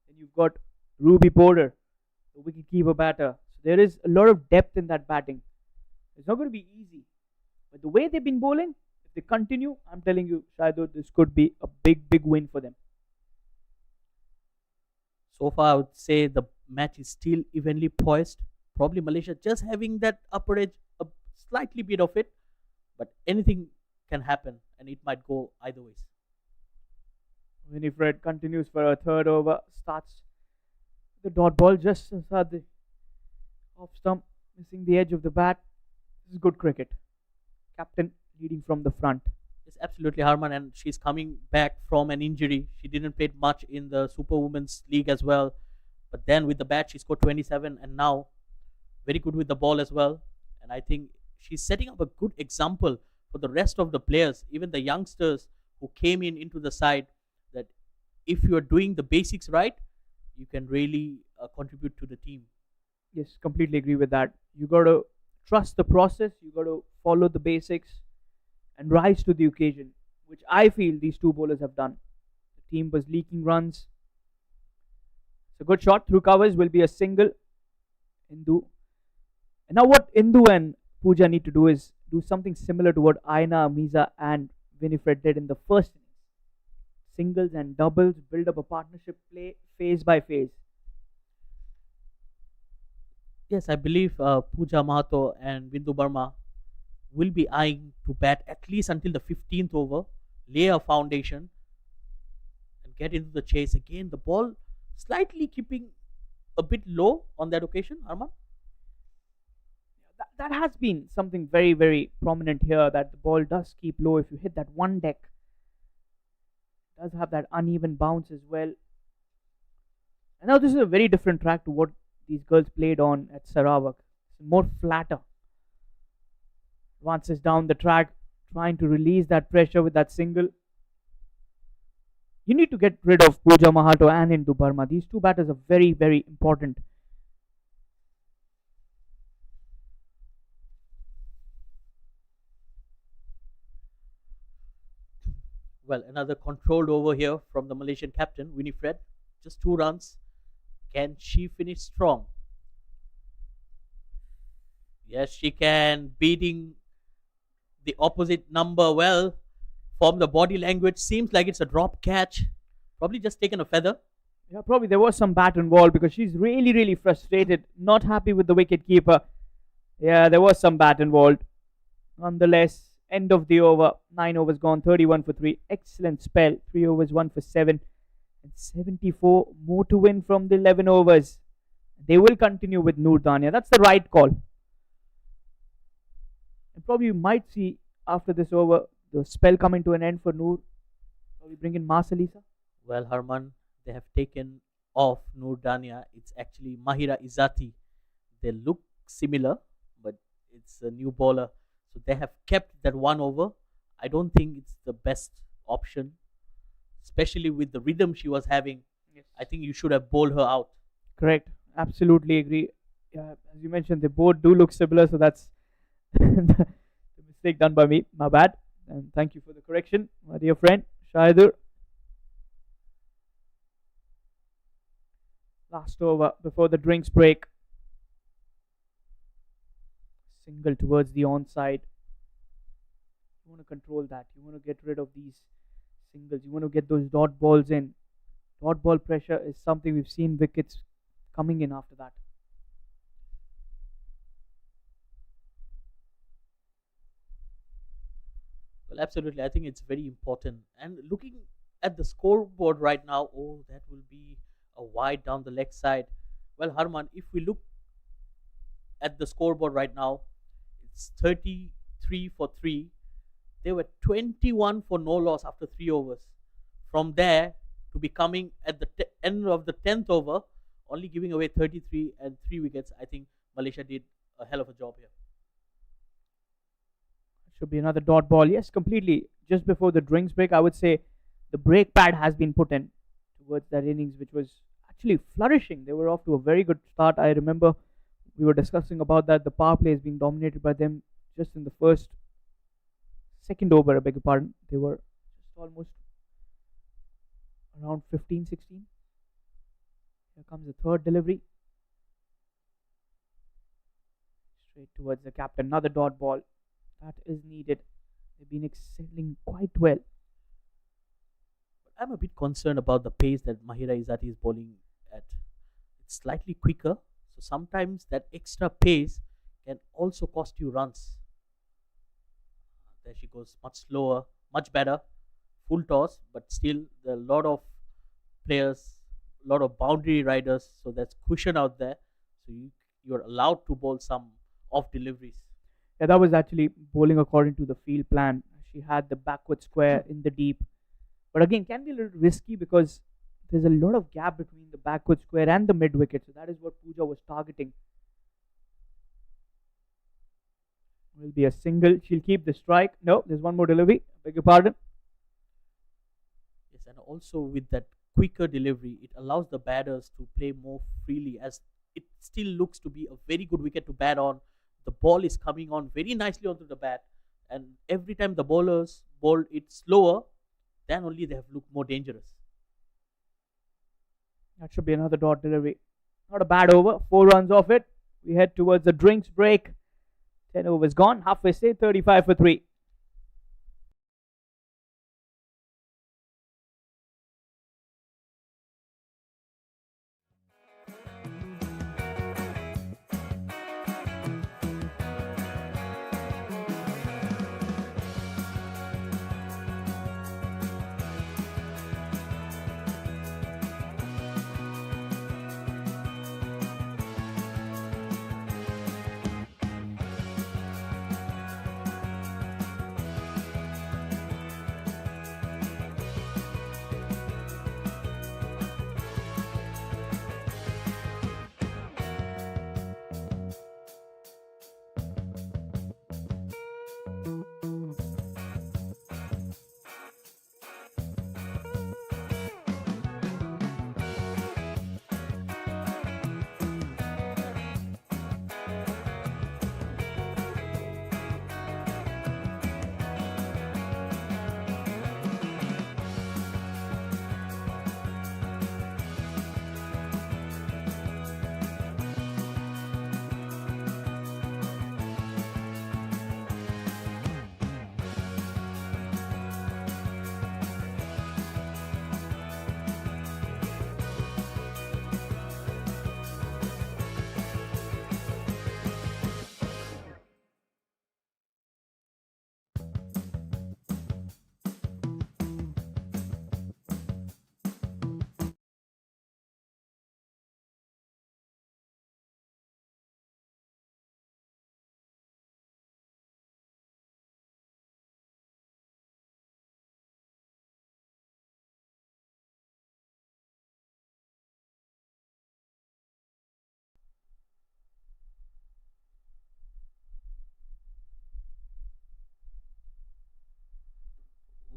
Then you've got Ruby Porter, the wicketkeeper batter. So there is a lot of depth in that batting. It's not going to be easy. But the way they've been bowling, if they continue, I'm telling you, Shaido, this could be a big win for them. So far, I would say the match is still evenly poised. Probably Malaysia just having that upper edge, a slightly bit of it. But anything can happen, and it might go either ways. Winifred continues for a third over. Starts the dot ball just inside the off stump, missing the edge of the bat. This is good cricket. Captain leading from the front. It's absolutely Harman, and she's coming back from an injury. She didn't play much in the Super Women's League as well. But then with the bat, she scored 27, and now very good with the ball as well. And I think she's setting up a good example for the rest of the players, even the youngsters who came into the side, that if you are doing the basics right, you can really contribute to the team. Yes, completely agree with that. You got to trust the process. You got to follow the basics and rise to the occasion, which I feel these 2 bowlers have done. The team was leaking runs. It's a good shot through covers, will be a single. Indu. And now what Indu and Pooja need to do is do something similar to what Aina, Miza and Winifred did in the first innings. singles and doubles, build up a partnership play phase by phase. Yes, I believe Pooja Mahato and Bindu Burma will be eyeing to bat at least until the 15th over, lay a foundation, and get into the chase again. The ball slightly keeping a bit low on that occasion, Arman. That has been something very, very prominent here, that the ball does keep low. If you hit that one deck, it does have that uneven bounce as well. And now this is a very different track to what these girls played on at Sarawak. It's more flatter. Advances down the track, trying to release that pressure with that single. You need to get rid of Pooja Mahato and Indu Burma. These two batters are very, very important. Well, another controlled over here from the Malaysian captain, Winifred. Just 2 runs. Can she finish strong? Yes, she can. Beating the opposite number well. From the body language, seems like it's a drop catch. Probably just taken a feather. Yeah, probably there was some bat involved because she's really, really frustrated, not happy with the wicket keeper. Yeah, there was some bat involved. Nonetheless, end of the over. 9 overs gone, 31 for 3. Excellent spell. 3 overs, 1 for 7. And 74 more to win from the 11 overs. They will continue with Noor Dania. That's the right call. And probably you might see after this over the spell coming to an end for Noor. Probably bring in Marcelisa. Well, Harman, they have taken off Noor Dania. It's actually Mahira Izzati. They look similar, but it's a new bowler. So they have kept that 1 over. I don't think it's the best option, especially with the rhythm she was having. Yes. I think you should have bowled her out. Correct. Absolutely agree. Yeah, as you mentioned, they both do look similar, so that's the mistake done by me. My bad. And thank you for the correction, my dear friend, Shahidur. Last over before the drinks break. Single towards the onside. You want to control that. You want to get rid of these singles. You want to get those dot balls in. Dot ball pressure is something we've seen wickets coming in after that. Well, absolutely. I think it's very important. And looking at the scoreboard right now, oh, that will be a wide down the leg side. Well, Harman, if we look at the scoreboard right now, it's 33 for 3. They were 21 for no loss after 3 overs. From there to be coming at the end of the 10th over, only giving away 33 and 3 wickets, I think Malaysia did a hell of a job here. Should be another dot ball. Yes, completely. Just before the drinks break, I would say the brake pad has been put in towards that innings, which was actually flourishing. They were off to a very good start. I remember we were discussing about that. The power play is being dominated by them just in the second over, I beg your pardon. They were just almost around 15, 16. Here comes the third delivery. Straight towards the captain. Another dot ball. That is needed. They've been excelling quite well. I'm a bit concerned about the pace that Mahira Izzati is bowling at. It's slightly quicker, so sometimes that extra pace can also cost you runs. There she goes, much slower, much better. Full toss, but still there are a lot of players, a lot of boundary riders, so there's cushion out there. So you're allowed to bowl some off deliveries. Yeah, that was actually bowling according to the field plan. She had the backward square in the deep. But again, can be a little risky because there's a lot of gap between the backward square and the mid wicket. So that is what Pooja was targeting. Will be a single. She'll keep the strike. No, there's one more delivery. Beg your pardon. Yes, and also with that quicker delivery, it allows the batters to play more freely, as it still looks to be a very good wicket to bat on. The ball is coming on very nicely onto the bat, and every time the bowlers bowl it slower, then only they have looked more dangerous. That should be another dot delivery. Not a bad over. 4 runs off it. We head towards the drinks break. 10 overs gone. Halfway state, 35 for 3.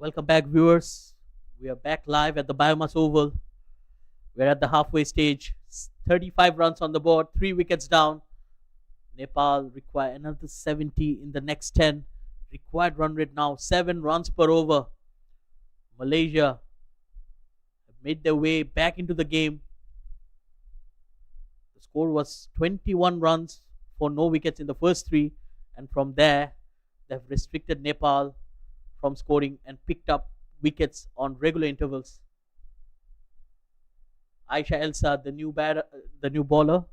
Welcome back, viewers. We are back live at the BAYUEMAS Oval. We're at the halfway stage. 35 runs on the board, 3 wickets down. Nepal require another 70 in the next 10. Required run rate now 7 runs per over. Malaysia have made their way back into the game. The score was 21 runs for no wickets in the first 3, and from there they've restricted Nepal from scoring and picked up wickets on regular intervals. Aisha Elsa, the new bowler.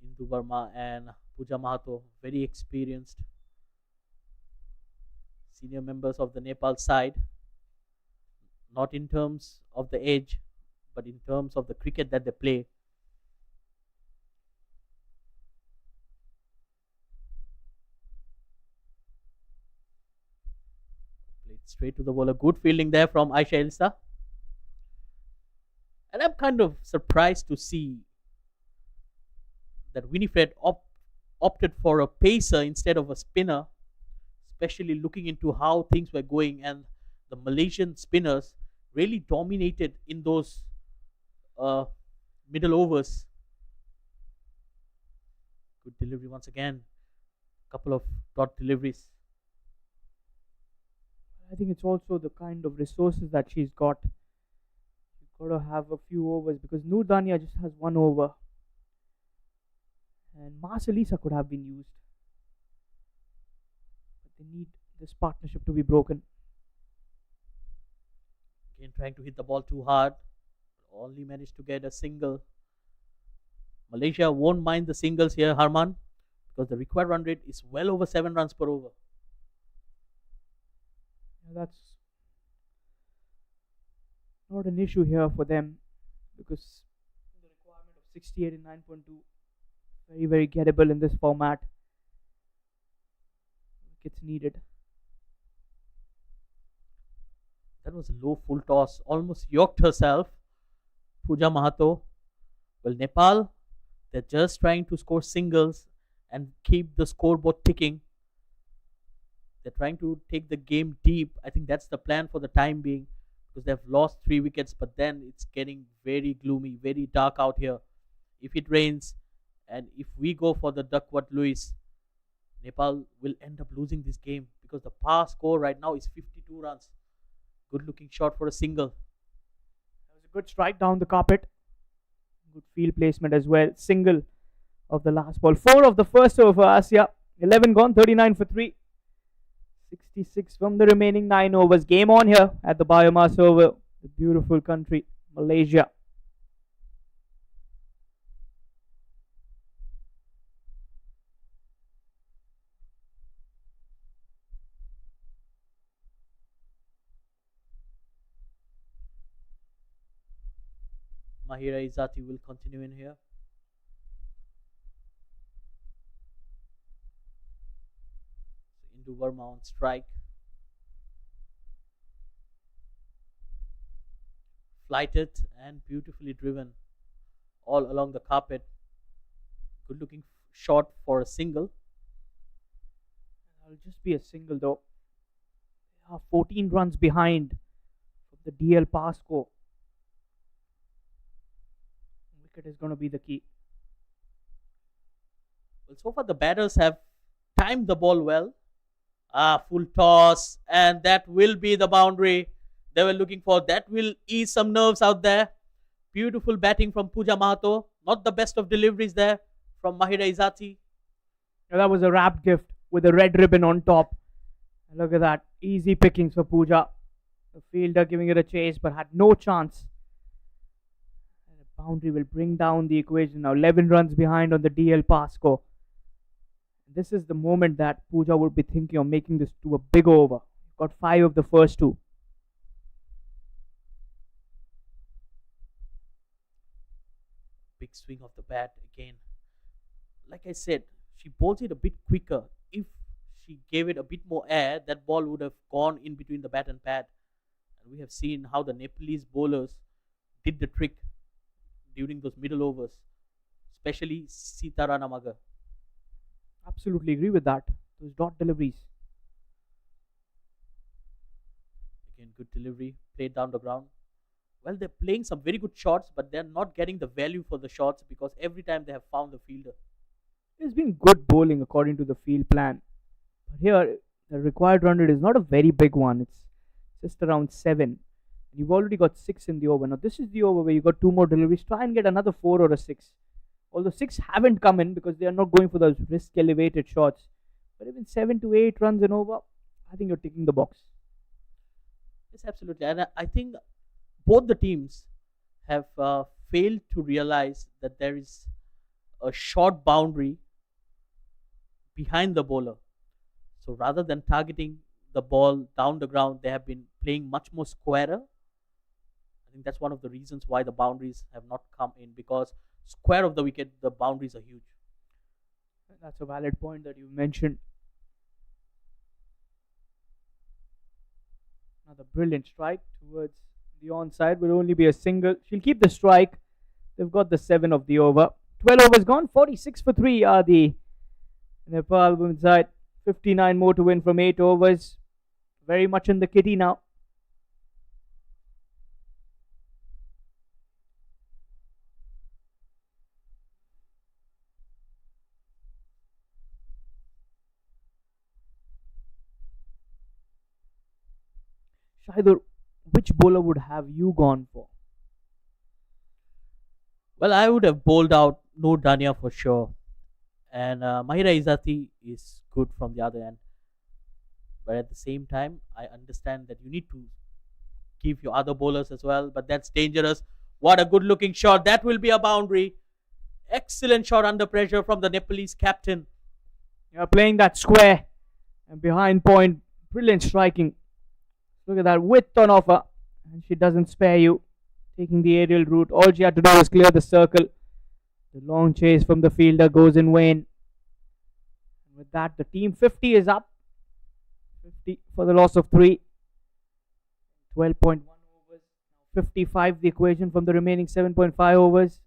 Indu Verma and Pooja Mahato, very experienced senior members of the Nepal side. Not in terms of the age, but in terms of the cricket that they play. Played straight to the bowler. Good fielding there from Aisha Elsa. And I'm kind of surprised to see that Winifred opted for a pacer instead of a spinner, especially looking into how things were going, and the Malaysian spinners really dominated in those middle overs. Good delivery once again. Couple of dot deliveries. I think it's also the kind of resources that she's got. You've got to have a few overs because Noor Dania just has 1 over. And Marcelisa could have been used. But they need this partnership to be broken. Again, trying to hit the ball too hard. Only managed to get a single. Malaysia won't mind the singles here, Harman, because the required run rate is well over 7 runs per over. That's not an issue here for them because the requirement of 68 and 9.2 very, very gettable in this format. Wickets needed. That was a low full toss, almost yoked herself. Pooja Mahato. Well, Nepal, they're just trying to score singles and keep the scoreboard ticking. They're trying to take the game deep. I think that's the plan for the time being because they've lost 3 wickets, but then it's getting very gloomy, very dark out here. If it rains and if we go for the Duckworth Lewis, Nepal will end up losing this game because the par score right now is 52 runs. Good looking shot for a single. That was a good strike down the carpet. Good field placement as well. Single of the last ball. 4 of the first over for Asia. 11 gone, 39 for 3. 66 from the remaining 9 overs. Game on here at the BAYUEMAS Oval. The beautiful country, Malaysia. Mahira Izzati will continue in here. Indu Verma on strike. Flighted and beautifully driven all along the carpet. Good looking shot for a single. That'll just be a single though. They are 14 runs behind from the DL pass score. Wicket is going to be the key. Well, so far the batters have timed the ball well. Full toss, and that will be the boundary they were looking for. That will ease some nerves out there. Beautiful batting from Pooja Mahato. Not the best of deliveries there from Mahira Izzati. That was a wrapped gift with a red ribbon on top. Look at that. Easy pickings for Pooja. The fielder giving it a chase but had no chance. And the boundary will bring down the equation now. 11 runs behind on the DL pass score. This is the moment that Pooja would be thinking of making this to a big over. Got 5 of the first 2. Big swing of the bat again. Like I said, she bowls it a bit quicker. If she gave it a bit more air, that ball would have gone in between the bat and pad. And we have seen how the Nepalese bowlers did the trick during those middle overs, especially Sita Ranamaga. Absolutely agree with that. Those dot deliveries. Again, good delivery, played down the ground. Well, they're playing some very good shots, but they're not getting the value for the shots because every time they have found the fielder. It's been good bowling according to the field plan. But here, the required run rate is not a very big one. It's just around 7. And you've already got 6 in the over. Now, this is the over where you got 2 more deliveries. Try and get another 4 or a 6. Although 6 haven't come in because they are not going for those risk elevated shots. But even 7 to 8 runs and over, I think you're ticking the box. Yes, absolutely. And I think both the teams have failed to realize that there is a short boundary behind the bowler. So rather than targeting the ball down the ground, they have been playing much more squarer. I think that's one of the reasons why the boundaries have not come in because square of the wicket, the boundaries are huge. That's a valid point that you mentioned. Another brilliant strike towards the onside will only be a single. She'll keep the strike. They've got the 7 of the over. 12 overs gone. 46 for 3 are the Nepal women's side. 59 more to win from 8 overs. Very much in the kitty now. Shahidul, which bowler would have you gone for? Well, I would have bowled out Noor Dania for sure. And Mahira Izzati is good from the other end. But at the same time, I understand that you need to give your other bowlers as well. But that's dangerous. What a good looking shot. That will be a boundary. Excellent shot under pressure from the Nepalese captain. You're playing that square and behind point. Brilliant striking. Look at that width on offer. And she doesn't spare you. Taking the aerial route. All she had to do was clear the circle. The long chase from the fielder goes in vain. With that, the team 50 is up. 50 for the loss of 3. 12.1 overs. 55 the equation from the remaining 7.5 overs.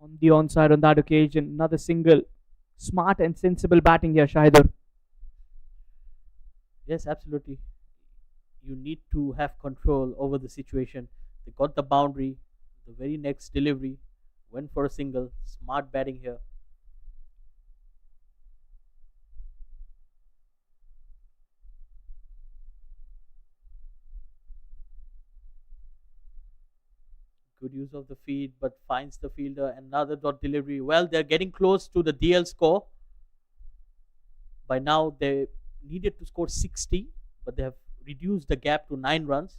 On the onside on that occasion, another single. Smart and sensible batting here, Shahidul. Yes, absolutely. You need to have control over the situation. They got the boundary. The very next delivery went for a single. Smart batting here. Good use of the feed, but finds the fielder. Another dot delivery. Well, they're getting close to the DL score. By now, they needed to score 60, but they have reduced the gap to 9 runs.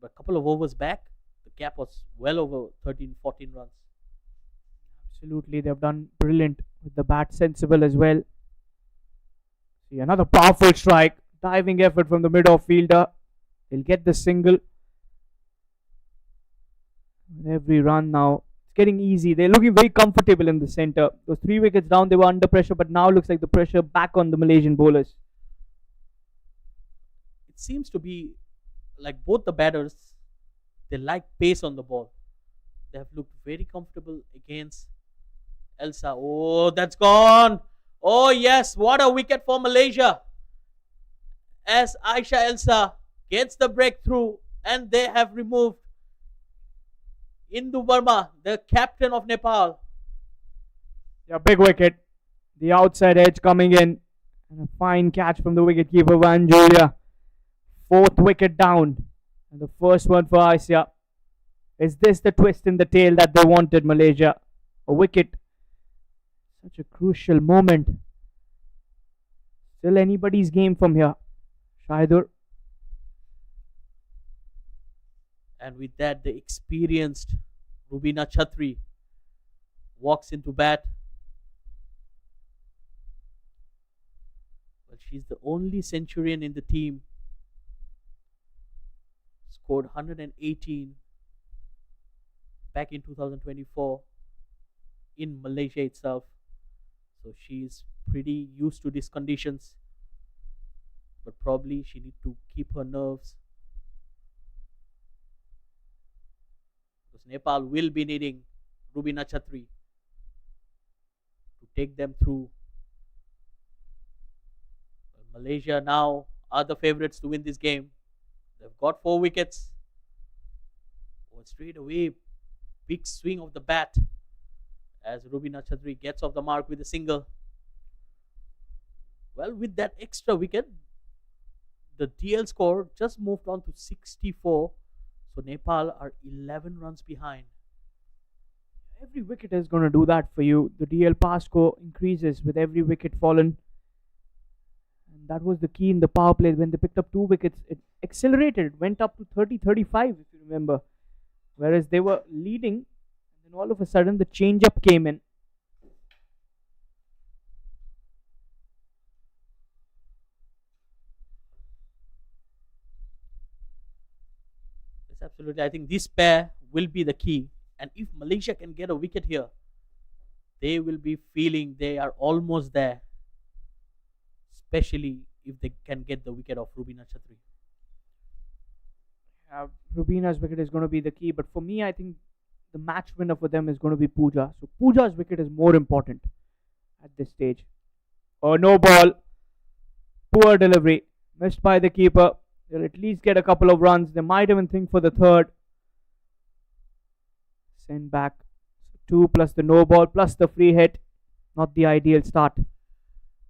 But a couple of overs back, the gap was well over 13, 14 runs. Absolutely, they've done brilliant with the bat, sensible as well. See, another powerful strike, diving effort from the mid-off fielder. They'll get the single. With every run now, it's getting easy. They're looking very comfortable in the center. Those 3 wickets down, they were under pressure, but now looks like the pressure back on the Malaysian bowlers. It seems to be like both the batters, they like pace on the ball. They have looked very comfortable against Elsa. Oh, that's gone. Oh, yes. What a wicket for Malaysia. As Aisha Elsa gets the breakthrough and they have removed Indu Burma, the captain of Nepal. Yeah, big wicket. The outside edge coming in. And a fine catch from the wicketkeeper, Van Julia. 4th wicket down. And the first one for Asia. Is this the twist in the tail that they wanted, Malaysia? A wicket. Such a crucial moment. Still anybody's game from here. Shahidul. And with that, the experienced Rubina Chatri walks into bat. Well, she's the only centurion in the team. Scored 118 back in 2024 in Malaysia itself. So she's pretty used to these conditions. But probably she needs to keep her nerves. Because Nepal will be needing Rubina Chatri take them through. Malaysia now are the favorites to win this game. They've got 4 wickets. Oh, straight away, big swing of the bat as Rubina Chhatri gets off the mark with a single. Well, with that extra wicket, the TL score just moved on to 64. So Nepal are 11 runs behind. Every wicket is going to do that for you. The DL pass score increases with every wicket fallen. And that was the key in the power play. When they picked up 2 wickets, it accelerated. It went up to 30-35, if you remember. Whereas they were leading, and then all of a sudden the change-up came in. Yes, absolutely. I think this pair will be the key. And if Malaysia can get a wicket here, they will be feeling they are almost there. Especially if they can get the wicket of Rubina Chhatri. Rubina's wicket is going to be the key. But for me, I think the match winner for them is going to be Pooja. So Pooja's wicket is more important at this stage. Oh, no ball. Poor delivery. Missed by the keeper. They'll at least get a couple of runs. They might even think for the third. Send back. So 2 plus the no ball plus the free hit. Not the ideal start.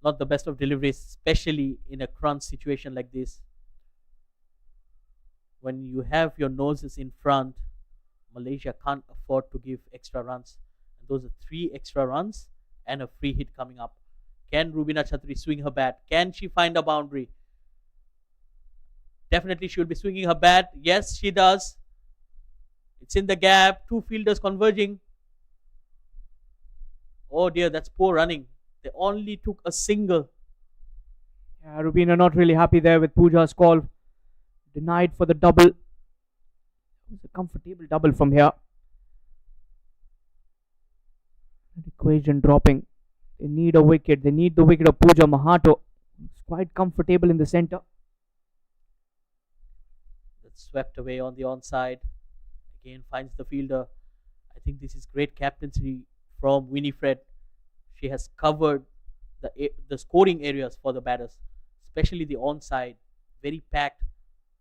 Not the best of deliveries, especially in a crunch situation like this. When you have your noses in front, Malaysia can't afford to give extra runs. And those are 3 extra runs and a free hit coming up. Can Rubina Chhatri swing her bat? Can she find a boundary? Definitely she will be swinging her bat. Yes, she does. It's in the gap. 2 fielders converging. Oh dear, that's poor running. They only took a single. Yeah, Rubina not really happy there with Pooja's call. Denied for the double. It was a comfortable double from here. Equation dropping. They need a wicket. They need the wicket of Pooja Mahato. It's quite comfortable in the center. That's swept away on the onside. Again finds the fielder. I think this is great captaincy from Winifred. She has covered the scoring areas for the batters, especially the onside. Very packed.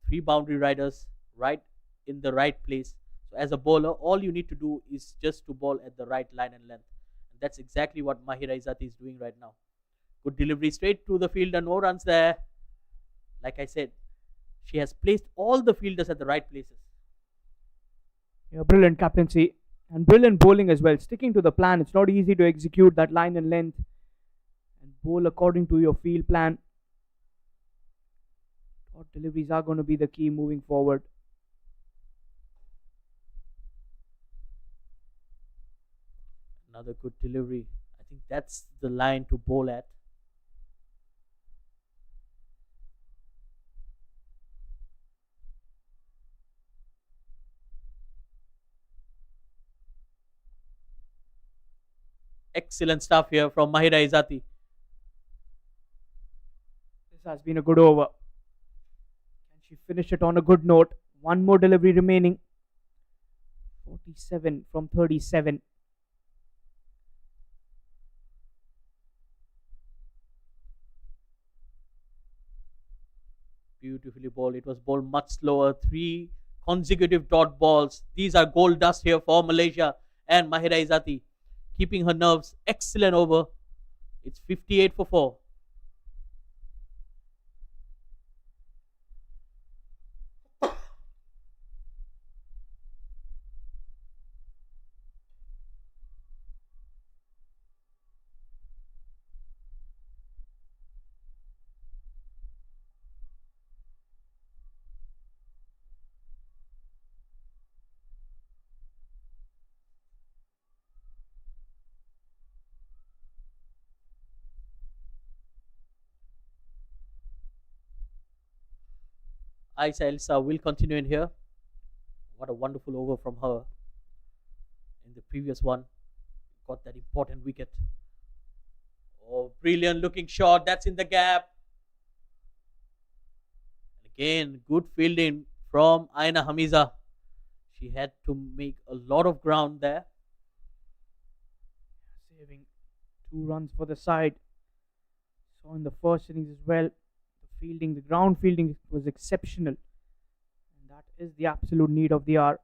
3 boundary riders right in the right place. So as a bowler, all you need to do is just to bowl at the right line and length. And that's exactly what Mahira Izzati is doing right now. Good delivery straight to the fielder. No runs there. Like I said, she has placed all the fielders at the right places. Yeah, brilliant captaincy. And brilliant bowling as well. Sticking to the plan. It's not easy to execute that line and length and bowl according to your field plan. Short deliveries are going to be the key moving forward. Another good delivery. I think that's the line to bowl at. Excellent stuff here from Mahira Izzati. This has been a good over. Can she finish it on a good note? One more delivery remaining. 47 from 37. Beautifully bowled. It was bowled much slower. 3 consecutive dot balls. These are gold dust here for Malaysia and Mahira Izzati. Keeping her nerves. Excellent over. It's 58 for 4. Aisha Elsa will continue in here. What a wonderful over from her. In the previous one, got that important wicket. Oh, brilliant looking shot. That's in the gap. And again, good fielding from Aina Hamiza. She had to make a lot of ground there. Saving 2 runs for the side. So in the first innings as well, the ground fielding was exceptional. And that is the absolute need of the hour.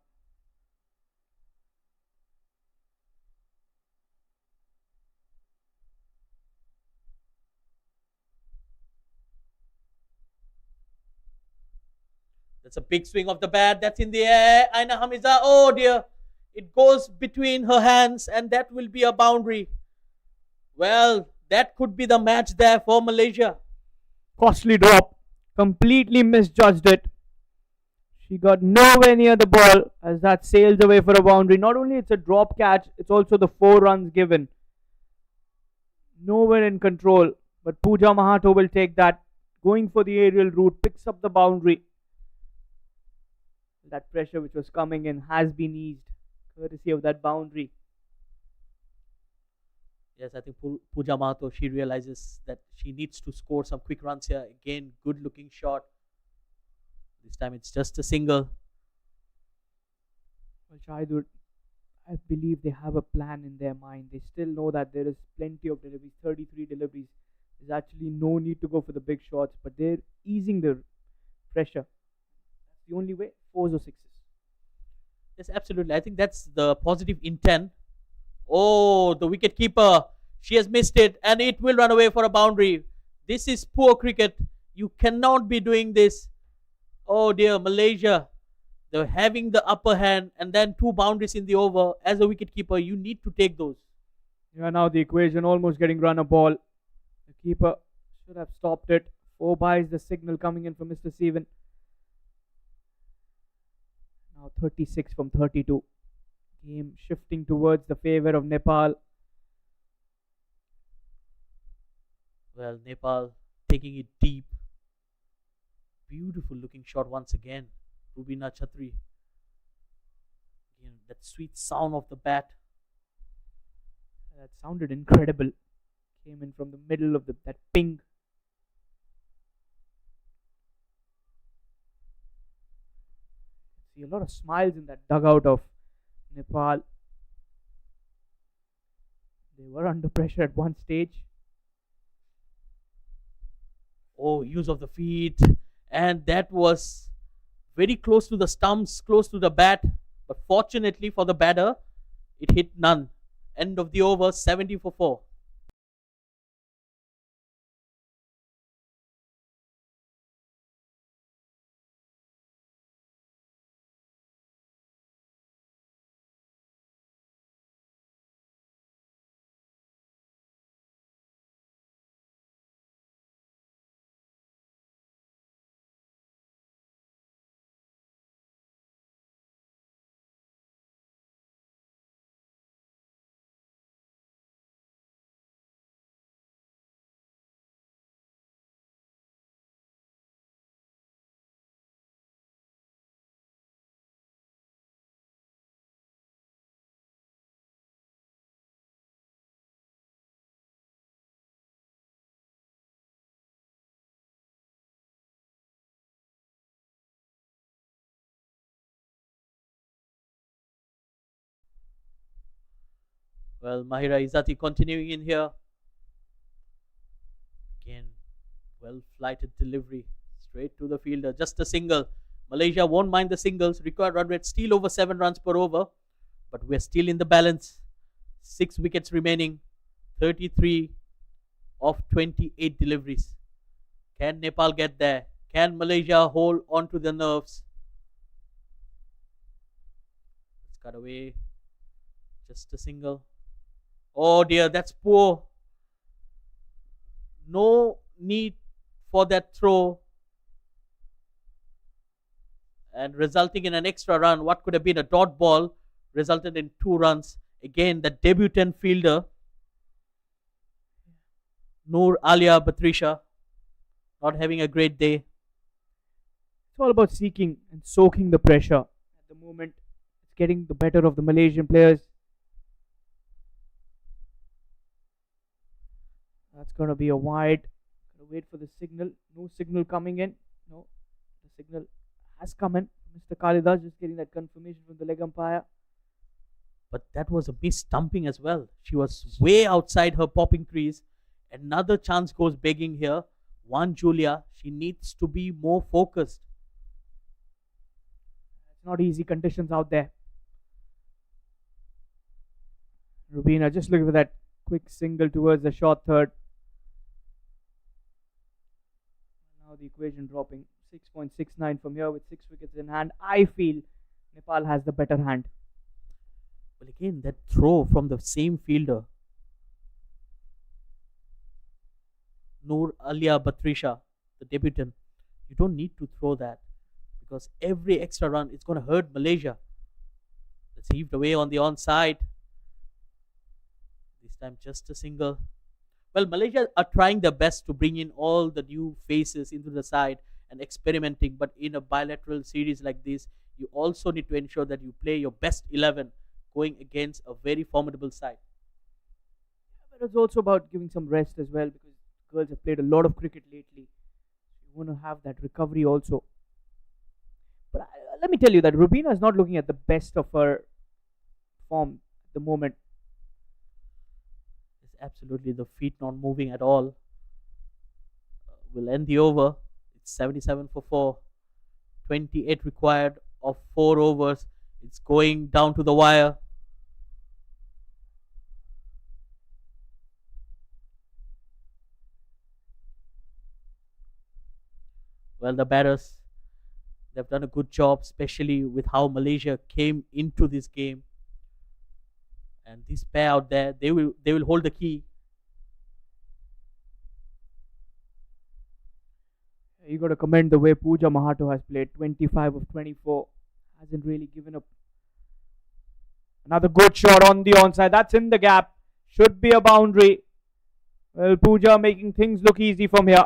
That's a big swing of the bat. That's in the air. Aina Hamiza. Oh dear. It goes between her hands, and that will be a boundary. Well, that could be the match there for Malaysia. Costly drop. Completely misjudged it. She got nowhere near the ball as that sails away for a boundary. Not only it's a drop catch, it's also the 4 runs given. Nowhere in control. But Pooja Mahato will take that. Going for the aerial route, picks up the boundary. That pressure which was coming in has been eased, courtesy of that boundary. Yes, I think Pooja Mahato, she realizes that she needs to score some quick runs here. Again, good looking shot. This time it's just a single. Well, Shahidur, I believe they have a plan in their mind. They still know that there is plenty of deliveries, 33 deliveries. There's actually no need to go for the big shots, but they're easing the pressure. That's the only way, 4s or 6s. Yes, absolutely. I think that's the positive intent. Oh, the wicket keeper. She has missed it, and it will run away for a boundary. This is poor cricket. You cannot be doing this. Oh dear, Malaysia. They're having the upper hand, and then 2 boundaries in the over. As a wicketkeeper, you need to take those. Yeah, now the equation almost getting run a ball. The keeper should have stopped it. 4 byes, the signal coming in from Mr. Seven. Now 36 from 32. Game shifting towards the favor of Nepal. Well, Nepal taking it deep. Beautiful looking shot once again. Rubina Chatri. Again, that sweet sound of the bat. That sounded incredible. Came in from the middle of that ping. See a lot of smiles in that dugout of Nepal. They were under pressure at one stage. Oh, use of the feet. And that was very close to the stumps, close to the bat. But fortunately for the batter, it hit none. End of the over, 70 for 4. Well, Mahira Izzati continuing in here. Again, well flighted delivery. Straight to the fielder. Just a single. Malaysia won't mind the singles. Required run rate still over 7 runs per over. But we're still in the balance. 6 wickets remaining. 33 of 28 deliveries. Can Nepal get there? Can Malaysia hold on to the nerves? Let's cut away. Just a single. Oh dear, that's poor. No need for that throw. And resulting in an extra run. What could have been a dot ball resulted in 2 runs. Again, the debutant fielder, Noor Alia Batrisha, not having a great day. It's all about seeking and soaking the pressure. At the moment, it's getting the better of the Malaysian players. That's going to be a wide. Gotta wait for the signal. No signal coming in. No, the signal has come in. Mr. Kalidas just getting that confirmation from the leg umpire. But that was a miss stumping as well. She was way outside her popping crease. Another chance goes begging here. One Julia, she needs to be more focused. It's not easy conditions out there. Rubina just looking for that quick single towards the short third. Now the equation dropping 6.69 from here with 6 wickets in hand. I feel Nepal has the better hand. Well, again, that throw from the same fielder, Noor Alia Batrisha, the debutant. You don't need to throw that because every extra run is going to hurt Malaysia. That's heaved away on the onside. This time just a single. Well, Malaysia are trying their best to bring in all the new faces into the side and experimenting, but in a bilateral series like this, you also need to ensure that you play your best 11 going against a very formidable side. But it's also about giving some rest as well because girls have played a lot of cricket lately. You want to have that recovery also. But let me tell you that Rubina is not looking at the best of her form at the moment. It's absolutely the feet not moving at all. We'll end the over. It's 77 for 4. 28 required of 4 overs. It's going down to the wire. Well, the batters, they've done a good job, especially with how Malaysia came into this game. And this pair out there, they will hold the key. You got to commend the way Pooja Mahato has played. 25 of 24. Hasn't really given up. Another good shot on the onside. That's in the gap. Should be a boundary. Well, Pooja making things look easy from here.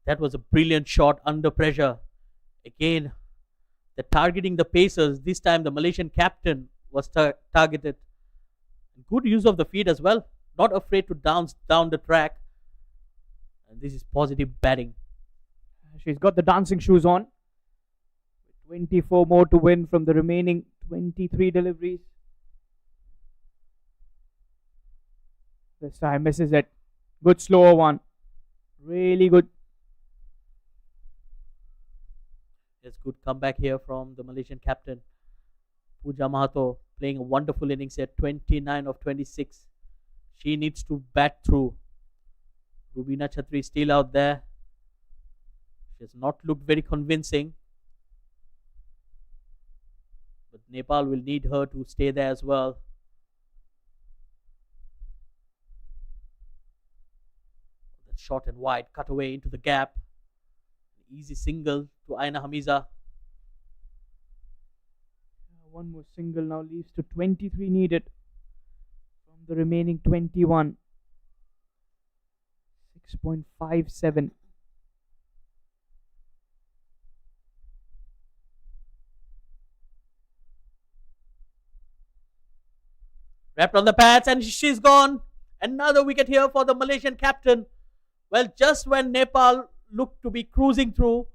That was a brilliant shot under pressure. Again, they're targeting the pacers. This time the Malaysian captain was targeted. Good use of the feet as well. Not afraid to dance down the track. And this is positive batting. She's got the dancing shoes on. 24 more to win from the remaining 23 deliveries. This time misses it. Good slower one. Really good. It's good comeback here from the Malaysian captain. Pooja Mahato playing a wonderful innings at 29 of 26. She needs to bat through. Rubina Chhatri still out there. She has not looked very convincing. But Nepal will need her to stay there as well. That short and wide cut away into the gap. Easy single to Aina Hamiza. One more single now leaves to 23 needed from the remaining 21. 6.57. Wrapped on the pads and she's gone. Another wicket here for the Malaysian captain. Well, just when Nepal looked to be cruising through,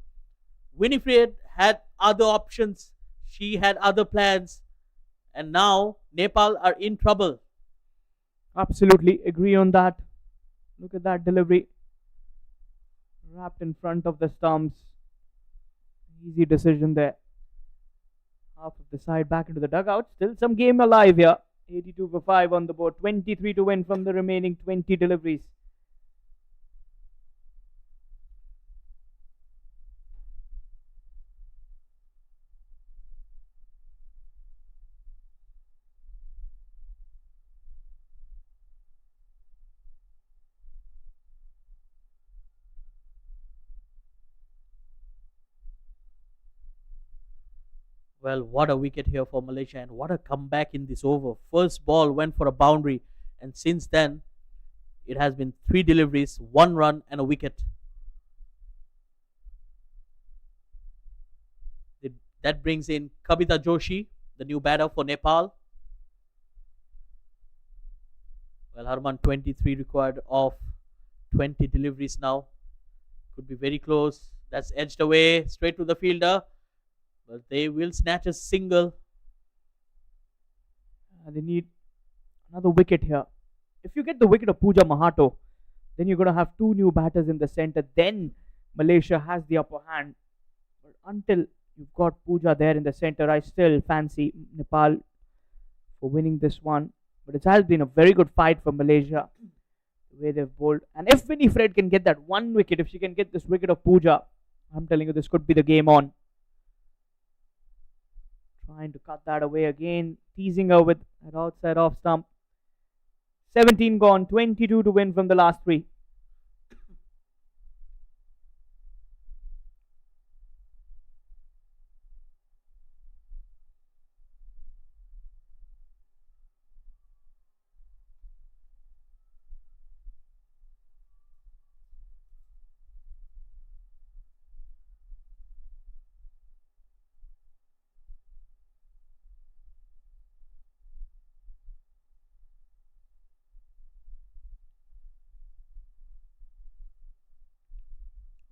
Winifred had other options. She had other plans. And now Nepal are in trouble. Absolutely agree on that. Look at that delivery. Wrapped in front of the stumps. Easy decision there. Half of the side back into the dugout. Still some game alive here. 82 for 5 on the board. 23 to win from the remaining 20 deliveries. Well, what a wicket here for Malaysia and what a comeback in this over. First ball went for a boundary and since then it has been 3 deliveries, 1 run and a wicket. That brings in Kavita Joshi, the new batter for Nepal. Well, Harman 23 required of 20 deliveries now. Could be very close. That's edged away straight to the fielder. Well, they will snatch a single. They need another wicket here. If you get the wicket of Pooja Mahato, then you're going to have two new batters in the center. Then Malaysia has the upper hand. But until you've got Pooja there in the center, I still fancy Nepal for winning this one. But it has been a very good fight for Malaysia, the way they've bowled. And if Winifred can get that one wicket, if she can get this wicket of Pooja, I'm telling you, this could be the game on. Trying to cut that away again, teasing her with an outside off stump. 17 gone, 22 to win from the last three.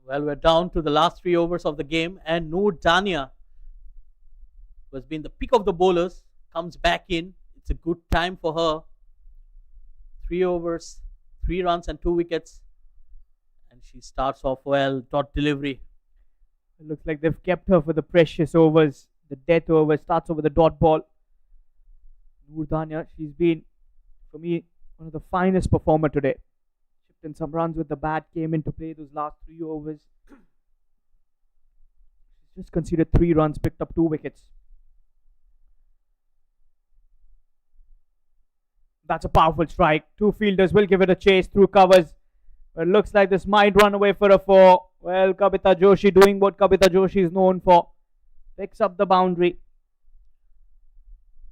Well, we're down to the last 3 overs of the game, and Noor Dania, who has been the pick of the bowlers, comes back in. It's a good time for her. 3 overs, 3 runs, and 2 wickets. And she starts off well. Dot delivery. It looks like they've kept her for the precious overs. The death over starts over the dot ball. Noor Dania, she's been, for me, one of the finest performer today. Chipped in some runs with the bat, came into play those last 3 overs. She's just conceded 3 runs, picked up 2 wickets. That's a powerful strike. 2 fielders will give it a chase through covers. But it looks like this might run away for a 4. Well, Kavita Joshi doing what Kavita Joshi is known for. Picks up the boundary.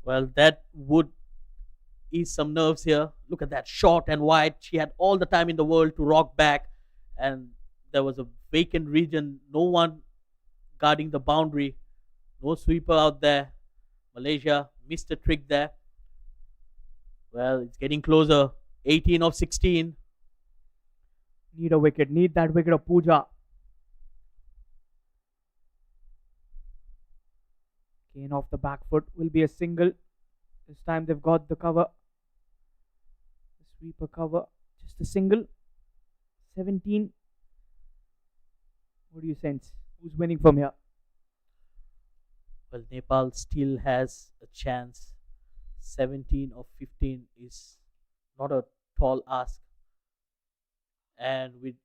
Well, that would ease some nerves here. Look at that, short and wide. She had all the time in the world to rock back, and there was a vacant region. No one guarding the boundary. No sweeper out there. Malaysia missed a trick there. Well, it's getting closer. 18 of 16. Need a wicket. Need that wicket of Pooja. Kane off the back foot. Will be a single. This time they've got the cover. The sweeper cover. Just a single. 17. What do you sense? Who's winning from here? Well, Nepal still has a chance. 17 of 15 is not a tall ask. And with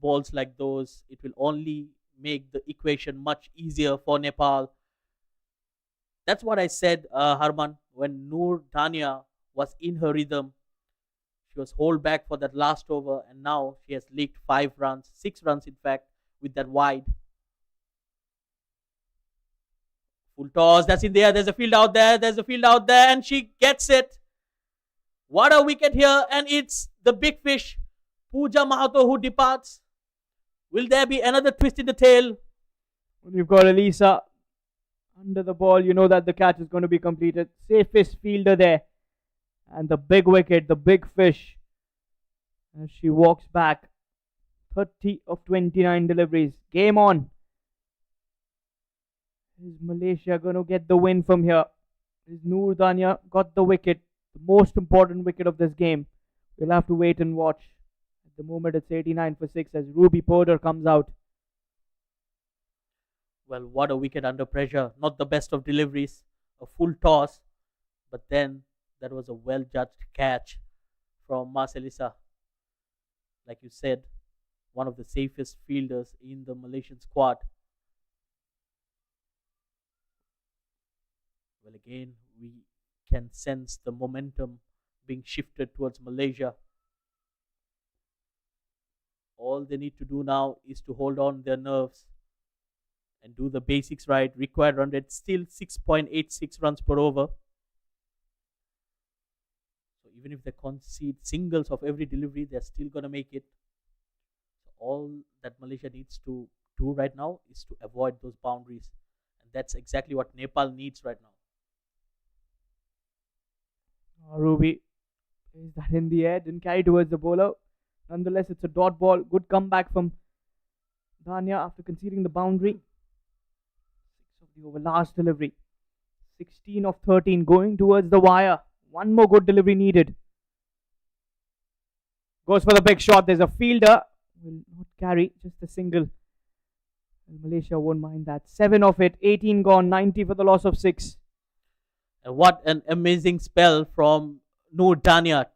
balls like those, it will only make the equation much easier for Nepal. That's what I said, Harman, when Noor Dania was in her rhythm. She was hold back for that last over, and now she has leaked 5 runs, 6 runs in fact, with that wide. Full toss, that's in there. There's a field out there. There's a field out there, and she gets it. What a wicket here, and it's the big fish, Pooja Mahato, who departs. Will there be another twist in the tail? When you've got Elisa under the ball, you know that the catch is going to be completed. Safest fielder there. And the big wicket, the big fish. As she walks back. 30 of 29 deliveries. Game on. Is Malaysia going to get the win from here? Is Noor Dania got the wicket? The most important wicket of this game. We'll have to wait and watch. At the moment it's 89 for 6 as Ruby Porter comes out. Well, what a wicket under pressure. Not the best of deliveries. A full toss. But then that was a well-judged catch from Marcelisa. Like you said, one of the safest fielders in the Malaysian squad. Well, again, we can sense the momentum being shifted towards Malaysia. All they need to do now is to hold on their nerves and do the basics right. Required run rate still 6.86 runs per over. So even if they concede singles of every delivery, they're still going to make it. So all that Malaysia needs to do right now is to avoid those boundaries. And that's exactly what Nepal needs right now. Ruby plays that in the air, didn't carry towards the bowler. Nonetheless, it's a dot ball. Good comeback from Dania after conceding the boundary. 6 of the over last delivery. 16 of 13 going towards the wire. One more good delivery needed. Goes for the big shot. There's a fielder. Will not carry, just a single. Malaysia won't mind that. 7 of it, 18 gone, 90 for the loss of 6. And what an amazing spell from Noor Dania.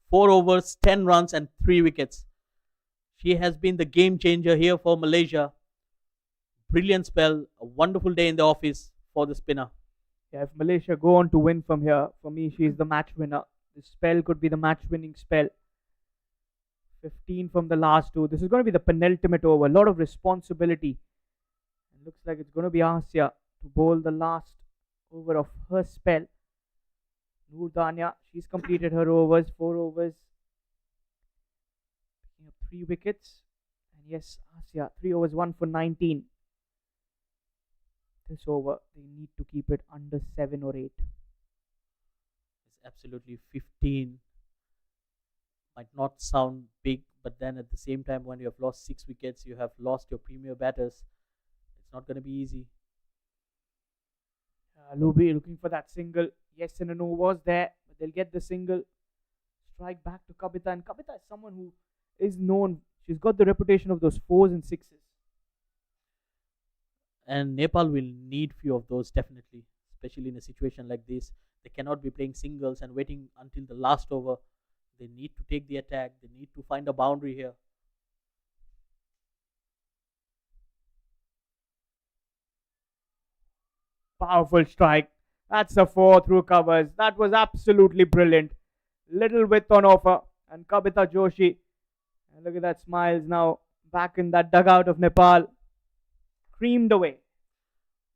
4 overs, 10 runs, and 3 wickets. She has been the game changer here for Malaysia. Brilliant spell, a wonderful day in the office for the spinner. Yeah, if Malaysia go on to win from here, for me, she is the match winner. This spell could be the match winning spell. 15 from the last 2. This is going to be the penultimate over. A lot of responsibility. It looks like it's going to be Asia to bowl the last over of her spell. Noor Dania, she's completed her overs, 4 overs. Picking up 3 wickets. And yes, Asia, 3 overs, 1 for 19. This over, they need to keep it under 7 or 8. It's absolutely 15. Might not sound big, but then at the same time, when you have lost 6 wickets, you have lost your premier batters. It's not going to be easy. Luby looking for that single. Yes and a no was there, but they'll get the single. Strike back to Kabita, and Kabita is someone who is known. She's got the reputation of those 4s and 6s. And Nepal will need few of those definitely, especially in a situation like this. They cannot be playing singles and waiting until the last over. They need to take the attack. They need to find a boundary here. Powerful strike. That's a 4 through covers. That was absolutely brilliant. Little width on offer. And Kabita Joshi. And look at that smiles now. Back in that dugout of Nepal. Creamed away.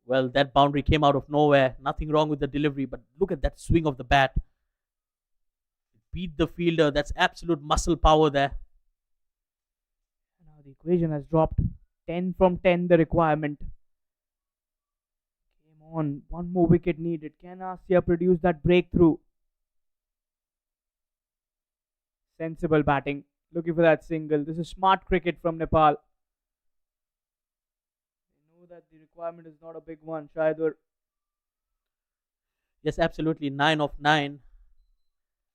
Well, that boundary came out of nowhere. Nothing wrong with the delivery, but look at that swing of the bat. Beat the fielder. That's absolute muscle power there. Now the equation has dropped. 10 from 10 the requirement. Came on. One more wicket needed. Can Asia produce that breakthrough? Sensible batting. Looking for that single. This is smart cricket from Nepal. They know that the requirement is not a big one. Shaidur. Yes, absolutely. 9 of 9.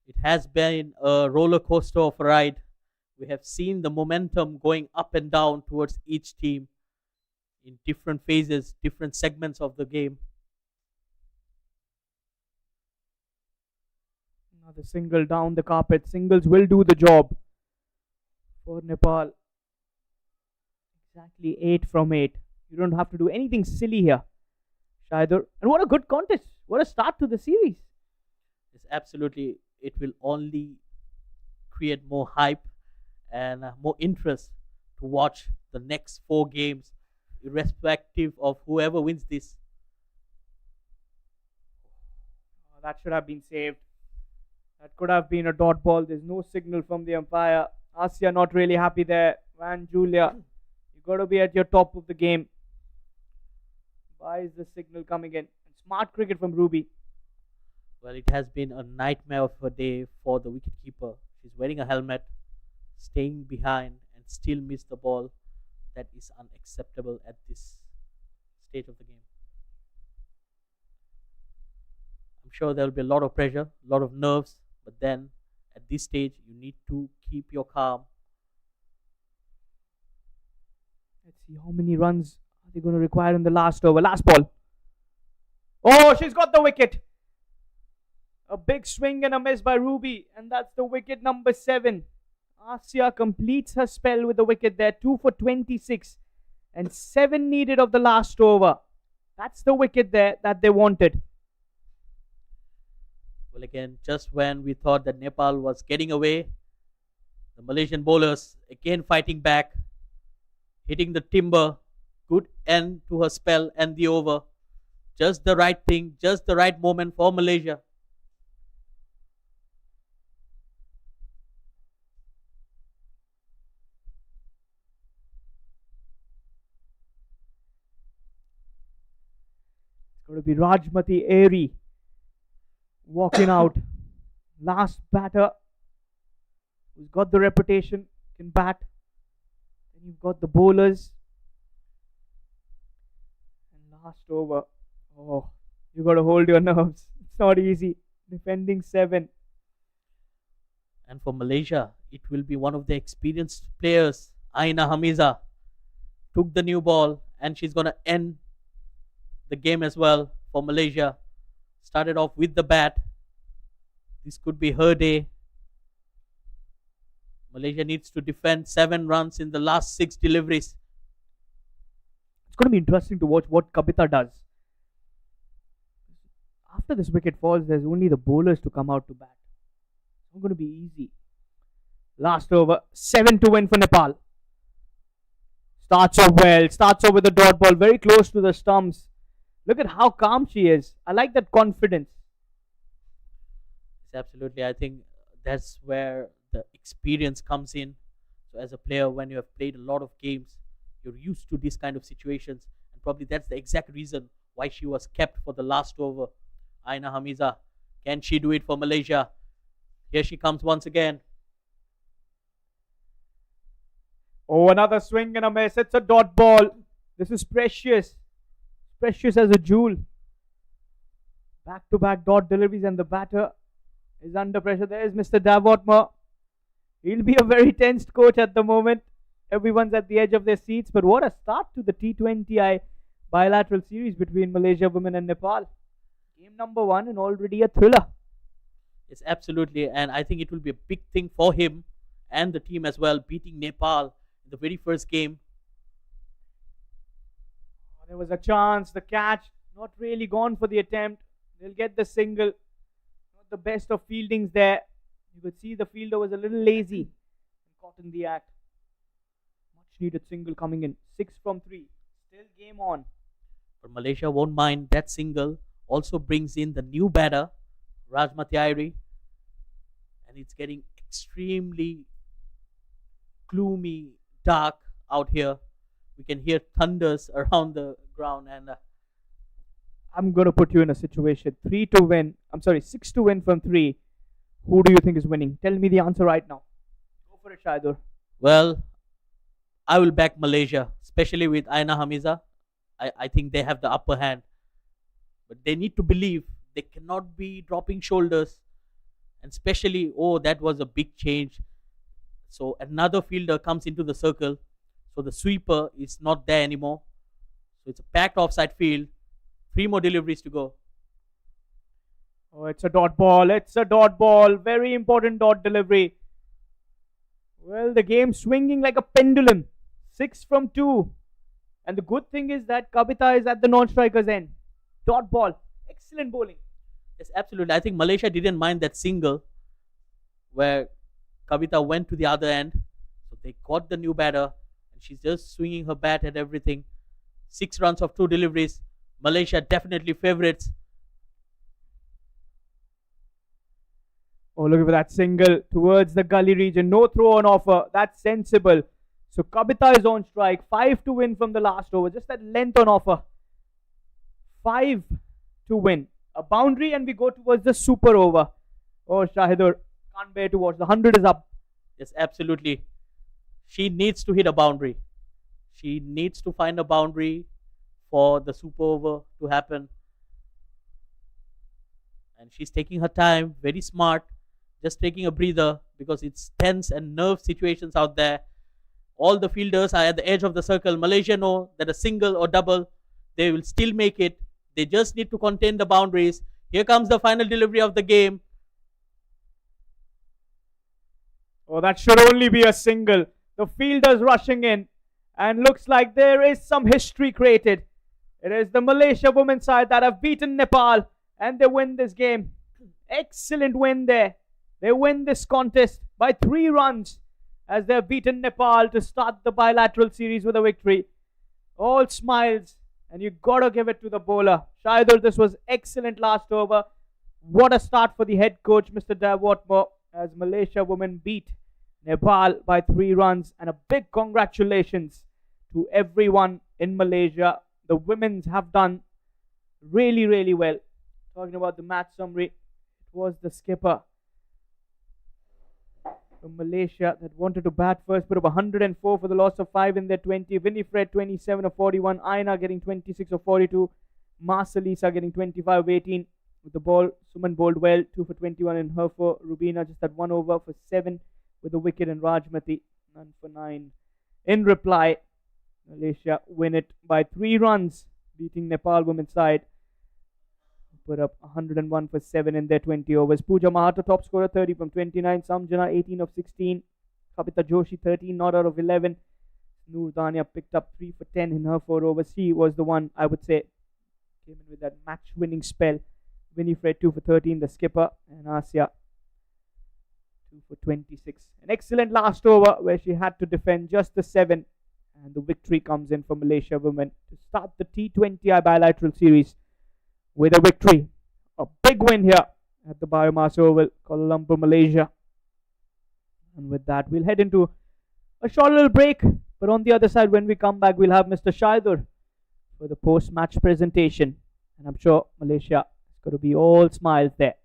It has been a roller coaster of a ride. We have seen the momentum going up and down towards each team in different phases, different segments of the game. Now the single down the carpet. Singles will do the job for Nepal. Exactly 8 from 8. You don't have to do anything silly here. Shaidur. And what a good contest. What a start to the series. It's absolutely, it will only create more hype and more interest to watch the next 4 games, irrespective of whoever wins this. Oh, that should have been saved. That could have been a dot ball. There's no signal from the umpire. Asia not really happy there. Van Julia, you got to be at your top of the game. Why is the signal coming in? And smart cricket from Ruby. Well, it has been a nightmare of a day for the wicketkeeper. She's wearing a helmet, staying behind, and still missed the ball. That is unacceptable at this stage of the game. I'm sure there will be a lot of pressure, a lot of nerves, but then at this stage, you need to keep your calm. Let's see how many runs are they going to require in the last over. Last ball. Oh, she's got the wicket. A big swing and a miss by Ruby. And that's the wicket number 7. Asia completes her spell with the wicket there. 2 for 26. And 7 needed of the last over. That's the wicket there that they wanted. Well, again, just when we thought that Nepal was getting away, the Malaysian bowlers again fighting back, hitting the timber. Good end to her spell and the over. Just the right thing, just the right moment for Malaysia. It's going to be Rajmati Airy walking out. Last batter who's got the reputation, can bat. Then you've got the bowlers. And Last over. Oh, you got to hold your nerves. It's not easy. Defending 7. And for Malaysia, it will be one of the experienced players, Aina Hamiza, took the new ball and she's going to end the game as well for Malaysia. Started off with the bat. This could be her day. Malaysia needs to defend 7 runs in the last 6 deliveries. It's going to be interesting to watch what Kapita does. After this wicket falls, there's only the bowlers to come out to bat. It's not going to be easy. Last over, 7 to win for Nepal. Starts off well, starts off with a dot ball, very close to the stumps. Look at how calm she is. I like that confidence. Yes, absolutely. I think that's where the experience comes in. So as a player, when you have played a lot of games, you're used to this kind of situations. And probably that's the exact reason why she was kept for the last over. Aina Hamiza, can she do it for Malaysia? Here she comes once again. Oh, another swing and a miss. It's a dot ball. This is precious. Precious as a jewel. Back-to-back dot deliveries and the batter is under pressure. There is Mr. Davotma. He'll be a very tensed coach at the moment. Everyone's at the edge of their seats. But what a start to the T20I bilateral series between Malaysia women and Nepal. Game number 1 and already a thriller. Yes, absolutely. And I think it will be a big thing for him and the team as well, beating Nepal in the very first game. Oh, there was a chance. The catch, not really gone for the attempt. They'll get the single. Not the best of fieldings there. You could see the fielder was a little lazy and caught in the act. Much needed single coming in. 6 from 3. Still game on. But Malaysia won't mind that single. Also brings in the new batter, Rajmati Airi. And it's getting extremely gloomy, dark out here. We can hear thunders around the ground. And I'm going to put you in a situation. 6 to win from 3. Who do you think is winning? Tell me the answer right now. Go for it, Shaidur. well, I will back Malaysia, especially with Aina Hamiza. I think they have the upper hand. But they need to believe. They cannot be dropping shoulders. And especially, that was a big change. So another fielder comes into the circle. So the sweeper is not there anymore. So it's a packed offside field. 3 more deliveries to go. Oh, it's a dot ball. It's a dot ball. Very important dot delivery. Well, the game swinging like a pendulum. 6 from 2. And the good thing is that Kabita is at the non-striker's end. Dot ball. Excellent bowling. Yes, absolutely. I think Malaysia didn't mind that single where Kavita went to the other end. So they got the new batter and she's just swinging her bat at everything. 6 runs of 2 deliveries. Malaysia definitely favourites. Oh, look at that single towards the gully region. No throw on offer. That's sensible. So Kabita is on strike. 5 to win from the last over. Just that length on offer. 5 to win. A boundary and we go towards the super over. Oh, Shahidur, can't bear to watch. The 100 is up. Yes, absolutely. She needs to hit a boundary. She needs to find a boundary for the super over to happen. And she's taking her time. Very smart. Just taking a breather because it's tense and nerve situations out there. All the fielders are at the edge of the circle. Malaysia know that a single or double, they will still make it. They just need to contain the boundaries. Here comes the final delivery of the game. Oh, that should only be a single. The fielders rushing in. And looks like there is some history created. It is the Malaysia women's side that have beaten Nepal. And they win this game. Excellent win there. They win this contest by 3 runs. As they have beaten Nepal to start the bilateral series with a victory. All smiles. And you gotta give it to the bowler. Shaidur, this was excellent last over. What a start for the head coach, Mr. Davotma, as Malaysia women beat Nepal by 3 runs. And a big congratulations to everyone in Malaysia. The women's have done really, really well. Talking about the match summary, it was the skipper from Malaysia that wanted to bat first, put up 104 for the loss of 5 in their 20. Winifred 27 of 41. Aina getting 26 of 42. Marcelisa getting 25 of 18. With the ball, Suman bowled well, 2 for 21 in her for. Rubina just had 1 over for 7 with a wicket, and Rajmati none for 9. In reply, Malaysia win it by 3 runs, beating Nepal women's side. Put up 101 for 7 in their 20 overs. Pooja Mahato, top scorer, 30 from 29. Samjana, 18 of 16. Kapita Joshi, 13 not out of 11. Noor Dania picked up 3 for 10 in her 4 overs. She was the one, I would say, came in with that match-winning spell. Winifred, 2 for 13, the skipper. And Asia, 2 for 26. An excellent last over where she had to defend just the 7. And the victory comes in for Malaysia women to start the T20I bilateral series with a victory. A big win here at the BAYUEMAS Oval, Kuala Lumpur, Malaysia. And with that, we'll head into a short little break. But on the other side, when we come back, we'll have Mr. Shaidur for the post-match presentation. And I'm sure Malaysia is going to be all smiles there.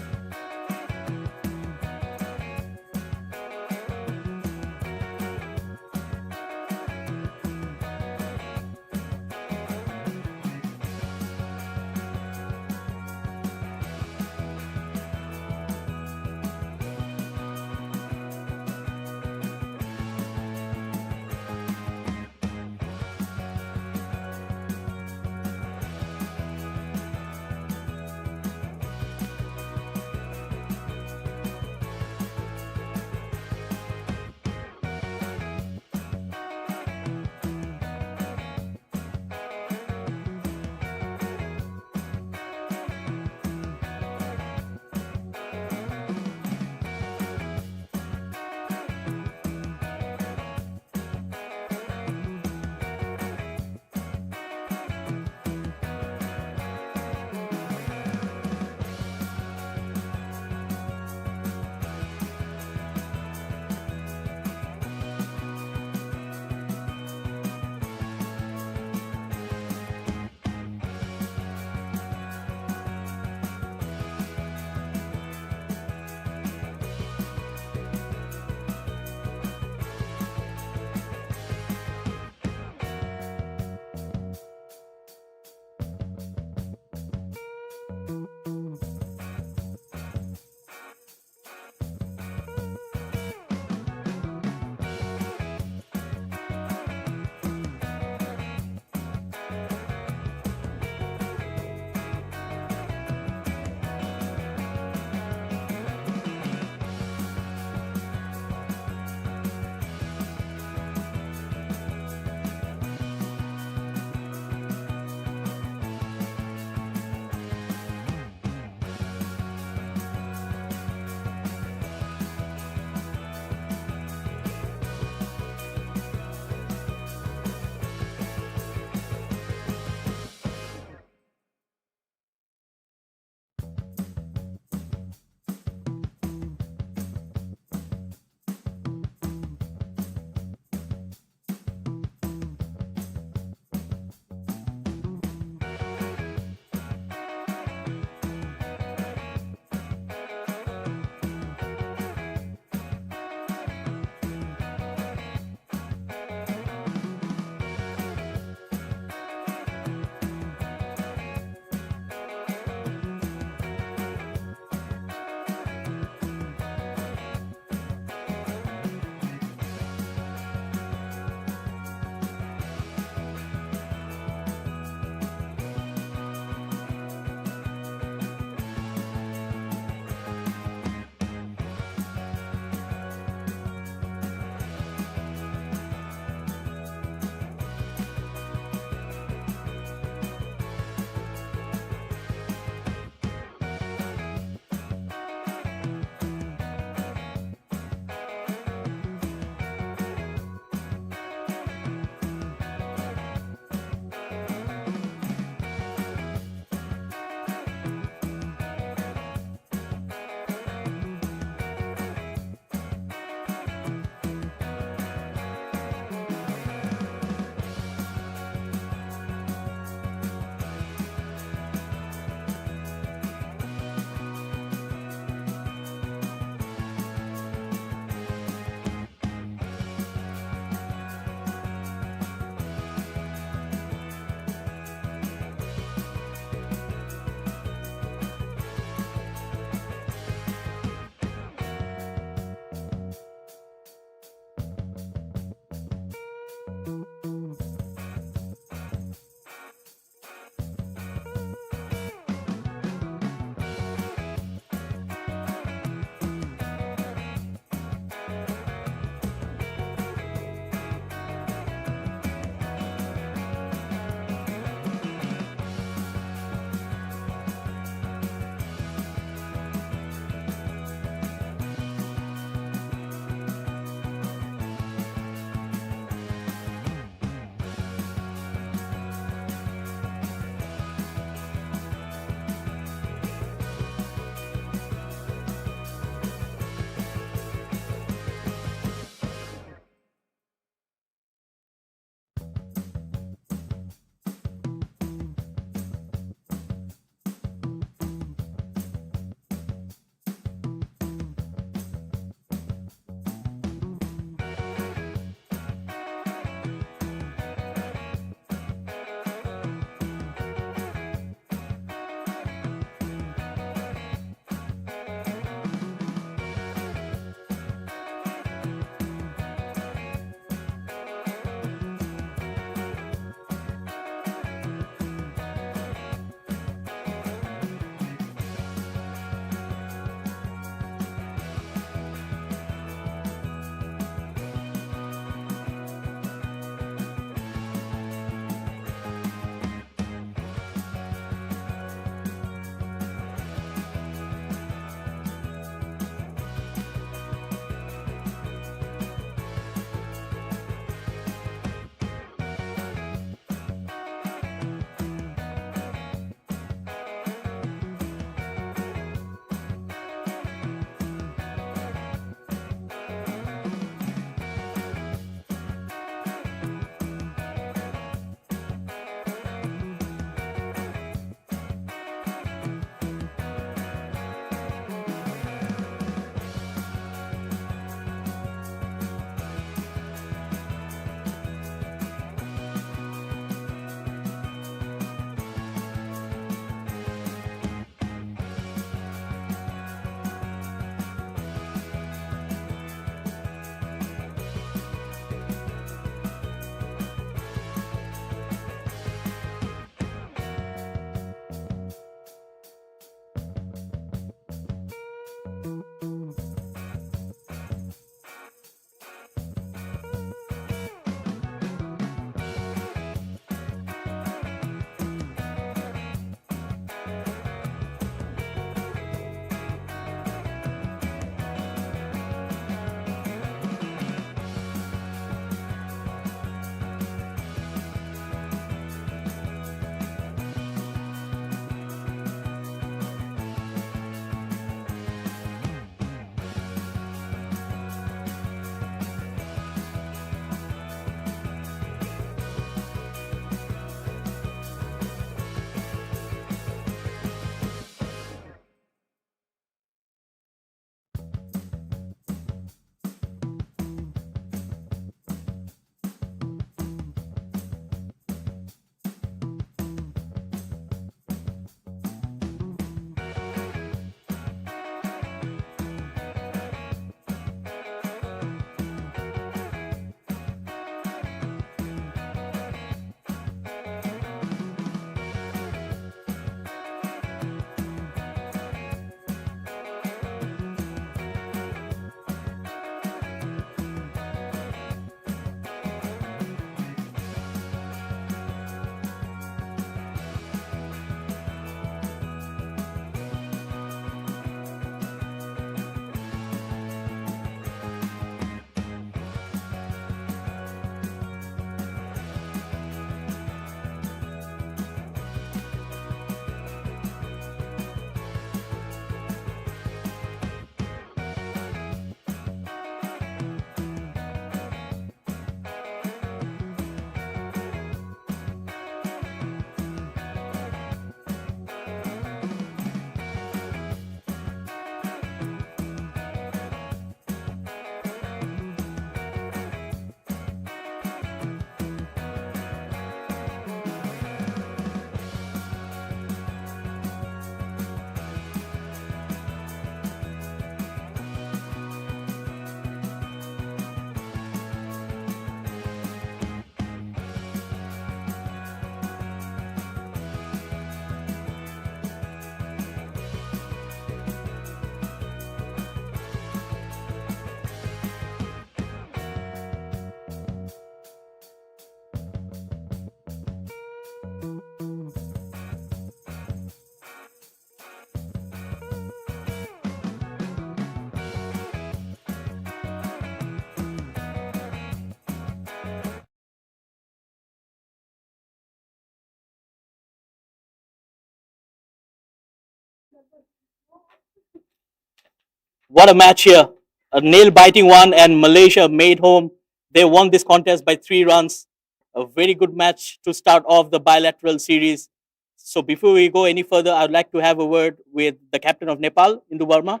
What a match here. A nail biting one, and Malaysia made home. They won this contest by 3 runs. A very good match to start off the bilateral series. So before we go any further, I'd like to have a word with the captain of Nepal, Indu Verma.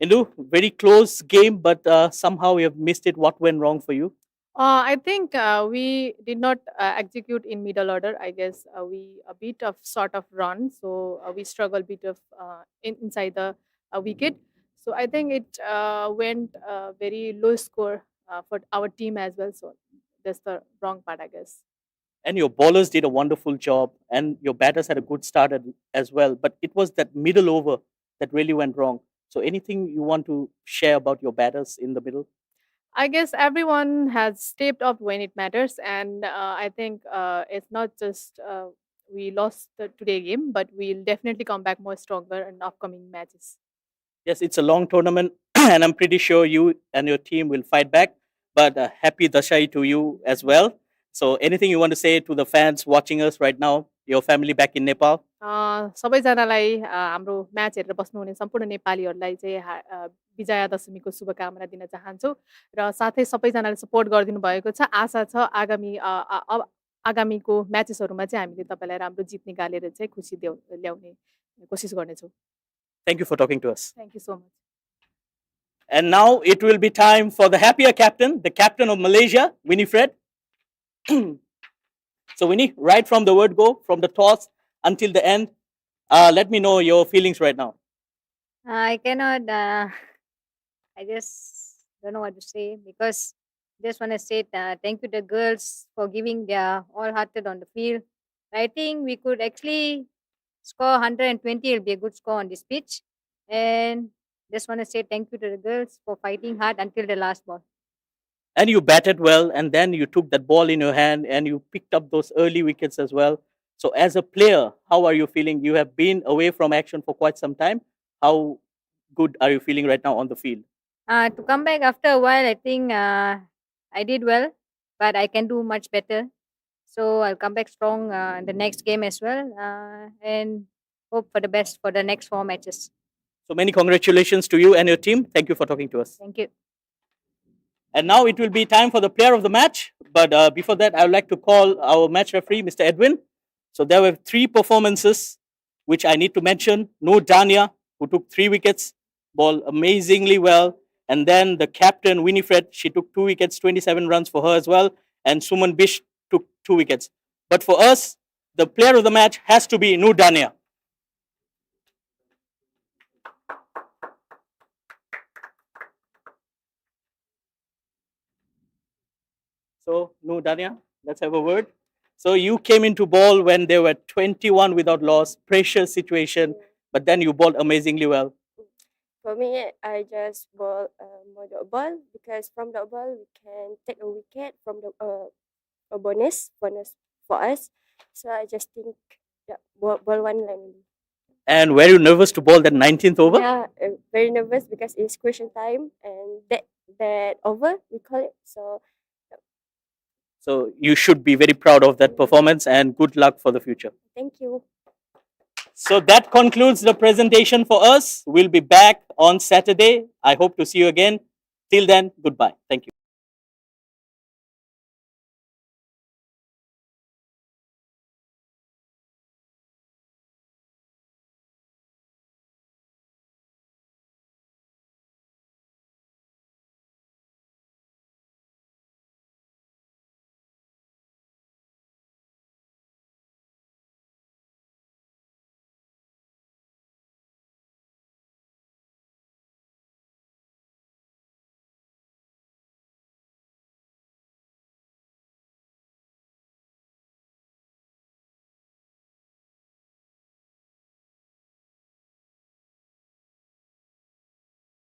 Indu, very close game, but somehow you have missed it. What went wrong for you? I think we did not execute in middle order. I guess we a bit of sort of run, so we struggle a bit of inside the wicket. So I think it went very low score for our team as well. So that's the wrong part, I guess. And your bowlers did a wonderful job, and your batters had a good start as well. But it was that middle over that really went wrong. So anything you want to share about your batters in the middle? I guess everyone has stepped up when it matters, and I think it's not just we lost the today game, but we'll definitely come back more stronger in upcoming matches. Yes, it's a long tournament, and I'm pretty sure you and your team will fight back. But happy Dashai to you as well. So anything you want to say to the fans watching us right now, your family back in Nepal? सबैजनालाई हाम्रो match हेरेर बस्नुहुने सम्पूर्ण नेपालीहरूलाई चाहिँ विजया दशमीको शुभकामना दिन चाहन्छु र साथै सबैजनाले सपोर्ट गरिदिनु भएको छ आशा छ आगामीको म्याचेसहरूमा चाहिँ हामीले तपाईँलाई राम्रो जित निकालेर चाहिँ खुसी ल्याउने कोसिस गर्नेछौँ Thank you for talking to us. Thank you so much And now it will be time for the happier captain, the captain of Malaysia, Winifred. So Winnie, right from the word go, from the toss until the end, let me know your feelings right now. I cannot. I just don't know what to say because just want to say thank you to the girls for giving their all-hearted on the field. I think we could actually score 120. It'll be a good score on this pitch, and just want to say thank you to the girls for fighting hard until the last ball. And you batted well, and then you took that ball in your hand and you picked up those early wickets as well. So as a player, how are you feeling? You have been away from action for quite some time. How good are you feeling right now on the field? To come back after a while, I think I did well, but I can do much better. So I'll come back strong in the next game as well, and hope for the best for the next 4 matches. So many congratulations to you and your team. Thank you for talking to us. Thank you. And now it will be time for the player of the match. But before that, I would like to call our match referee, Mr. Edwin. So there were 3 performances which I need to mention. Noor Dania, who took 3 wickets, bowled amazingly well. And then the captain, Winifred, she took 2 wickets, 27 runs for her as well. And Suman Bish took 2 wickets. But for us, the player of the match has to be Noor Dania. So, Noor Dania, let's have a word. So you came into ball when they were 21 without loss, pressure situation, but then you bowled amazingly well. For me, I just bowl more dot ball because from dot ball we can take a wicket from the a bonus for us. So I just think ball one line only. And were you nervous to bowl that 19th over? Yeah, very nervous because it's question time and that over we call it. So you should be very proud of that performance and good luck for the future. Thank you. So that concludes the presentation for us. We'll be back on Saturday. I hope to see you again. Till then, goodbye. Thank you.